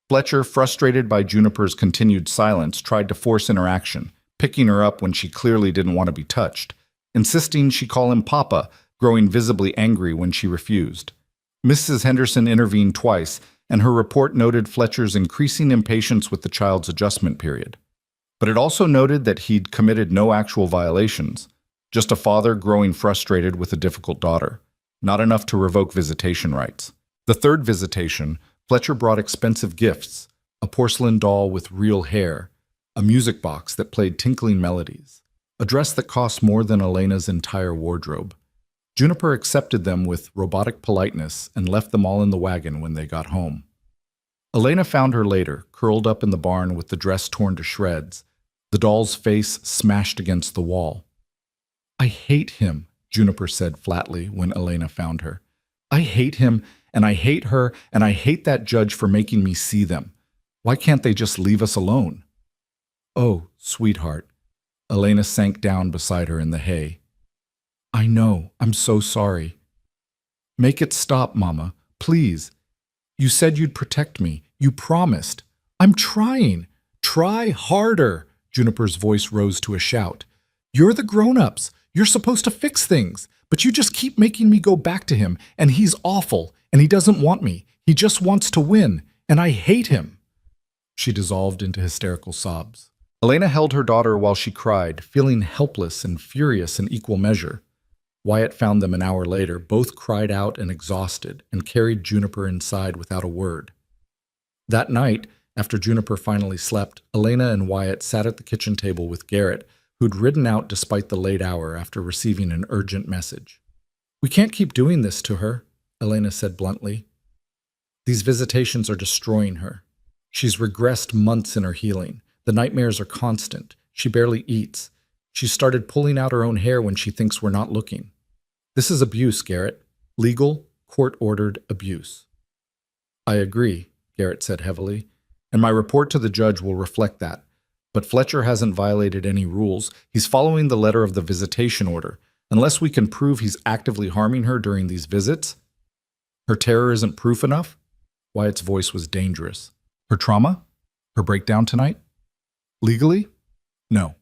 Fletcher, frustrated by Juniper's continued silence, tried to force interaction, picking her up when she clearly didn't want to be touched, insisting she call him Papa, growing visibly angry when she refused. Mrs. Henderson intervened twice, and her report noted Fletcher's increasing impatience with the child's adjustment period. But it also noted that he'd committed no actual violations, just a father growing frustrated with a difficult daughter, not enough to revoke visitation rights. The third visitation, Fletcher brought expensive gifts, a porcelain doll with real hair, a music box that played tinkling melodies, a dress that cost more than Elena's entire wardrobe. Juniper accepted them with robotic politeness and left them all in the wagon when they got home. Elena found her later, curled up in the barn with the dress torn to shreds, the doll's face smashed against the wall. I hate him, Juniper said flatly when Elena found her. I hate him, and I hate her, and I hate that judge for making me see them. Why can't they just leave us alone? Oh, sweetheart. Elena sank down beside her in the hay. I know, I'm so sorry. Make it stop, Mama, please. You said you'd protect me. You promised. I'm trying. Try harder. Juniper's voice rose to a shout. You're the grown-ups. You're supposed to fix things, but you just keep making me go back to him, and he's awful, and he doesn't want me. He just wants to win, and I hate him. She dissolved into hysterical sobs. Elena held her daughter while she cried, feeling helpless and furious in equal measure. Wyatt found them an hour later, both cried out and exhausted, and carried Juniper inside without a word. That night, after Juniper finally slept, Elena and Wyatt sat at the kitchen table with Garrett, who'd ridden out despite the late hour after receiving an urgent message. We can't keep doing this to her, Elena said bluntly. These visitations are destroying her. She's regressed months in her healing. The nightmares are constant. She barely eats. She started pulling out her own hair when she thinks we're not looking. This is abuse, Garrett. Legal, court-ordered abuse. I agree, Garrett said heavily, and my report to the judge will reflect that. But Fletcher hasn't violated any rules. He's following the letter of the visitation order. Unless we can prove he's actively harming her during these visits, her terror isn't proof enough? Wyatt's voice was dangerous. Her trauma? Her breakdown tonight? Legally? No.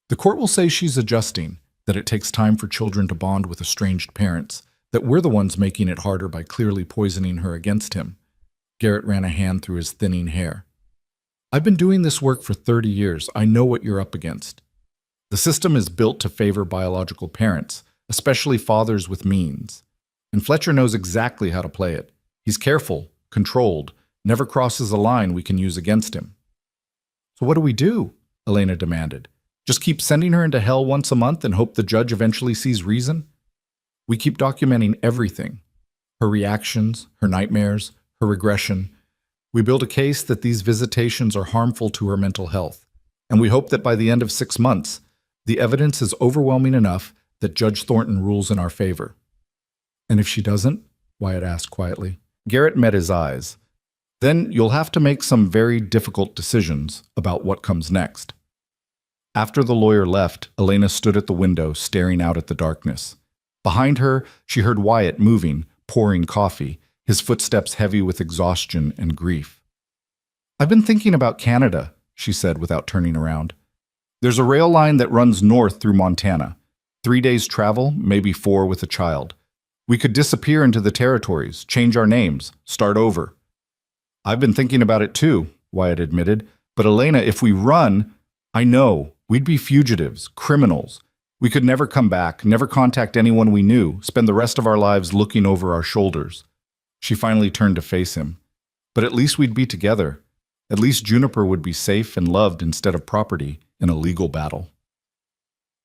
The court will say she's adjusting, that it takes time for children to bond with estranged parents, that we're the ones making it harder by clearly poisoning her against him. Garrett ran a hand through his thinning hair. I've been doing this work for 30 years. I know what you're up against. The system is built to favor biological parents, especially fathers with means. And Fletcher knows exactly how to play it. He's careful, controlled, never crosses a line we can use against him. So what do we do? Elena demanded. Just keep sending her into hell once a month and hope the judge eventually sees reason? We keep documenting everything. Her reactions, her nightmares, her regression. We build a case that these visitations are harmful to her mental health. And we hope that by the end of 6 months, the evidence is overwhelming enough that Judge Thornton rules in our favor. And if she doesn't? Wyatt asked quietly. Garrett met his eyes. Then you'll have to make some very difficult decisions about what comes next. After the lawyer left, Elena stood at the window, staring out at the darkness. Behind her, she heard Wyatt moving, pouring coffee, his footsteps heavy with exhaustion and grief. I've been thinking about Canada, she said without turning around. There's a rail line that runs north through Montana. 3 days travel, maybe 4 with a child. We could disappear into the territories, change our names, start over. I've been thinking about it too, Wyatt admitted. But Elena, if we run, I know, we'd be fugitives, criminals. We could never come back, never contact anyone we knew, spend the rest of our lives looking over our shoulders. She finally turned to face him. But at least we'd be together. At least Juniper would be safe and loved instead of property in a legal battle.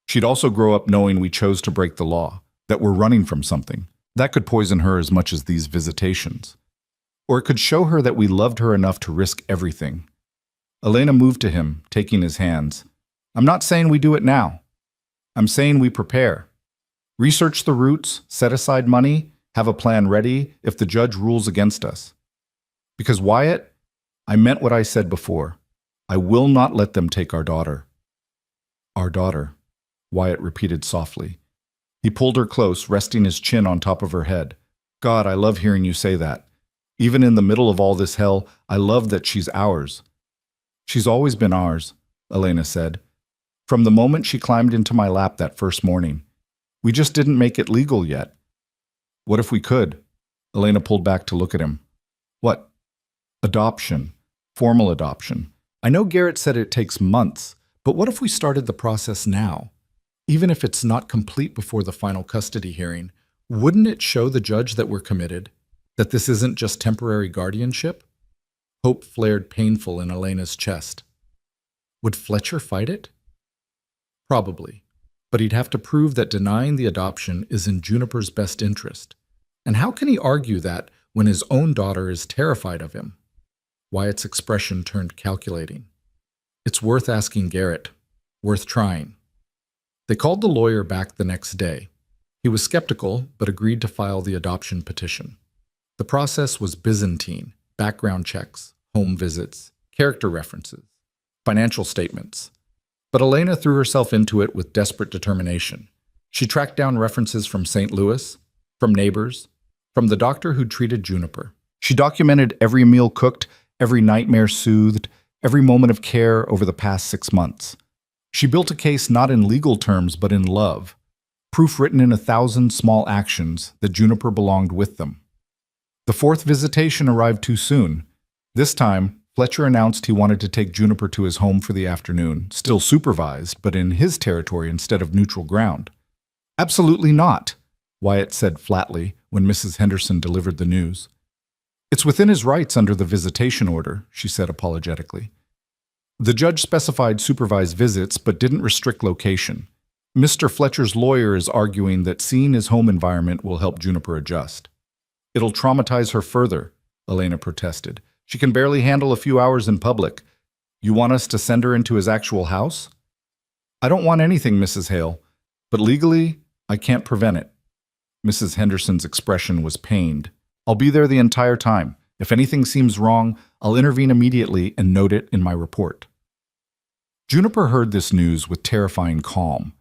She'd also grow up knowing we chose to break the law, that we're running from something. That could poison her as much as these visitations. Or it could show her that we loved her enough to risk everything. Elena moved to him, taking his hands. I'm not saying we do it now. I'm saying we prepare. Research the routes, set aside money, have a plan ready if the judge rules against us. Because Wyatt, I meant what I said before. I will not let them take our daughter. Our daughter, Wyatt repeated softly. He pulled her close, resting his chin on top of her head. God, I love hearing you say that. Even in the middle of all this hell, I love that she's ours. She's always been ours, Elena said. From the moment she climbed into my lap that first morning. We just didn't make it legal yet. What if we could? Elena pulled back to look at him. What? Adoption. Formal adoption. I know Garrett said it takes months, but what if we started the process now? Even if it's not complete before the final custody hearing, wouldn't it show the judge that we're committed? That this isn't just temporary guardianship? Hope flared painful in Elena's chest. Would Fletcher fight it? Probably, but he'd have to prove that denying the adoption is in Juniper's best interest. And how can he argue that when his own daughter is terrified of him? Wyatt's expression turned calculating. It's worth asking Garrett. Worth trying. They called the lawyer back the next day. He was skeptical, but agreed to file the adoption petition. The process was Byzantine: background checks, home visits, character references, financial statements. But Elena threw herself into it with desperate determination. She tracked down references from St. Louis, from neighbors, from the doctor who'd treated Juniper. She documented every meal cooked, every nightmare soothed, every moment of care over the past 6 months. She built a case not in legal terms but in love, proof written in 1,000 small actions that Juniper belonged with them. The fourth visitation arrived too soon. This time, Fletcher announced he wanted to take Juniper to his home for the afternoon, still supervised, but in his territory instead of neutral ground. Absolutely not, Wyatt said flatly when Mrs. Henderson delivered the news. It's within his rights under the visitation order, she said apologetically. The judge specified supervised visits but didn't restrict location. Mr. Fletcher's lawyer is arguing that seeing his home environment will help Juniper adjust. It'll traumatize her further, Elena protested. She can barely handle a few hours in public. You want us to send her into his actual house? I don't want anything, Mrs. Hale, but legally, I can't prevent it. Mrs. Henderson's expression was pained. I'll be there the entire time. If anything seems wrong, I'll intervene immediately and note it in my report. Juniper heard this news with terrifying calm.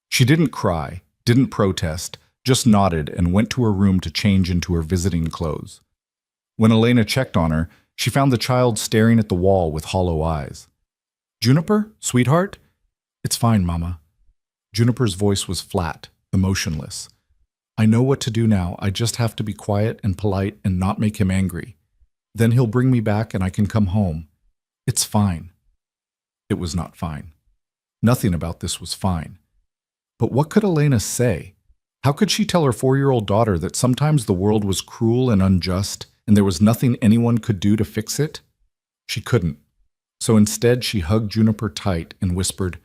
She didn't cry, didn't protest, just nodded and went to her room to change into her visiting clothes. When Elena checked on her, she found the child staring at the wall with hollow eyes. Juniper, sweetheart? It's fine, Mama. Juniper's voice was flat, emotionless. I know what to do now. I just have to be quiet and polite and not make him angry. Then he'll bring me back and I can come home. It's fine. It was not fine. Nothing about this was fine. But what could Elena say? How could she tell her 4-year-old daughter that sometimes the world was cruel and unjust and there was nothing anyone could do to fix it? She couldn't. So instead, she hugged Juniper tight and whispered,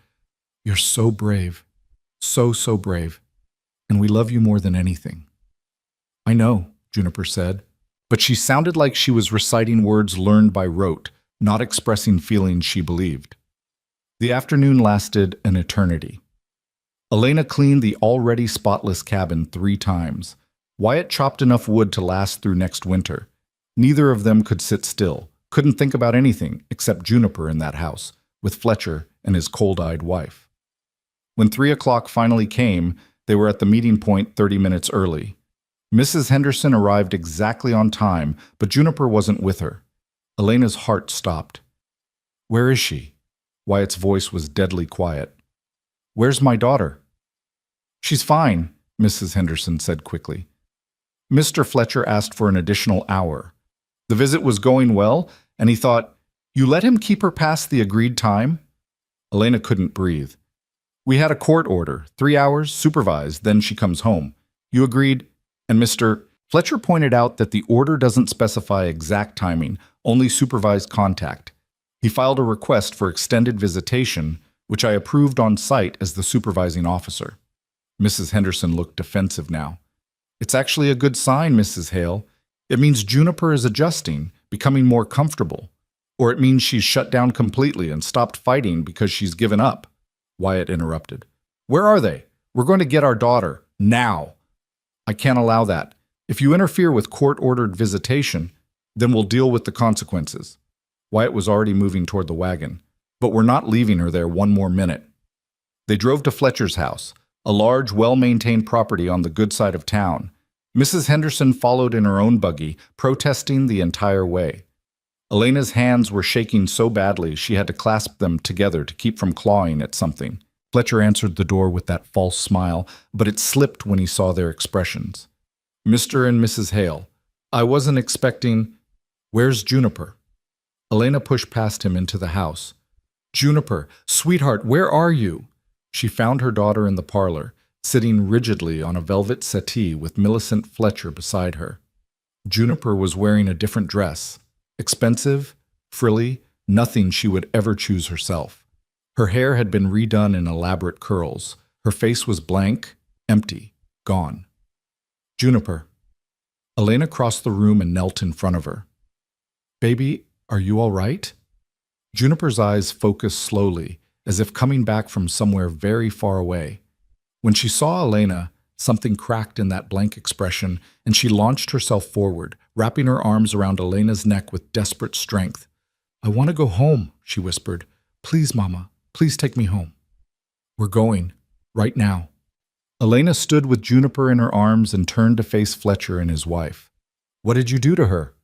You're so brave. So brave. And we love you more than anything. I know, Juniper said, but she sounded like she was reciting words learned by rote, not expressing feelings she believed. The afternoon lasted an eternity. Elena cleaned the already spotless cabin 3 times. Wyatt chopped enough wood to last through next winter. Neither of them could sit still, couldn't think about anything except Juniper in that house, with Fletcher and his cold-eyed wife. When 3 o'clock finally came, they were at the meeting point 30 minutes early. Mrs. Henderson arrived exactly on time, but Juniper wasn't with her. Elena's heart stopped. Where is she? Wyatt's voice was deadly quiet. Where's my daughter? She's fine, Mrs. Henderson said quickly. Mr. Fletcher asked for an additional hour. The visit was going well, and he thought, You let him keep her past the agreed time? Elena couldn't breathe. We had a court order, 3 hours, supervised, then she comes home. You agreed, and Mr. Fletcher pointed out that the order doesn't specify exact timing, only supervised contact. He filed a request for extended visitation, which I approved on site as the supervising officer. Mrs. Henderson looked defensive now. It's actually a good sign, Mrs. Hale. It means Juniper is adjusting, becoming more comfortable. Or it means she's shut down completely and stopped fighting because she's given up. Wyatt interrupted. Where are they? We're going to get our daughter. Now. I can't allow that. If you interfere with court-ordered visitation, then we'll deal with the consequences. Wyatt was already moving toward the wagon. But we're not leaving her there one more minute. They drove to Fletcher's house, a large, well-maintained property on the good side of town. Mrs. Henderson followed in her own buggy, protesting the entire way. Elena's hands were shaking so badly she had to clasp them together to keep from clawing at something. Fletcher answered the door with that false smile, but it slipped when he saw their expressions. Mr. and Mrs. Hale, I wasn't expecting— Where's Juniper? Elena pushed past him into the house. Juniper, sweetheart, where are you? She found her daughter in the parlor, sitting rigidly on a velvet settee with Millicent Fletcher beside her. Juniper was wearing a different dress, expensive, frilly, nothing she would ever choose herself. Her hair had been redone in elaborate curls. Her face was blank, empty, gone. Juniper. Elena crossed the room and knelt in front of her. Baby, are you all right? Juniper's eyes focused slowly, as if coming back from somewhere very far away. When she saw Elena, something cracked in that blank expression, and she launched herself forward, wrapping her arms around Elena's neck with desperate strength. I want to go home, she whispered. Please, Mama, please take me home. We're going, right now. Elena stood with Juniper in her arms and turned to face Fletcher and his wife. What did you do to her?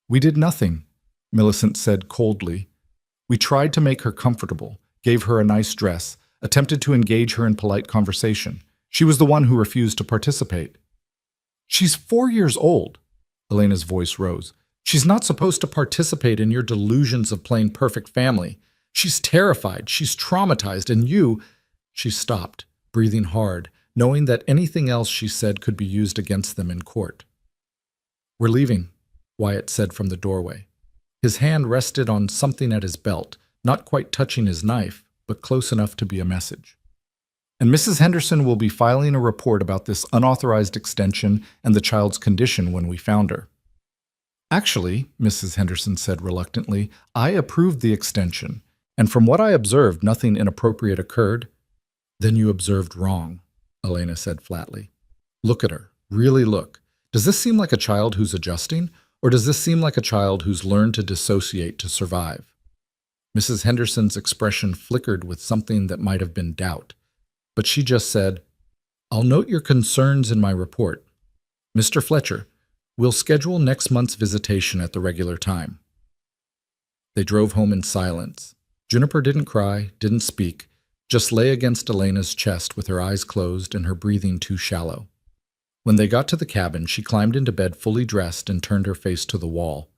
We did nothing, Millicent said coldly. We tried to make her comfortable, gave her a nice dress, attempted to engage her in polite conversation. She was the one who refused to participate. She's 4 years old. Elena's voice rose. She's not supposed to participate in your delusions of playing perfect family. She's terrified, she's traumatized, and you— She stopped, breathing hard, knowing that anything else she said could be used against them in court. We're leaving, Wyatt said from the doorway. His hand rested on something at his belt, not quite touching his knife, but close enough to be a message. And Mrs. Henderson will be filing a report about this unauthorized extension and the child's condition when we found her. Actually, Mrs. Henderson said reluctantly, I approved the extension, and from what I observed, nothing inappropriate occurred. Then you observed wrong, Elena said flatly. Look at her. Really look. Does this seem like a child who's adjusting, or does this seem like a child who's learned to dissociate to survive? Mrs. Henderson's expression flickered with something that might have been doubt, but she just said, I'll note your concerns in my report. Mr. Fletcher, we'll schedule next month's visitation at the regular time. They drove home in silence. Juniper didn't cry, didn't speak, just lay against Elena's chest with her eyes closed and her breathing too shallow. When they got to the cabin, she climbed into bed fully dressed and turned her face to the wall.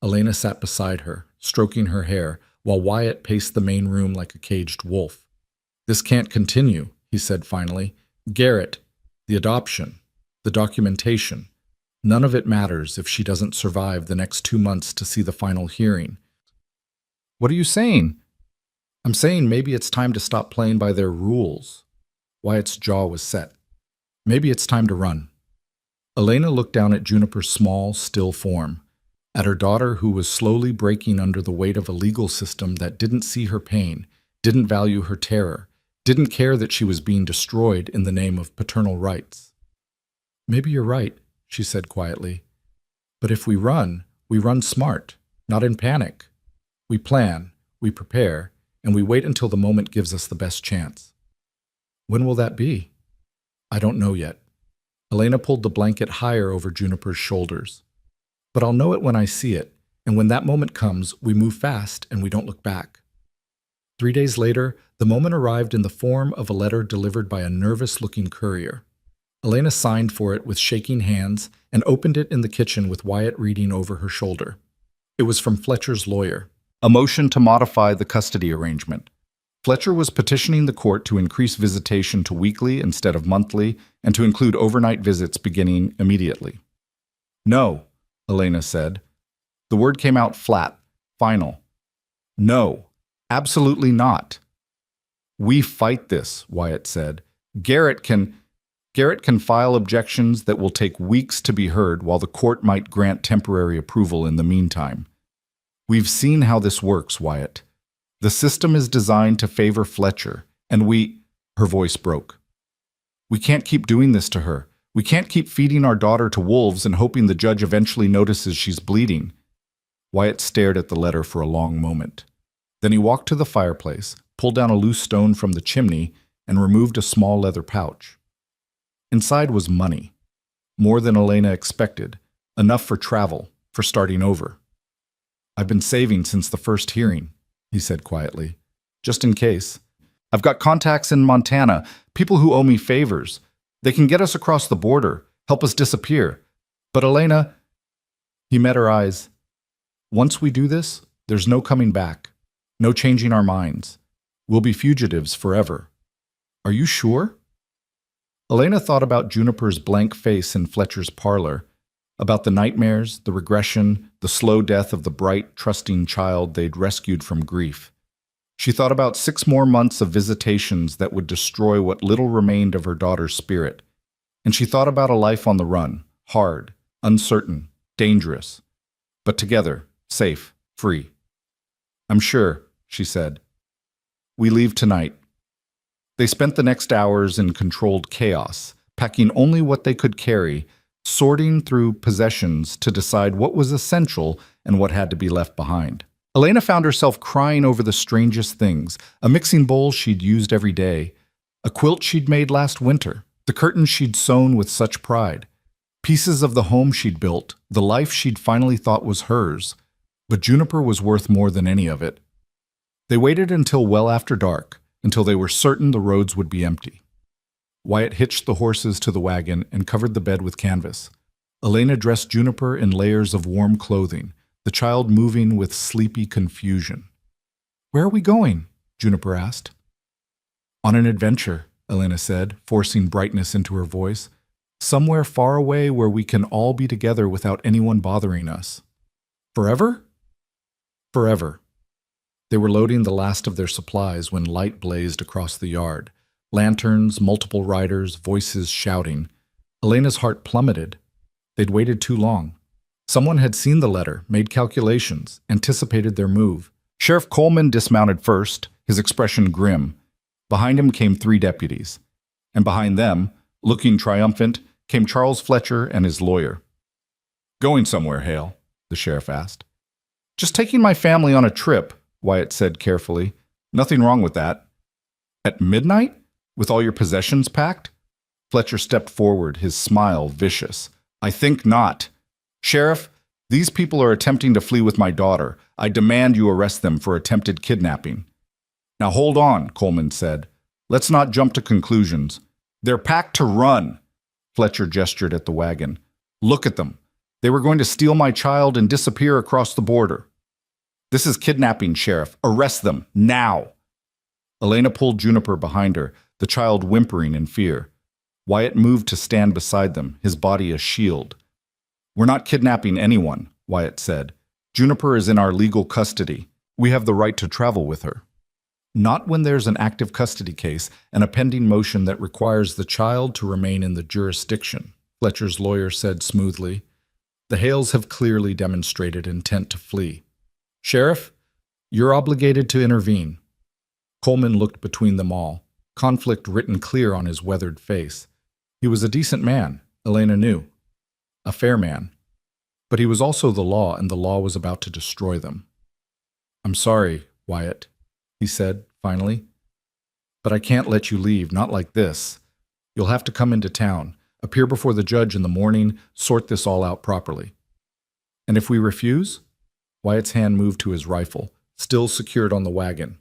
Elena sat beside her, stroking her hair, while Wyatt paced the main room like a caged wolf. This can't continue, he said finally. Garrett, the adoption, the documentation, none of it matters if she doesn't survive the next 2 months to see the final hearing. What are you saying? I'm saying maybe it's time to stop playing by their rules. Wyatt's jaw was set. Maybe it's time to run. Elena looked down at Juniper's small, still form, at her daughter who was slowly breaking under the weight of a legal system that didn't see her pain, didn't value her terror, didn't care that she was being destroyed in the name of paternal rights. Maybe you're right, she said quietly. But if we run smart, not in panic. We plan, we prepare, and we wait until the moment gives us the best chance. When will that be? I don't know yet. Elena pulled the blanket higher over Juniper's shoulders. But I'll know it when I see it, and when that moment comes, we move fast and we don't look back. 3 days later, the moment arrived in the form of a letter delivered by a nervous-looking courier. Elena signed for it with shaking hands and opened it in the kitchen with Wyatt reading over her shoulder. It was from Fletcher's lawyer. A motion to modify the custody arrangement. Fletcher was petitioning the court to increase visitation to weekly instead of monthly and to include overnight visits beginning immediately. No, Elena said. The word came out flat, final. No, absolutely not. We fight this, Wyatt said. Garrett can file objections that will take weeks to be heard while the court might grant temporary approval in the meantime. We've seen how this works, Wyatt. The system is designed to favor Fletcher, and her voice broke. We can't keep doing this to her. We can't keep feeding our daughter to wolves and hoping the judge eventually notices she's bleeding. Wyatt stared at the letter for a long moment. Then he walked to the fireplace, pulled down a loose stone from the chimney, and removed a small leather pouch. Inside was money. More than Elena expected. Enough for travel, for starting over. I've been saving since the first hearing, he said quietly. Just in case. I've got contacts in Montana, people who owe me favors. They can get us across the border, help us disappear. But Elena, he met her eyes. Once we do this, there's no coming back. No changing our minds. We'll be fugitives forever. Are you sure? Elena thought about Juniper's blank face in Fletcher's parlor, about the nightmares, the regression, the slow death of the bright, trusting child they'd rescued from grief. She thought about 6 more months of visitations that would destroy what little remained of her daughter's spirit. And she thought about a life on the run, hard, uncertain, dangerous, but together, safe, free. I'm sure, she said. We leave tonight. They spent the next hours in controlled chaos, packing only what they could carry, sorting through possessions to decide what was essential and what had to be left behind. Elena found herself crying over the strangest things, a mixing bowl she'd used every day, a quilt she'd made last winter, the curtains she'd sewn with such pride, pieces of the home she'd built, the life she'd finally thought was hers. But Juniper was worth more than any of it. They waited until well after dark, until they were certain the roads would be empty. Wyatt hitched the horses to the wagon and covered the bed with canvas. Elena dressed Juniper in layers of warm clothing, the child moving with sleepy confusion. Where are we going? Juniper asked. On an adventure, Elena said, forcing brightness into her voice. Somewhere far away where we can all be together without anyone bothering us. Forever? Forever. They were loading the last of their supplies when light blazed across the yard. Lanterns, multiple riders, voices shouting. Elena's heart plummeted. They'd waited too long. Someone had seen the letter, made calculations, anticipated their move. Sheriff Coleman dismounted first, his expression grim. Behind him came 3 deputies. And behind them, looking triumphant, came Charles Fletcher and his lawyer. Going somewhere, Hale? The sheriff asked. Just taking my family on a trip, Wyatt said carefully. Nothing wrong with that. At midnight? With all your possessions packed? Fletcher stepped forward, his smile vicious. I think not. Sheriff, these people are attempting to flee with my daughter. I demand you arrest them for attempted kidnapping. Now hold on, Coleman said. Let's not jump to conclusions. They're packed to run. Fletcher gestured at the wagon. Look at them. They were going to steal my child and disappear across the border. This is kidnapping, Sheriff. Arrest them, now. Elena pulled Juniper behind her, the child whimpering in fear. Wyatt moved to stand beside them, his body a shield. We're not kidnapping anyone, Wyatt said. Juniper is in our legal custody. We have the right to travel with her. Not when there's an active custody case and a pending motion that requires the child to remain in the jurisdiction, Fletcher's lawyer said smoothly. The Hales have clearly demonstrated intent to flee. Sheriff, you're obligated to intervene. Coleman looked between them all, conflict written clear on his weathered face. He was a decent man, Elena knew. A fair man. But he was also the law, and the law was about to destroy them. I'm sorry, Wyatt, he said, finally. But I can't let you leave, not like this. You'll have to come into town, appear before the judge in the morning, sort this all out properly. And if we refuse? Wyatt's hand moved to his rifle, still secured on the wagon.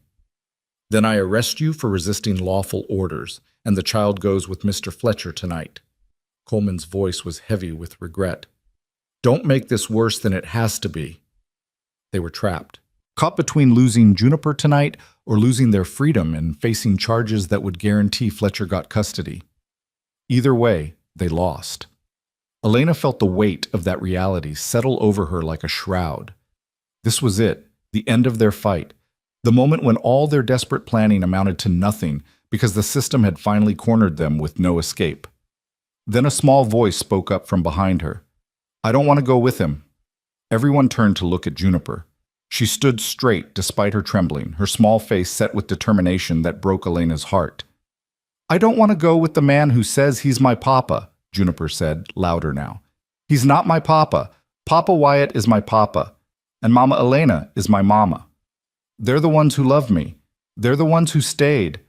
Then I arrest you for resisting lawful orders, and the child goes with Mr. Fletcher tonight. Coleman's voice was heavy with regret. Don't make this worse than it has to be. They were trapped, caught between losing Juniper tonight or losing their freedom and facing charges that would guarantee Fletcher got custody. Either way, they lost. Elena felt the weight of that reality settle over her like a shroud. This was it, the end of their fight, the moment when all their desperate planning amounted to nothing because the system had finally cornered them with no escape. Then a small voice spoke up from behind her. I don't want to go with him. Everyone turned to look at Juniper. She stood straight despite her trembling, her small face set with determination that broke Elena's heart. "I don't want to go with the man who says he's my papa," Juniper said, louder now. "He's not my papa. Papa Wyatt is my papa, and Mama Elena is my mama. They're the ones who love me. They're the ones who stayed.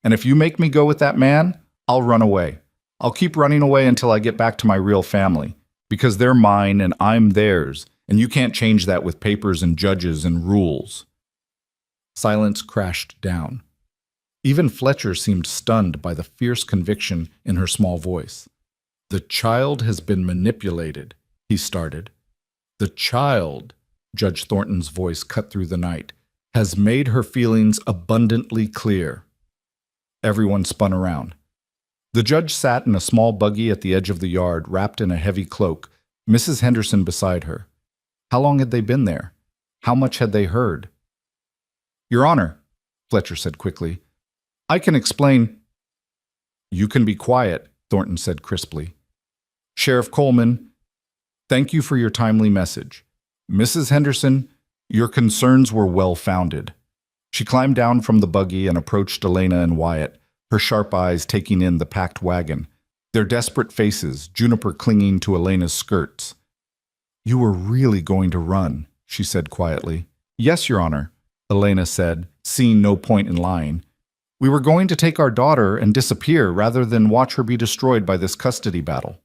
And if you make me go with that man, I'll run away. I'll keep running away until I get back to my real family, because they're mine and I'm theirs, and you can't change that with papers and judges and rules." Silence crashed down. Even Fletcher seemed stunned by the fierce conviction in her small voice. "The child has been manipulated," he started. "The child," Judge Thornton's voice cut through the night, "has made her feelings abundantly clear." Everyone spun around. The judge sat in a small buggy at the edge of the yard, wrapped in a heavy cloak, Mrs. Henderson beside her. How long had they been there? How much had they heard? "Your Honor," Fletcher said quickly, "I can explain—" "You can be quiet," Thornton said crisply. "Sheriff Coleman, thank you for your timely message. Mrs. Henderson, your concerns were well-founded." She climbed down from the buggy and approached Elena and Wyatt, her sharp eyes taking in the packed wagon, their desperate faces, Juniper clinging to Elena's skirts. "You were really going to run," she said quietly. "Yes, Your Honor," Elena said, seeing no point in lying. "We were going to take our daughter and disappear rather than watch her be destroyed by this custody battle."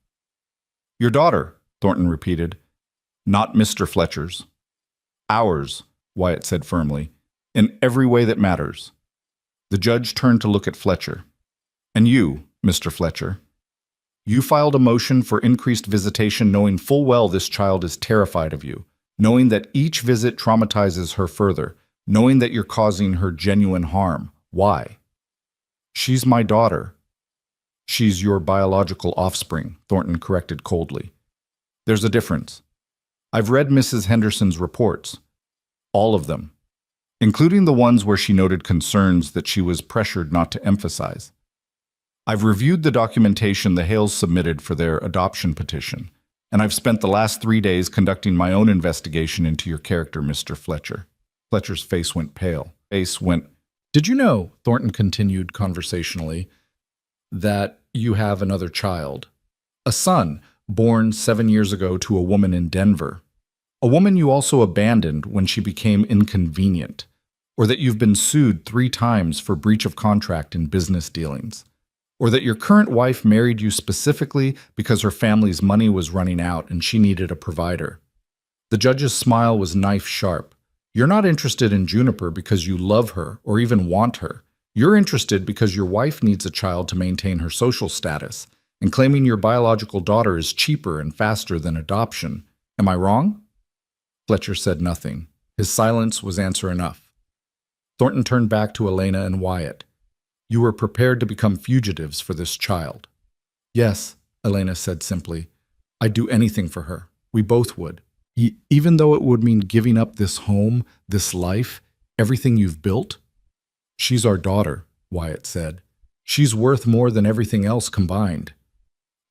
"Your daughter," Thornton repeated. "Not Mr. Fletcher's." "Ours," Wyatt said firmly, "in every way that matters." The judge turned to look at Fletcher. "And you, Mr. Fletcher, you filed a motion for increased visitation knowing full well this child is terrified of you, knowing that each visit traumatizes her further, knowing that you're causing her genuine harm. Why?" "She's my daughter." "She's your biological offspring," Thornton corrected coldly. "There's a difference. I've read Mrs. Henderson's reports. All of them. Including the ones where she noted concerns that she was pressured not to emphasize. I've reviewed the documentation the Hales submitted for their adoption petition, and I've spent the last 3 days conducting my own investigation into your character, Mr. Fletcher." Fletcher's face went pale. "Did you know," Thornton continued conversationally, "that you have another child? A son, born 7 years ago to a woman in Denver. A woman you also abandoned when she became inconvenient, or that you've been sued 3 times for breach of contract in business dealings, or that your current wife married you specifically because her family's money was running out and she needed a provider." The judge's smile was knife-sharp. "You're not interested in Juniper because you love her or even want her. You're interested because your wife needs a child to maintain her social status, and claiming your biological daughter is cheaper and faster than adoption. Am I wrong?" Fletcher said nothing. His silence was answer enough. Thornton turned back to Elena and Wyatt. "You were prepared to become fugitives for this child." "Yes," Elena said simply. "I'd do anything for her. We both would. Even though it would mean giving up this home, this life, everything you've built." "She's our daughter," Wyatt said. "She's worth more than everything else combined."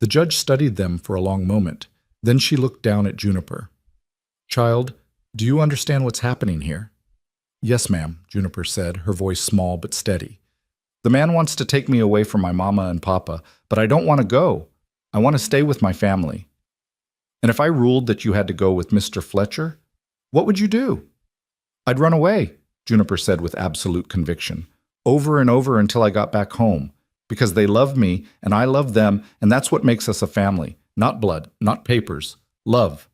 The judge studied them for a long moment. Then she looked down at Juniper. "Child, do you understand what's happening here?" "Yes, ma'am," Juniper said, her voice small but steady. "The man wants to take me away from my mama and papa, but I don't want to go. I want to stay with my family." "And if I ruled that you had to go with Mr. Fletcher, what would you do?" "I'd run away," Juniper said with absolute conviction, "over and over until I got back home, because they love me and I love them, and that's what makes us a family. Not blood, not papers, love."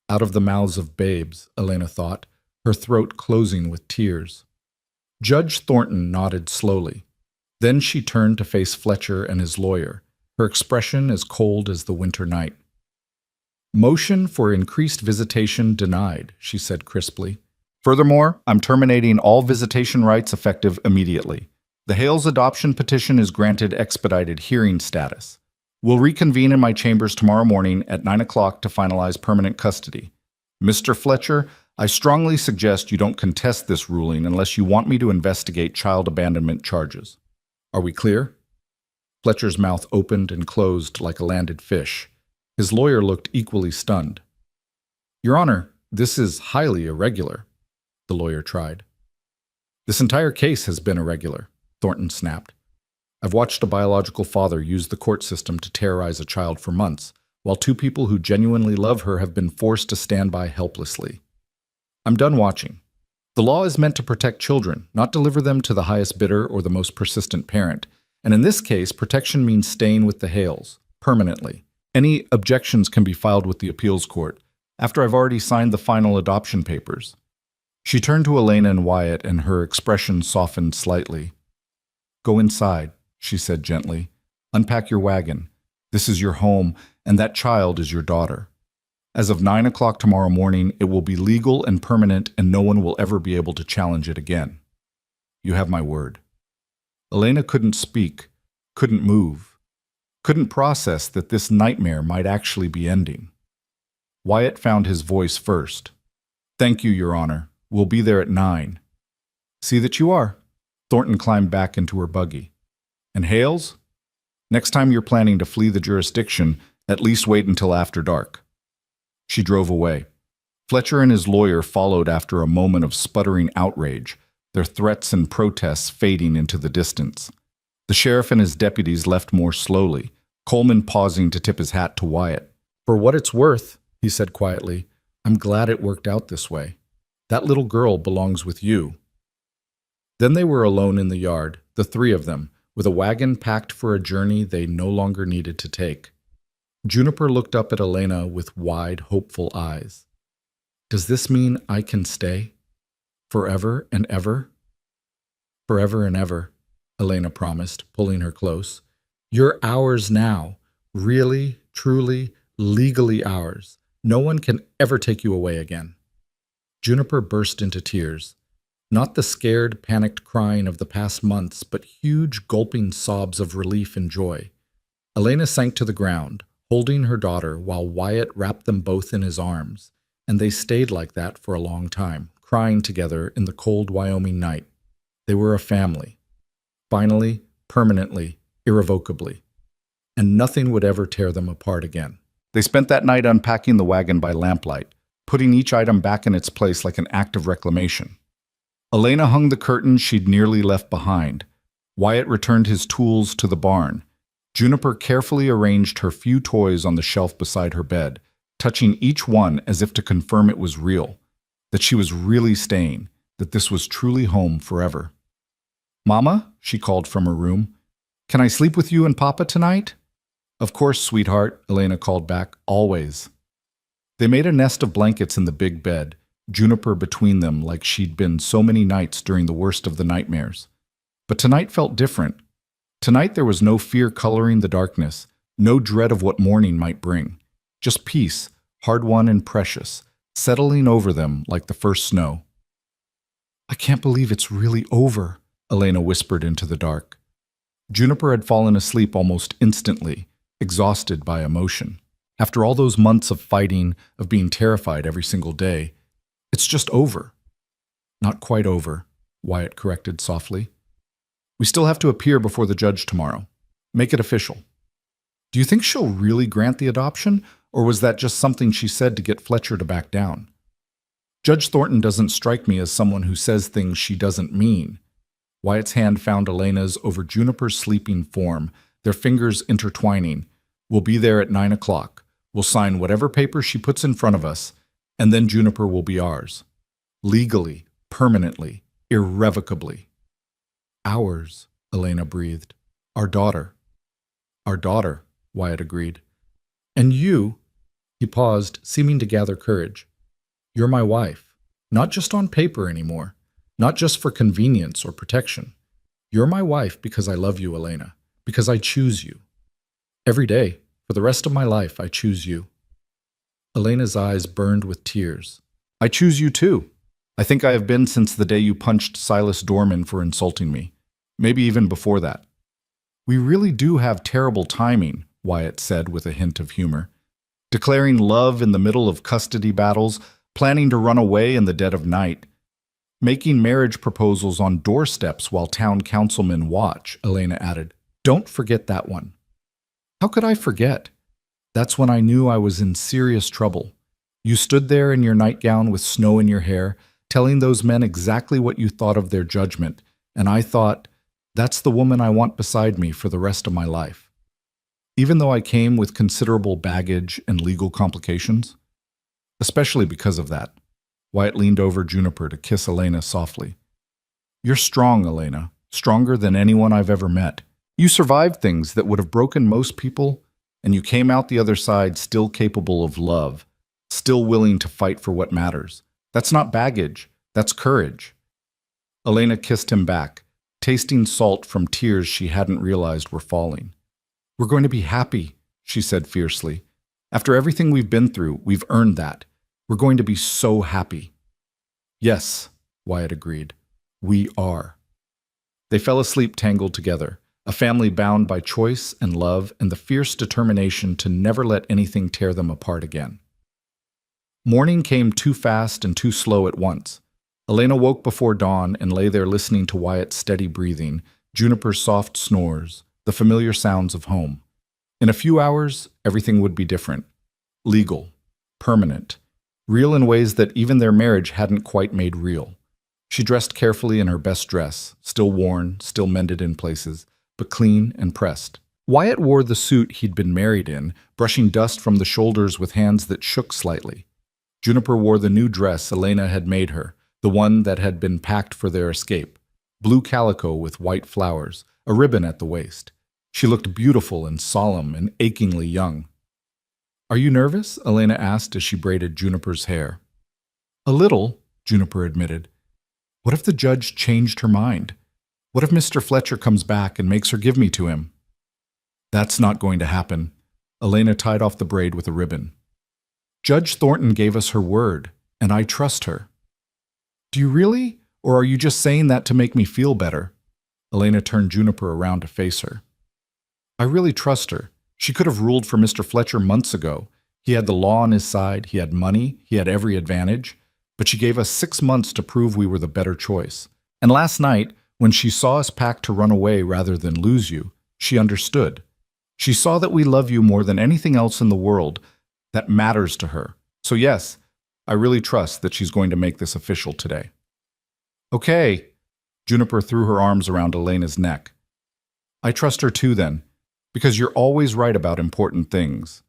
Out of the mouths of babes, Elena thought, her throat closing with tears. Judge Thornton nodded slowly. Then she turned to face Fletcher and his lawyer, her expression as cold as the winter night. "Motion for increased visitation denied," she said crisply. "Furthermore, I'm terminating all visitation rights effective immediately. The Hales adoption petition is granted expedited hearing status. We'll reconvene in my chambers tomorrow morning at 9 o'clock to finalize permanent custody. Mr. Fletcher, I strongly suggest you don't contest this ruling unless you want me to investigate child abandonment charges. Are we clear?" Fletcher's mouth opened and closed like a landed fish. His lawyer looked equally stunned. "Your Honor, this is highly irregular," the lawyer tried. This entire case has been irregular, Thornton snapped. I've watched a biological father use the court system to terrorize a child for months, while two people who genuinely love her have been forced to stand by helplessly. I'm done watching. The law is meant to protect children, not deliver them to the highest bidder or the most persistent parent. And in this case, protection means staying with the Hales, permanently. Any objections can be filed with the appeals court, after I've already signed the final adoption papers. She turned to Elena and Wyatt, and her expression softened slightly. Go inside, she said gently. Unpack your wagon. This is your home, and that child is your daughter. As of 9 o'clock tomorrow morning, it will be legal and permanent, and no one will ever be able to challenge it again. You have my word. Elena couldn't speak, couldn't move, couldn't process that this nightmare might actually be ending. Wyatt found his voice first. Thank you, Your Honor. We'll be there at 9. See that you are. Thornton climbed back into her buggy. And Hales? Next time you're planning to flee the jurisdiction, at least wait until after dark. She drove away. Fletcher and his lawyer followed after a moment of sputtering outrage, their threats and protests fading into the distance. The sheriff and his deputies left more slowly, Coleman pausing to tip his hat to Wyatt. For what it's worth, he said quietly, I'm glad it worked out this way. That little girl belongs with you. Then they were alone in the yard, the three of them, with a wagon packed for a journey they no longer needed to take. Juniper looked up at Elena with wide, hopeful eyes. Does this mean I can stay? Forever and ever? Forever and ever, Elena promised, pulling her close. You're ours now. Really, truly, legally ours. No one can ever take you away again. Juniper burst into tears. Not the scared, panicked crying of the past months, but huge, gulping sobs of relief and joy. Elena sank to the ground, holding her daughter while Wyatt wrapped them both in his arms, and they stayed like that for a long time, crying together in the cold Wyoming night. They were a family. Finally, permanently, irrevocably. And nothing would ever tear them apart again. They spent that night unpacking the wagon by lamplight, putting each item back in its place like an act of reclamation. Elena hung the curtains she'd nearly left behind. Wyatt returned his tools to the barn. Juniper carefully arranged her few toys on the shelf beside her bed, touching each one as if to confirm it was real, that she was really staying, that this was truly home forever. Mama, she called from her room, can I sleep with you and Papa tonight? Of course, sweetheart, Elena called back, always. They made a nest of blankets in the big bed, Juniper between them like she'd been so many nights during the worst of the nightmares. But tonight felt different. Tonight there was no fear coloring the darkness, no dread of what morning might bring. Just peace, hard-won and precious, settling over them like the first snow. I can't believe it's really over, Elena whispered into the dark. Juniper had fallen asleep almost instantly, exhausted by emotion. After all those months of fighting, of being terrified every single day, it's just over. Not quite over, Wyatt corrected softly. We still have to appear before the judge tomorrow. Make it official. Do you think she'll really grant the adoption, or was that just something she said to get Fletcher to back down? Judge Thornton doesn't strike me as someone who says things she doesn't mean. Wyatt's hand found Elena's over Juniper's sleeping form, their fingers intertwining. We'll be there at 9 o'clock. We'll sign whatever paper she puts in front of us, and then Juniper will be ours. Legally, permanently, irrevocably. Ours, Elena breathed. Our daughter. Our daughter, Wyatt agreed. And you, he paused, seeming to gather courage. You're my wife, not just on paper anymore, not just for convenience or protection. You're my wife because I love you, Elena, because I choose you. Every day, for the rest of my life, I choose you. Elena's eyes burned with tears. I choose you too. I think I have been since the day you punched Silas Dorman for insulting me. Maybe even before that. We really do have terrible timing, Wyatt said with a hint of humor. Declaring love in the middle of custody battles, planning to run away in the dead of night. Making marriage proposals on doorsteps while town councilmen watch, Elena added. Don't forget that one. How could I forget? That's when I knew I was in serious trouble. You stood there in your nightgown with snow in your hair, telling those men exactly what you thought of their judgment, and I thought, that's the woman I want beside me for the rest of my life. Even though I came with considerable baggage and legal complications, especially because of that, Wyatt leaned over Juniper to kiss Elena softly. You're strong, Elena, stronger than anyone I've ever met. You survived things that would have broken most people, and you came out the other side still capable of love, still willing to fight for what matters. That's not baggage, that's courage. Elena kissed him back, tasting salt from tears she hadn't realized were falling. We're going to be happy, she said fiercely. After everything we've been through, we've earned that. We're going to be so happy. Yes, Wyatt agreed. We are. They fell asleep tangled together, a family bound by choice and love and the fierce determination to never let anything tear them apart again. Morning came too fast and too slow at once. Elena woke before dawn and lay there listening to Wyatt's steady breathing, Juniper's soft snores, the familiar sounds of home. In a few hours, everything would be different. Legal, permanent, real in ways that even their marriage hadn't quite made real. She dressed carefully in her best dress, still worn, still mended in places, but clean and pressed. Wyatt wore the suit he'd been married in, brushing dust from the shoulders with hands that shook slightly. Juniper wore the new dress Elena had made her, the one that had been packed for their escape, blue calico with white flowers, a ribbon at the waist. She looked beautiful and solemn and achingly young. Are you nervous? Elena asked as she braided Juniper's hair. A little, Juniper admitted. What if the judge changed her mind? What if Mr. Fletcher comes back and makes her give me to him? That's not going to happen. Elena tied off the braid with a ribbon. Judge Thornton gave us her word, and I trust her. Do you really? Or are you just saying that to make me feel better? Elena turned Juniper around to face her. I really trust her. She could have ruled for Mr. Fletcher months ago. He had the law on his side, he had money, he had every advantage, but she gave us 6 months to prove we were the better choice. And last night, when she saw us pack to run away rather than lose you, she understood. She saw that we love you more than anything else in the world that matters to her. So yes, I really trust that she's going to make this official today. Okay. Juniper threw her arms around Elena's neck. I trust her too then, because you're always right about important things.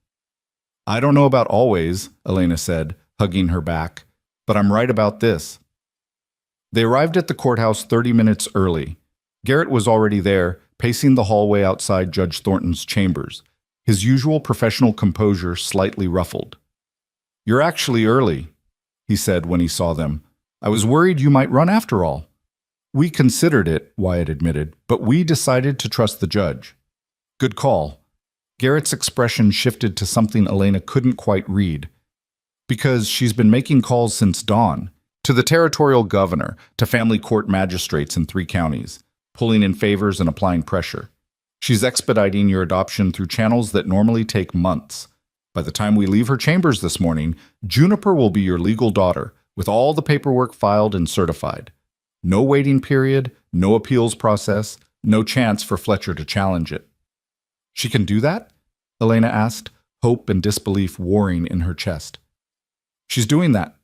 I don't know about always, Elena said, hugging her back, but I'm right about this. They arrived at the courthouse 30 minutes early. Garrett was already there, pacing the hallway outside Judge Thornton's chambers, his usual professional composure slightly ruffled. You're actually early, he said when he saw them. I was worried you might run after all. We considered it, Wyatt admitted, but we decided to trust the judge. Good call. Garrett's expression shifted to something Elena couldn't quite read. Because she's been making calls since dawn, to the territorial governor, to family court magistrates in 3 counties, pulling in favors and applying pressure. She's expediting your adoption through channels that normally take months. By the time we leave her chambers this morning, Juniper will be your legal daughter, with all the paperwork filed and certified. No waiting period, no appeals process, no chance for Fletcher to challenge it. She can do that? Elena asked, hope and disbelief warring in her chest. She's doing that.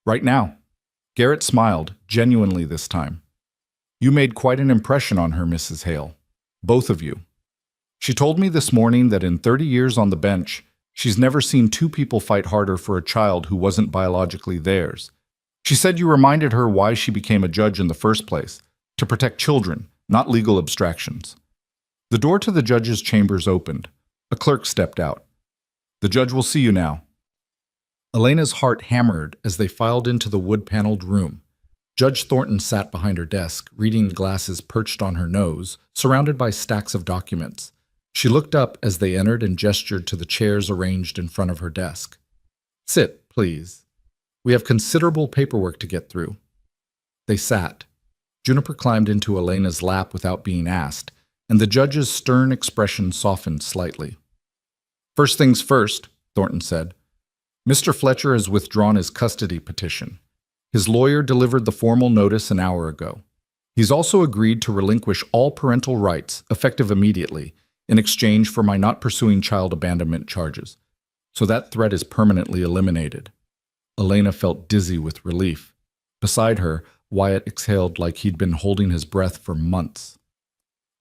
Right now. Garrett smiled, genuinely this time. You made quite an impression on her, Mrs. Hale. Both of you. She told me this morning that in 30 years on the bench, she's never seen 2 people fight harder for a child who wasn't biologically theirs. She said you reminded her why she became a judge in the first place, to protect children, not legal abstractions. The door to the judge's chambers opened. A clerk stepped out. The judge will see you now. Elena's heart hammered as they filed into the wood-paneled room. Judge Thornton sat behind her desk, reading glasses perched on her nose, surrounded by stacks of documents. She looked up as they entered and gestured to the chairs arranged in front of her desk. Sit, please. We have considerable paperwork to get through. They sat. Juniper climbed into Elena's lap without being asked, and the judge's stern expression softened slightly. First things first, Thornton said. Mr. Fletcher has withdrawn his custody petition. His lawyer delivered the formal notice an hour ago. He's also agreed to relinquish all parental rights, effective immediately, in exchange for my not pursuing child abandonment charges. So that threat is permanently eliminated. Elena felt dizzy with relief. Beside her, Wyatt exhaled like he'd been holding his breath for months.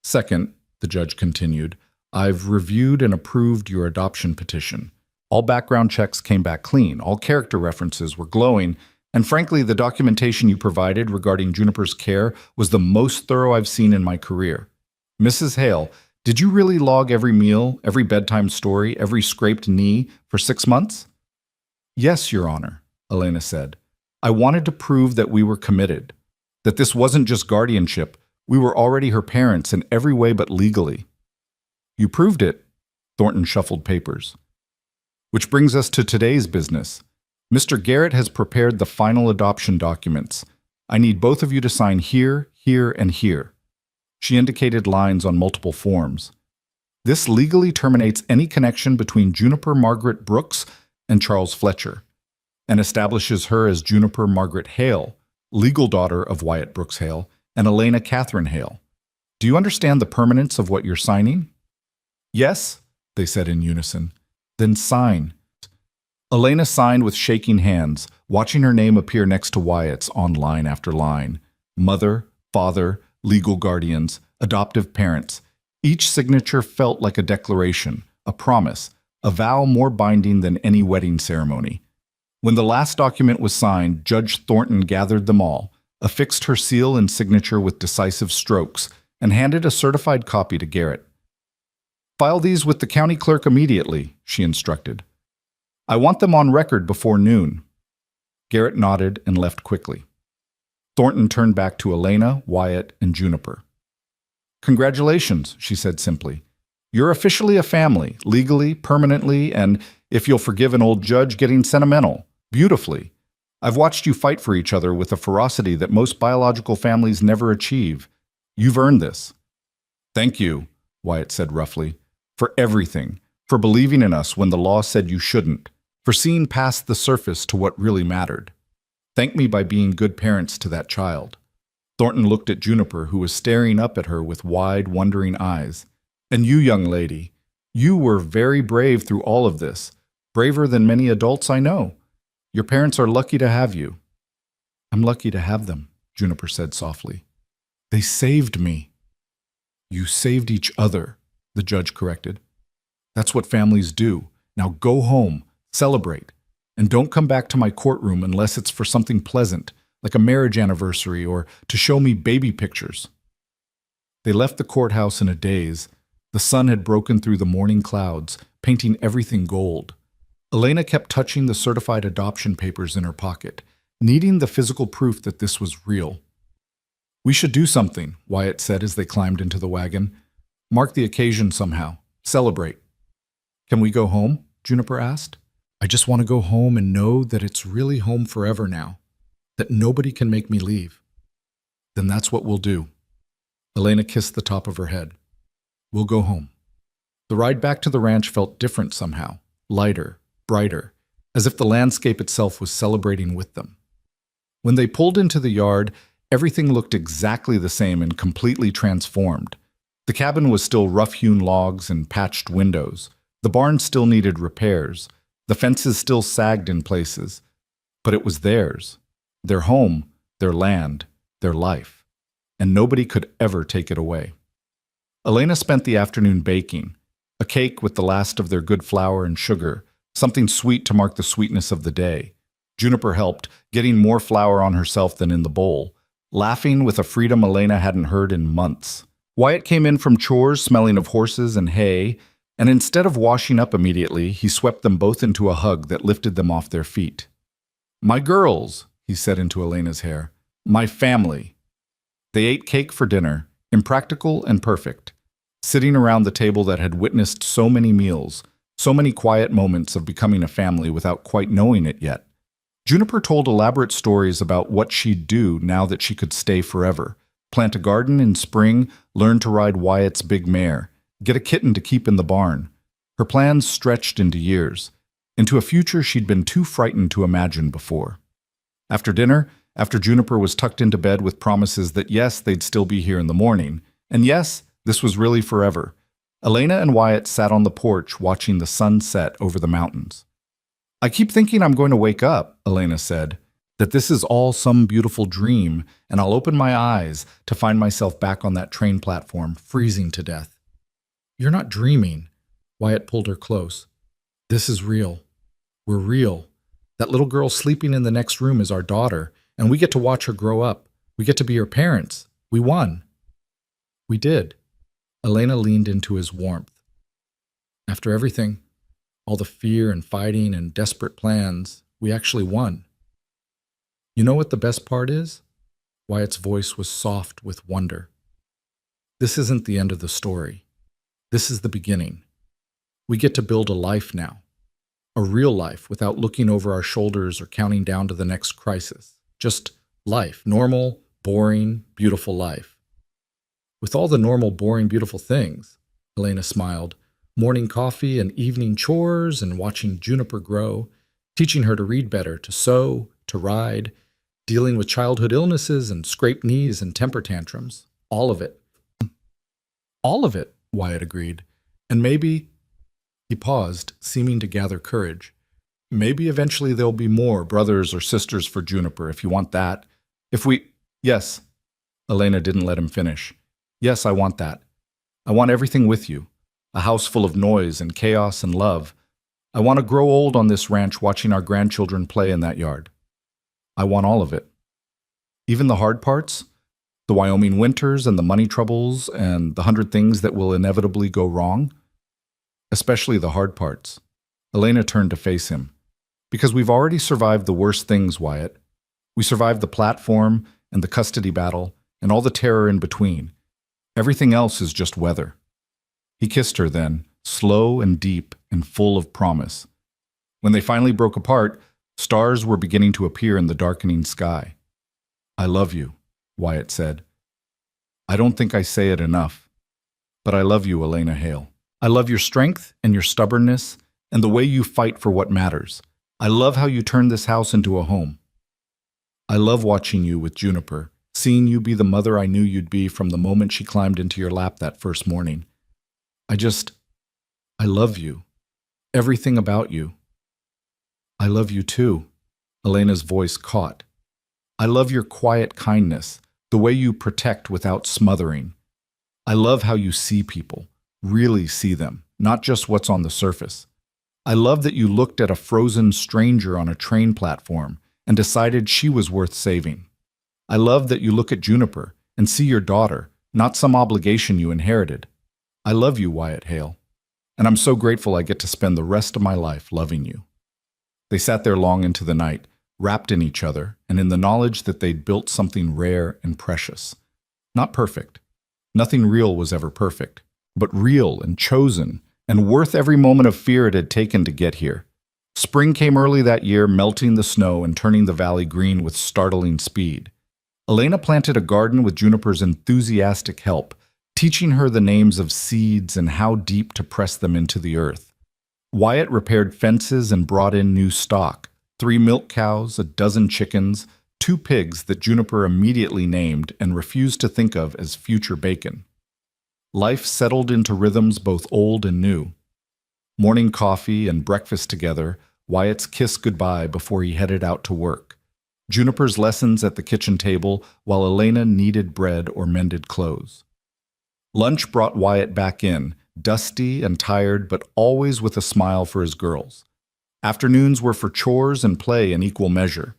Second, the judge continued, I've reviewed and approved your adoption petition. All background checks came back clean, all character references were glowing, and frankly, the documentation you provided regarding Juniper's care was the most thorough I've seen in my career. Mrs. Hale, did you really log every meal, every bedtime story, every scraped knee for 6 months? Yes, Your Honor, Elena said. I wanted to prove that we were committed, that this wasn't just guardianship. We were already her parents in every way but legally. You proved it, Thornton shuffled papers. Which brings us to today's business. Mr. Garrett has prepared the final adoption documents. I need both of you to sign here, here, and here. She indicated lines on multiple forms. This legally terminates any connection between Juniper Margaret Brooks and Charles Fletcher, and establishes her as Juniper Margaret Hale, legal daughter of Wyatt Brooks Hale, and Elena Catherine Hale. Do you understand the permanence of what you're signing? Yes, they said in unison. Then sign. Elena signed with shaking hands, watching her name appear next to Wyatt's on line after line. Mother, father, legal guardians, adoptive parents. Each signature felt like a declaration, a promise, a vow more binding than any wedding ceremony. When the last document was signed, Judge Thornton gathered them all, affixed her seal and signature with decisive strokes, and handed a certified copy to Garrett. File these with the county clerk immediately, she instructed. I want them on record before noon. Garrett nodded and left quickly. Thornton turned back to Elena, Wyatt, and Juniper. Congratulations, she said simply. You're officially a family, legally, permanently, and, if you'll forgive an old judge, getting sentimental, beautifully. I've watched you fight for each other with a ferocity that most biological families never achieve. You've earned this. Thank you, Wyatt said roughly, for everything, for believing in us when the law said you shouldn't, for seeing past the surface to what really mattered. Thank me by being good parents to that child. Thornton looked at Juniper, who was staring up at her with wide, wondering eyes. And you, young lady, you were very brave through all of this, braver than many adults I know. Your parents are lucky to have you. I'm lucky to have them, Juniper said softly. They saved me. You saved each other, the judge corrected. That's what families do. Now go home, celebrate, and don't come back to my courtroom unless it's for something pleasant, like a marriage anniversary or to show me baby pictures. They left the courthouse in a daze. The sun had broken through the morning clouds, painting everything gold. Elena kept touching the certified adoption papers in her pocket, needing the physical proof that this was real. We should do something, Wyatt said as they climbed into the wagon. Mark the occasion somehow. Celebrate. Can we go home? Juniper asked. I just want to go home and know that it's really home forever now, that nobody can make me leave. Then that's what we'll do. Elena kissed the top of her head. We'll go home. The ride back to the ranch felt different somehow, lighter, brighter, as if the landscape itself was celebrating with them. When they pulled into the yard, everything looked exactly the same and completely transformed. The cabin was still rough-hewn logs and patched windows. The barn still needed repairs. The fences still sagged in places. But it was theirs, their home, their land, their life, and nobody could ever take it away. Elena spent the afternoon baking, a cake with the last of their good flour and sugar, something sweet to mark the sweetness of the day. Juniper helped, getting more flour on herself than in the bowl, laughing with a freedom Elena hadn't heard in months. Wyatt came in from chores smelling of horses and hay, and instead of washing up immediately, he swept them both into a hug that lifted them off their feet. My girls, he said into Elena's hair. My family. They ate cake for dinner, impractical and perfect, sitting around the table that had witnessed so many meals, so many quiet moments of becoming a family without quite knowing it yet. Juniper told elaborate stories about what she'd do now that she could stay forever. Plant a garden in spring, learn to ride Wyatt's big mare, get a kitten to keep in the barn. Her plans stretched into years, into a future she'd been too frightened to imagine before. After dinner, after Juniper was tucked into bed with promises that yes, they'd still be here in the morning, and yes, this was really forever, Elena and Wyatt sat on the porch watching the sun set over the mountains. I keep thinking I'm going to wake up, Elena said. that this is all some beautiful dream, and I'll open my eyes to find myself back on that train platform, freezing to death. You're not dreaming. Wyatt pulled her close. This is real. We're real. That little girl sleeping in the next room is our daughter, and we get to watch her grow up. We get to be her parents. We won. We did. Elena leaned into his warmth. After everything, all the fear and fighting and desperate plans, we actually won. You know what the best part is? Wyatt's voice was soft with wonder. This isn't the end of the story. This is the beginning. We get to build a life now. A real life without looking over our shoulders or counting down to the next crisis. Just life. Normal, boring, beautiful life. With all the normal, boring, beautiful things, Elena smiled. Morning coffee and evening chores and watching Juniper grow, teaching her to read better, to sew, to ride, dealing with childhood illnesses and scraped knees and temper tantrums. All of it. All of it, Wyatt agreed. And maybe, he paused, seeming to gather courage, maybe eventually there'll be more brothers or sisters for Juniper, if you want that. Yes. Elena didn't let him finish. Yes, I want that. I want everything with you. A house full of noise and chaos and love. I want to grow old on this ranch watching our grandchildren play in that yard. I want all of it. Even the hard parts, the Wyoming winters and the money troubles and the 100 things that will inevitably go wrong. Especially the hard parts. Elena turned to face him. Because we've already survived the worst things, Wyatt. We survived the platform and the custody battle and all the terror in between. Everything else is just weather. He kissed her then, slow and deep and full of promise. When they finally broke apart, stars were beginning to appear in the darkening sky. I love you, Wyatt said. I don't think I say it enough, but I love you, Elena Hale. I love your strength and your stubbornness and the way you fight for what matters. I love how you turned this house into a home. I love watching you with Juniper, seeing you be the mother I knew you'd be from the moment she climbed into your lap that first morning. I love you. Everything about you. I love you too. Elena's voice caught. I love your quiet kindness, the way you protect without smothering. I love how you see people, really see them, not just what's on the surface. I love that you looked at a frozen stranger on a train platform and decided she was worth saving. I love that you look at Juniper and see your daughter, not some obligation you inherited. I love you, Wyatt Hale, and I'm so grateful I get to spend the rest of my life loving you. They sat there long into the night, wrapped in each other and in the knowledge that they'd built something rare and precious. Not perfect. Nothing real was ever perfect, but real and chosen and worth every moment of fear it had taken to get here. Spring came early that year, melting the snow and turning the valley green with startling speed. Elena planted a garden with Juniper's enthusiastic help, teaching her the names of seeds and how deep to press them into the earth. Wyatt repaired fences and brought in new stock, 3 milk cows, a dozen chickens, 2 pigs that Juniper immediately named and refused to think of as future bacon. Life settled into rhythms both old and new. Morning coffee and breakfast together, Wyatt's kiss goodbye before he headed out to work. Juniper's lessons at the kitchen table while Elena kneaded bread or mended clothes. Lunch brought Wyatt back in, dusty and tired, but always with a smile for his girls. Afternoons were for chores and play in equal measure.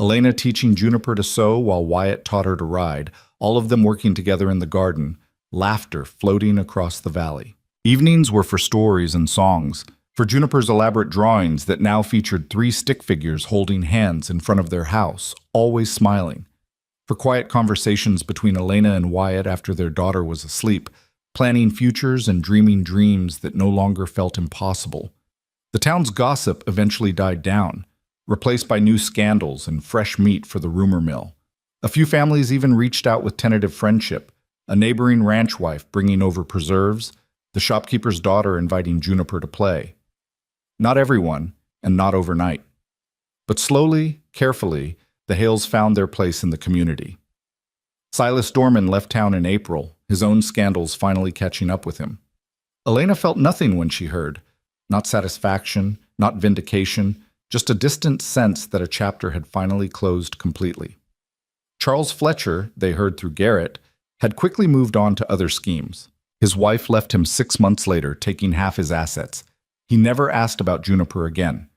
Elena teaching Juniper to sew while Wyatt taught her to ride, all of them working together in the garden, laughter floating across the valley. Evenings were for stories and songs, for Juniper's elaborate drawings that now featured 3 stick figures holding hands in front of their house, always smiling. For quiet conversations between Elena and Wyatt after their daughter was asleep, planning futures and dreaming dreams that no longer felt impossible. The town's gossip eventually died down, replaced by new scandals and fresh meat for the rumor mill. A few families even reached out with tentative friendship, a neighboring ranch wife bringing over preserves, the shopkeeper's daughter inviting Juniper to play. Not everyone, and not overnight. But slowly, carefully, the Hales found their place in the community. Silas Dorman left town in April, his own scandals finally catching up with him. Elena felt nothing when she heard. Not satisfaction, not vindication, just a distant sense that a chapter had finally closed completely. Charles Fletcher, they heard through Garrett, had quickly moved on to other schemes. His wife left him 6 months later, taking half his assets. He never asked about Juniper again.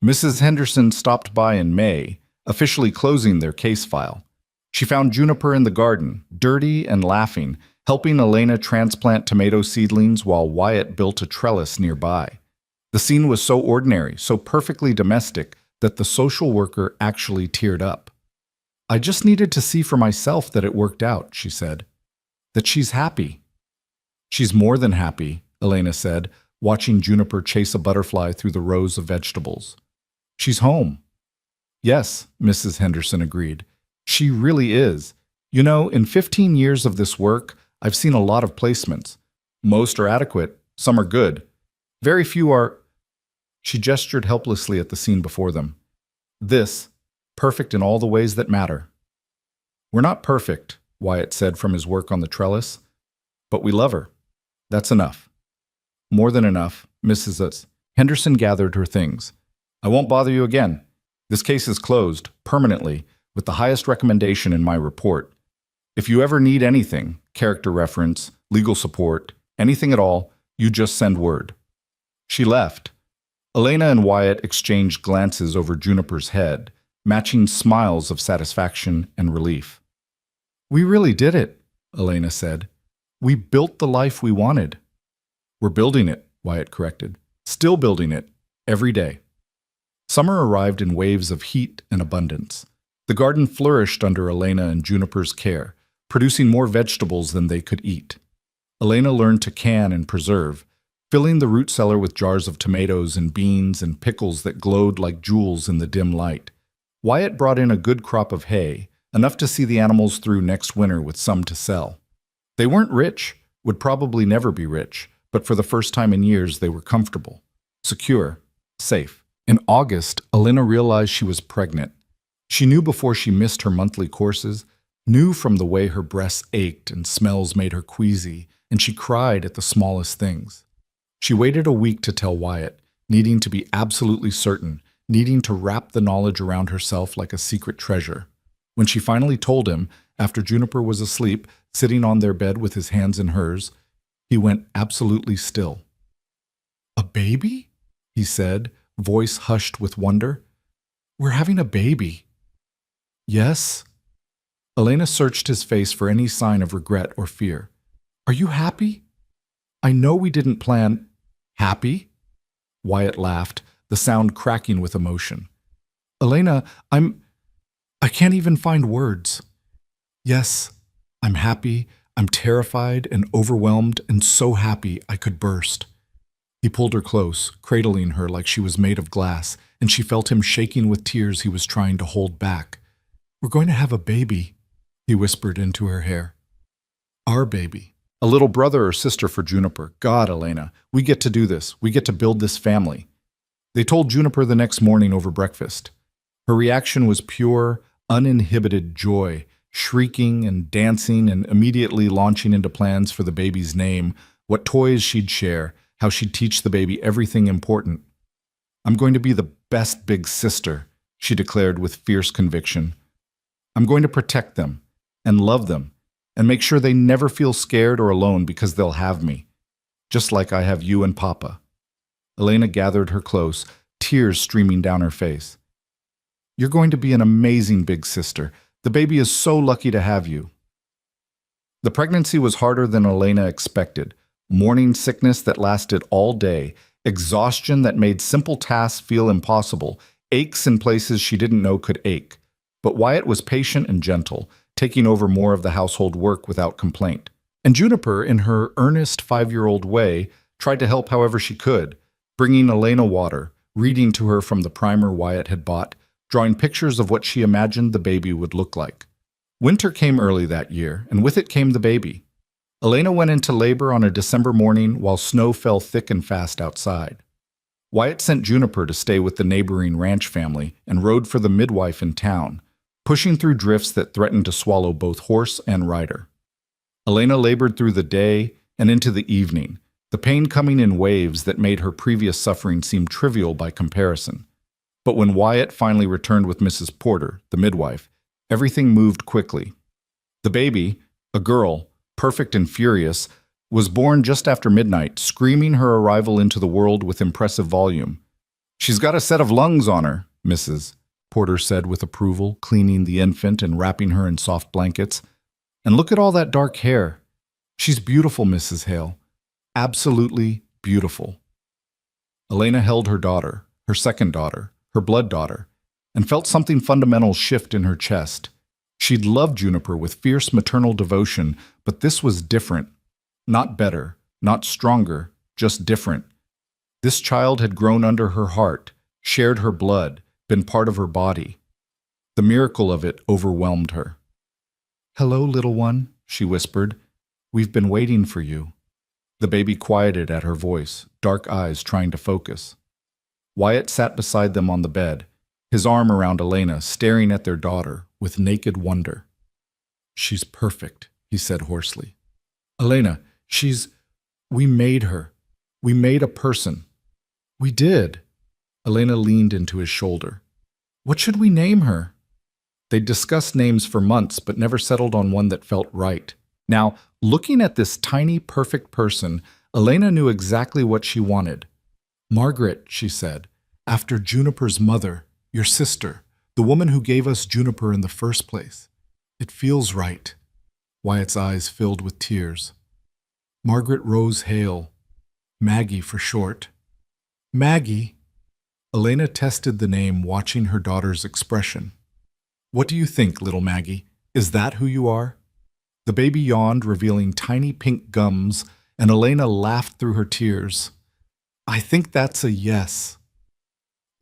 Mrs. Henderson stopped by in May, officially closing their case file. She found Juniper in the garden, dirty and laughing, helping Elena transplant tomato seedlings while Wyatt built a trellis nearby. The scene was so ordinary, so perfectly domestic, that the social worker actually teared up. "I just needed to see for myself that it worked out," she said. "That she's happy." "She's more than happy," Elena said, watching Juniper chase a butterfly through the rows of vegetables. "She's home." "Yes," Mrs. Henderson agreed. "She really is. You know, in 15 years of this work, I've seen a lot of placements. Most are adequate, some are good. Very few are—" She gestured helplessly at the scene before them. "This, perfect in all the ways that matter." "We're not perfect," Wyatt said from his work on the trellis, "but we love her. That's enough." "More than enough," Mrs. Henderson gathered her things. "I won't bother you again. This case is closed, permanently, with the highest recommendation in my report. If you ever need anything, character reference, legal support, anything at all, you just send word." She left. Elena and Wyatt exchanged glances over Juniper's head, matching smiles of satisfaction and relief. "We really did it," Elena said. "We built the life we wanted." "We're building it," Wyatt corrected. "Still building it, every day." Summer arrived in waves of heat and abundance. The garden flourished under Elena and Juniper's care, producing more vegetables than they could eat. Elena learned to can and preserve, filling the root cellar with jars of tomatoes and beans and pickles that glowed like jewels in the dim light. Wyatt brought in a good crop of hay, enough to see the animals through next winter with some to sell. They weren't rich, would probably never be rich, but for the first time in years they were comfortable, secure, safe. In August, Elena realized she was pregnant. She knew before she missed her monthly courses, knew from the way her breasts ached and smells made her queasy, and she cried at the smallest things. She waited a week to tell Wyatt, needing to be absolutely certain, needing to wrap the knowledge around herself like a secret treasure. When she finally told him, after Juniper was asleep, sitting on their bed with his hands in hers, he went absolutely still. "A baby?" he said, voice hushed with wonder. "We're having a baby." "Yes?" Elena searched his face for any sign of regret or fear. "Are you happy? I know we didn't plan—" "Happy?" Wyatt laughed, the sound cracking with emotion. "Elena, I can't even find words. Yes, I'm happy, I'm terrified and overwhelmed and so happy I could burst." He pulled her close, cradling her like she was made of glass, and she felt him shaking with tears he was trying to hold back. "We're going to have a baby," he whispered into her hair. "Our baby. A little brother or sister for Juniper. God, Elena, we get to do this. We get to build this family." They told Juniper the next morning over breakfast. Her reaction was pure, uninhibited joy, shrieking and dancing and immediately launching into plans for the baby's name, what toys she'd share, how she'd teach the baby everything important. "I'm going to be the best big sister," she declared with fierce conviction. "I'm going to protect them and love them and make sure they never feel scared or alone because they'll have me, just like I have you and Papa." Elena gathered her close, tears streaming down her face. "You're going to be an amazing big sister. The baby is so lucky to have you." The pregnancy was harder than Elena expected. Morning sickness that lasted all day, exhaustion that made simple tasks feel impossible, aches in places she didn't know could ache. But Wyatt was patient and gentle, taking over more of the household work without complaint. And Juniper, in her earnest 5-year-old way, tried to help however she could, bringing Elena water, reading to her from the primer Wyatt had bought, drawing pictures of what she imagined the baby would look like. Winter came early that year, and with it came the baby. Elena went into labor on a December morning while snow fell thick and fast outside. Wyatt sent Juniper to stay with the neighboring ranch family and rode for the midwife in town, pushing through drifts that threatened to swallow both horse and rider. Elena labored through the day and into the evening, the pain coming in waves that made her previous suffering seem trivial by comparison. But when Wyatt finally returned with Mrs. Porter, the midwife, everything moved quickly. The baby, a girl, perfect and furious, was born just after midnight, screaming her arrival into the world with impressive volume. "She's got a set of lungs on her," Mrs. Porter said with approval, cleaning the infant and wrapping her in soft blankets. "And look at all that dark hair. She's beautiful, Mrs. Hale. Absolutely beautiful." Elena held her daughter, her second daughter, her blood daughter, and felt something fundamental shift in her chest. She'd loved Juniper with fierce maternal devotion, but this was different. Not better, not stronger, just different. This child had grown under her heart, shared her blood, been part of her body. The miracle of it overwhelmed her. "Hello, little one," she whispered. "We've been waiting for you." The baby quieted at her voice, dark eyes trying to focus. Wyatt sat beside them on the bed, his arm around Elena, staring at their daughter with naked wonder. "She's perfect," he said hoarsely. "Elena, we made her. We made a person." "We did." Elena leaned into his shoulder. "What should we name her?" They'd discussed names for months, but never settled on one that felt right. Now, looking at this tiny, perfect person, Elena knew exactly what she wanted. "Margaret," she said, "after Juniper's mother, your sister, the woman who gave us Juniper in the first place. It feels right." Wyatt's eyes filled with tears. "Margaret Rose Hale. Maggie for short." "Maggie?" Elena tested the name, watching her daughter's expression. "What do you think, little Maggie? Is that who you are?" The baby yawned, revealing tiny pink gums, and Elena laughed through her tears. "I think that's a yes."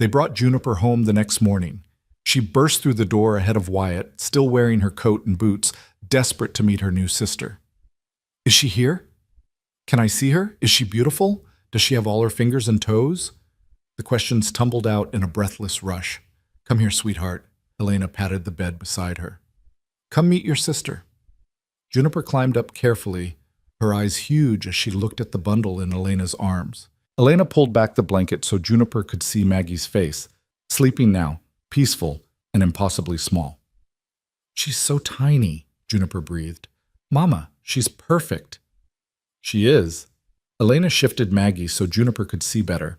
They brought Juniper home the next morning. She burst through the door ahead of Wyatt, still wearing her coat and boots, desperate to meet her new sister. "Is she here? Can I see her? Is she beautiful? Does she have all her fingers and toes?" The questions tumbled out in a breathless rush. "Come here, sweetheart." Elena patted the bed beside her. "Come meet your sister." Juniper climbed up carefully, her eyes huge as she looked at the bundle in Elena's arms. Elena pulled back the blanket so Juniper could see Maggie's face, sleeping now, peaceful and impossibly small. "She's so tiny," Juniper breathed. "Mama, she's perfect." "She is." Elena shifted Maggie so Juniper could see better.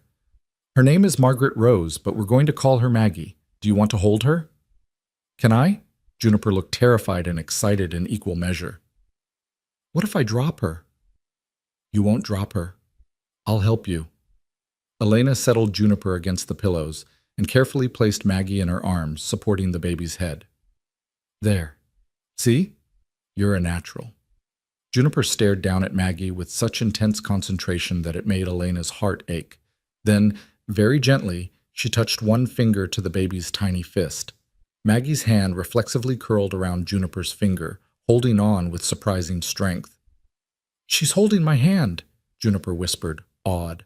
"Her name is Margaret Rose, but we're going to call her Maggie. Do you want to hold her?" "Can I?" Juniper looked terrified and excited in equal measure. "What if I drop her?" "You won't drop her. I'll help you." Elena settled Juniper against the pillows and carefully placed Maggie in her arms, supporting the baby's head. "There. See? You're a natural." Juniper stared down at Maggie with such intense concentration that it made Elena's heart ache. Then, very gently, she touched one finger to the baby's tiny fist. Maggie's hand reflexively curled around Juniper's finger, holding on with surprising strength. "She's holding my hand," Juniper whispered, awed.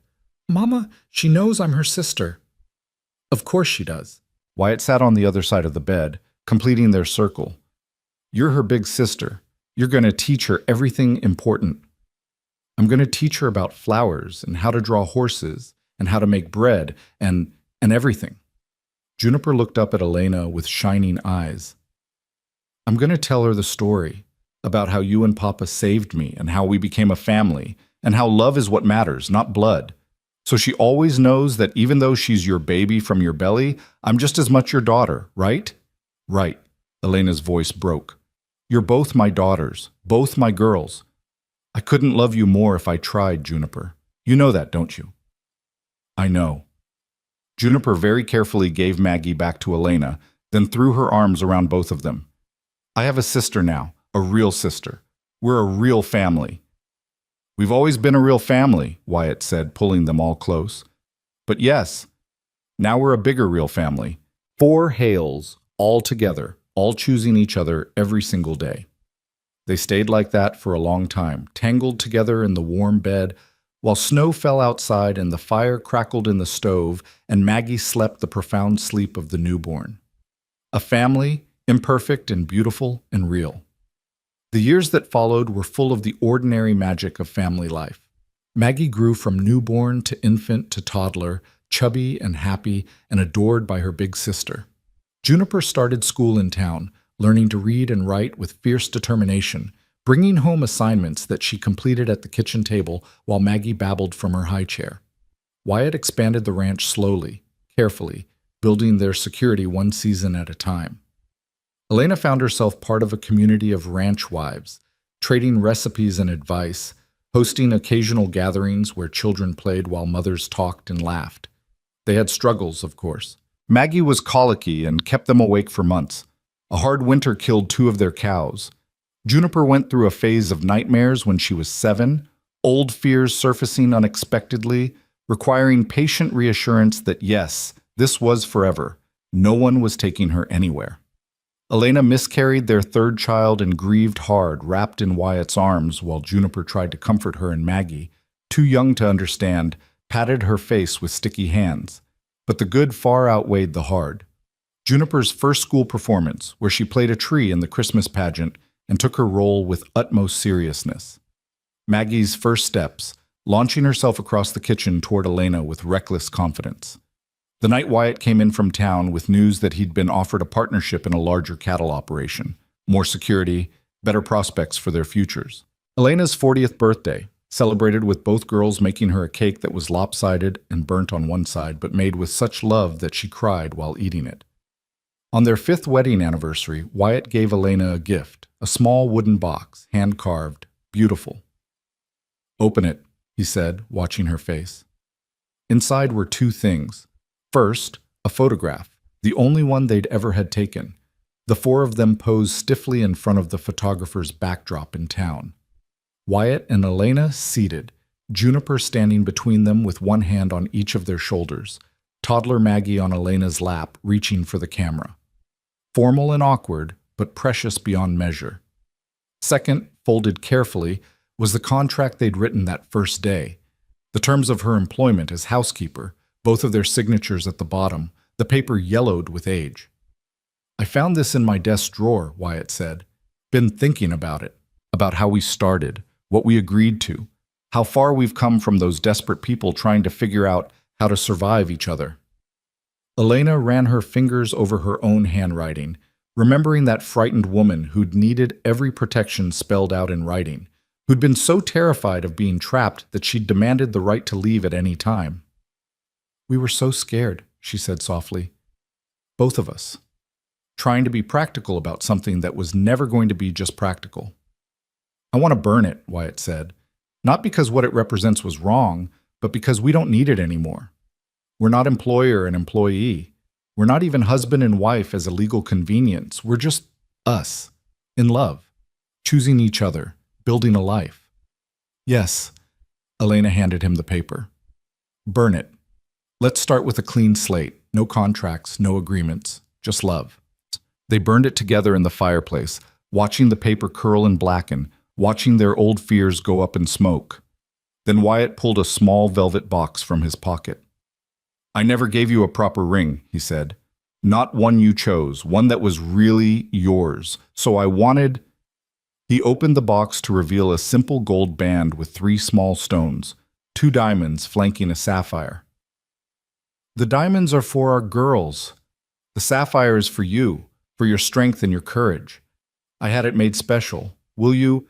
"Mama, she knows I'm her sister." "Of course she does." Wyatt sat on the other side of the bed, completing their circle. "You're her big sister. You're going to teach her everything important. I'm going to teach her about flowers and how to draw horses and how to make bread and everything." Juniper looked up at Elena with shining eyes. "I'm going to tell her the story about how you and Papa saved me and how we became a family and how love is what matters, not blood. So she always knows that even though she's your baby from your belly, I'm just as much your daughter, right?" "Right." Elena's voice broke. "You're both my daughters, both my girls. I couldn't love you more if I tried, Juniper. You know that, don't you?" "I know." Juniper very carefully gave Maggie back to Elena, then threw her arms around both of them. "I have a sister now, a real sister. We're a real family." "We've always been a real family," Wyatt said, pulling them all close. "But yes, now we're a bigger real family. 4 Hales, all together, all choosing each other every single day." They stayed like that for a long time, tangled together in the warm bed, while snow fell outside and the fire crackled in the stove and Maggie slept the profound sleep of the newborn. A family, imperfect and beautiful and real. The years that followed were full of the ordinary magic of family life. Maggie grew from newborn to infant to toddler, chubby and happy and adored by her big sister. Juniper started school in town, learning to read and write with fierce determination, bringing home assignments that she completed at the kitchen table while Maggie babbled from her high chair. Wyatt expanded the ranch slowly, carefully, building their security one season at a time. Elena found herself part of a community of ranch wives, trading recipes and advice, hosting occasional gatherings where children played while mothers talked and laughed. They had struggles, of course. Maggie was colicky and kept them awake for months. A hard winter killed 2 of their cows. Juniper went through a phase of nightmares when she was 7, old fears surfacing unexpectedly, requiring patient reassurance that yes, this was forever. No one was taking her anywhere. Elena miscarried their 3rd child and grieved hard, wrapped in Wyatt's arms while Juniper tried to comfort her, and Maggie, too young to understand, patted her face with sticky hands. But the good far outweighed the hard. Juniper's first school performance, where she played a tree in the Christmas pageant and took her role with utmost seriousness. Maggie's first steps, launching herself across the kitchen toward Elena with reckless confidence. The night Wyatt came in from town with news that he'd been offered a partnership in a larger cattle operation, more security, better prospects for their futures. Elena's 40th birthday, celebrated with both girls making her a cake that was lopsided and burnt on one side, but made with such love that she cried while eating it. On their 5th wedding anniversary, Wyatt gave Elena a gift, a small wooden box, hand-carved, beautiful. "Open it," he said, watching her face. Inside were 2 things. First, a photograph, the only one they'd ever had taken. The 4 of them posed stiffly in front of the photographer's backdrop in town. Wyatt and Elena seated, Juniper standing between them with one hand on each of their shoulders, toddler Maggie on Elena's lap, reaching for the camera. Formal and awkward, but precious beyond measure. Second, folded carefully, was the contract they'd written that first day. The terms of her employment as housekeeper, both of their signatures at the bottom, the paper yellowed with age. "I found this in my desk drawer," Wyatt said. "Been thinking about it, about how we started, what we agreed to, how far we've come from those desperate people trying to figure out how to survive each other." Elena ran her fingers over her own handwriting, remembering that frightened woman who'd needed every protection spelled out in writing, who'd been so terrified of being trapped that she'd demanded the right to leave at any time. "We were so scared," she said softly. "Both of us. Trying to be practical about something that was never going to be just practical." "I want to burn it," Wyatt said. "Not because what it represents was wrong, but because we don't need it anymore. We're not employer and employee. We're not even husband and wife as a legal convenience. We're just us, in love, choosing each other, building a life." "Yes." Elena handed him the paper. "Burn it. Let's start with a clean slate, no contracts, no agreements, just love." They burned it together in the fireplace, watching the paper curl and blacken, watching their old fears go up in smoke. Then Wyatt pulled a small velvet box from his pocket. "I never gave you a proper ring," he said. "Not one you chose, one that was really yours. So I wanted—" He opened the box to reveal a simple gold band with 3 small stones, 2 diamonds flanking a sapphire. "The diamonds are for our girls. The sapphire is for you, for your strength and your courage. I had it made special. Will you—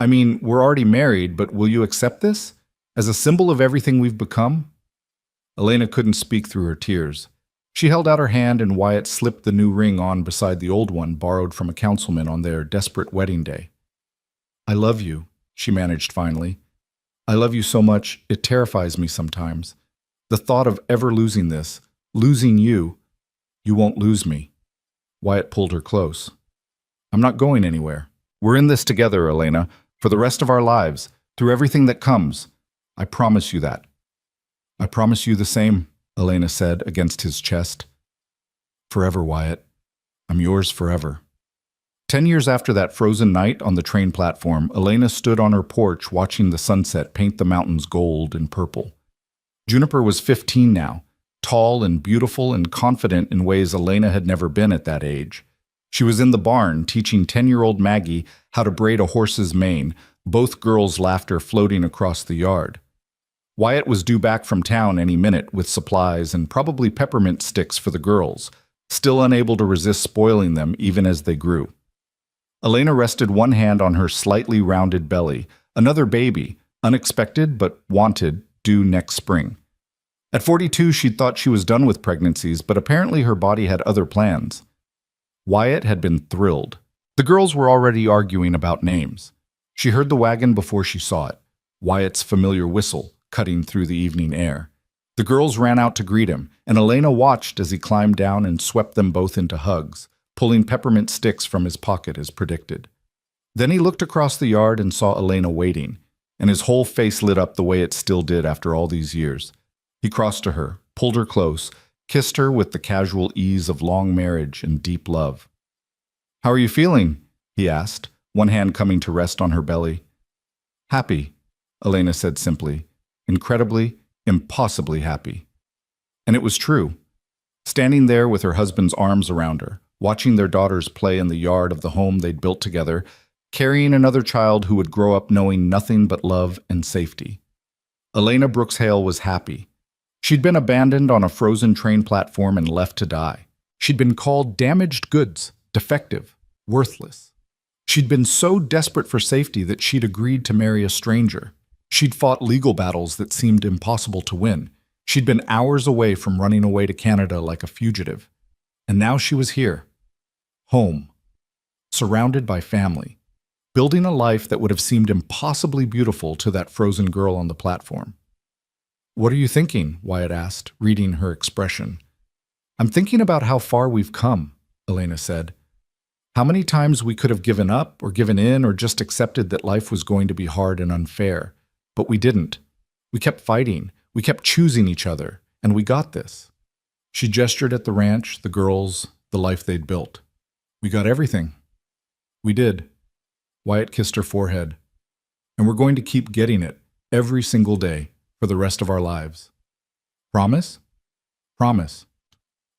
we're already married, but will you accept this? As a symbol of everything we've become?" Elena couldn't speak through her tears. She held out her hand and Wyatt slipped the new ring on beside the old one borrowed from a councilman on their desperate wedding day. "I love you," she managed finally. "I love you so much, it terrifies me sometimes. The thought of ever losing this, losing you. You won't lose me." Wyatt pulled her close. "I'm not going anywhere. We're in this together, Elena, for the rest of our lives, through everything that comes. I promise you that." "I promise you the same," Elena said against his chest. "Forever, Wyatt. I'm yours forever." 10 years after that frozen night on the train platform, Elena stood on her porch watching the sunset paint the mountains gold and purple. Juniper was 15 now, tall and beautiful and confident in ways Elena had never been at that age. She was in the barn teaching 10-year-old Maggie how to braid a horse's mane, both girls' laughter floating across the yard. Wyatt was due back from town any minute with supplies and probably peppermint sticks for the girls, still unable to resist spoiling them even as they grew. Elena rested one hand on her slightly rounded belly, another baby, unexpected but wanted, due next spring. At 42, she'd thought she was done with pregnancies, but apparently her body had other plans. Wyatt had been thrilled. The girls were already arguing about names. She heard the wagon before she saw it, Wyatt's familiar whistle cutting through the evening air. The girls ran out to greet him, and Elena watched as he climbed down and swept them both into hugs, pulling peppermint sticks from his pocket as predicted. Then he looked across the yard and saw Elena waiting, and his whole face lit up the way it still did after all these years. He crossed to her, pulled her close, kissed her with the casual ease of long marriage and deep love. "How are you feeling?" he asked, one hand coming to rest on her belly. "Happy," Elena said simply, incredibly, impossibly happy. And it was true. Standing there with her husband's arms around her, watching their daughters play in the yard of the home they'd built together, carrying another child who would grow up knowing nothing but love and safety. Elena Brooks Hale was happy. She'd been abandoned on a frozen train platform and left to die. She'd been called damaged goods, defective, worthless. She'd been so desperate for safety that she'd agreed to marry a stranger. She'd fought legal battles that seemed impossible to win. She'd been hours away from running away to Canada like a fugitive. And now she was here. Home. Surrounded by family. Building a life that would have seemed impossibly beautiful to that frozen girl on the platform. "What are you thinking?" Wyatt asked, reading her expression. "I'm thinking about how far we've come," Elena said. "How many times we could have given up or given in or just accepted that life was going to be hard and unfair. But we didn't. We kept fighting. We kept choosing each other. And we got this." She gestured at the ranch, the girls, the life they'd built. "We got everything." "We did." Wyatt kissed her forehead. "And we're going to keep getting it, every single day, for the rest of our lives. Promise?" "Promise."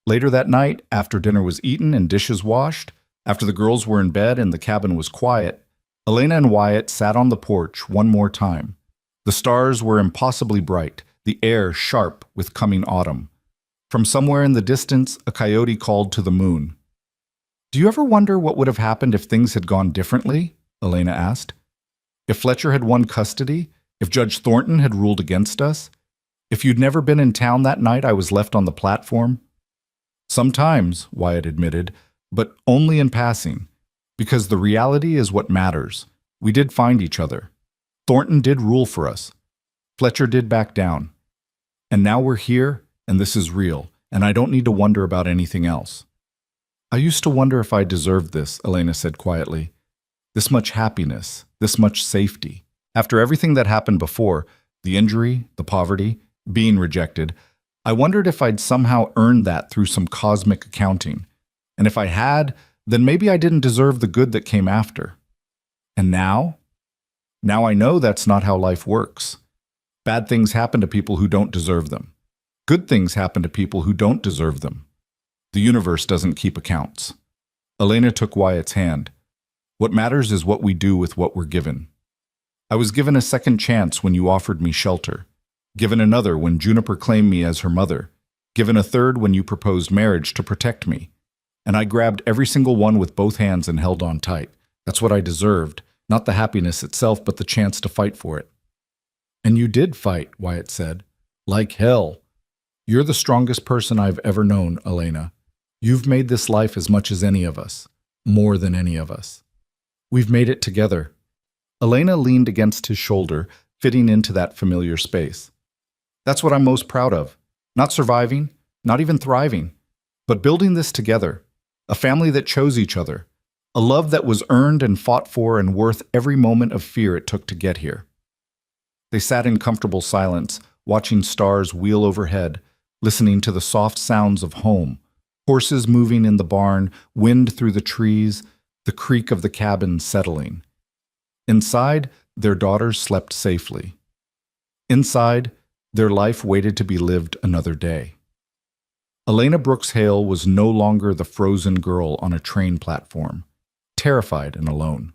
Later that night, after dinner was eaten and dishes washed, after the girls were in bed and the cabin was quiet, Elena and Wyatt sat on the porch one more time. The stars were impossibly bright, the air sharp with coming autumn. From somewhere in the distance, a coyote called to the moon. "Do you ever wonder what would have happened if things had gone differently?" Elena asked. "If Fletcher had won custody? If Judge Thornton had ruled against us? If you'd never been in town that night I was left on the platform?" "Sometimes," Wyatt admitted, "but only in passing. Because the reality is what matters. We did find each other. Thornton did rule for us. Fletcher did back down. And now we're here, and this is real, and I don't need to wonder about anything else." "I used to wonder if I deserved this," Elena said quietly. "This much happiness, this much safety. After everything that happened before, the injury, the poverty, being rejected, I wondered if I'd somehow earned that through some cosmic accounting. And if I had, then maybe I didn't deserve the good that came after. And now? Now I know that's not how life works. Bad things happen to people who don't deserve them. Good things happen to people who don't deserve them. The universe doesn't keep accounts." Elena took Wyatt's hand. "What matters is what we do with what we're given. I was given a second chance when you offered me shelter, given another when Juniper claimed me as her mother, given a third when you proposed marriage to protect me. And I grabbed every single one with both hands and held on tight. That's what I deserved, not the happiness itself, but the chance to fight for it." "And you did fight," Wyatt said. "Like hell. You're the strongest person I've ever known, Elena. You've made this life as much as any of us, more than any of us. We've made it together." Elena leaned against his shoulder, fitting into that familiar space. "That's what I'm most proud of. Not surviving, not even thriving, but building this together. A family that chose each other. A love that was earned and fought for and worth every moment of fear it took to get here." They sat in comfortable silence, watching stars wheel overhead, listening to the soft sounds of home, horses moving in the barn, wind through the trees, the creak of the cabin settling. Inside, their daughters slept safely. Inside, their life waited to be lived another day. Elena Brooks Hale was no longer the frozen girl on a train platform, terrified and alone.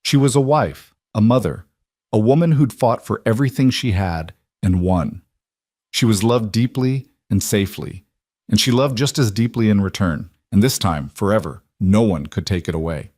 She was a wife, a mother, a woman who'd fought for everything she had and won. She was loved deeply and safely, and she loved just as deeply in return, and this time, forever, no one could take it away.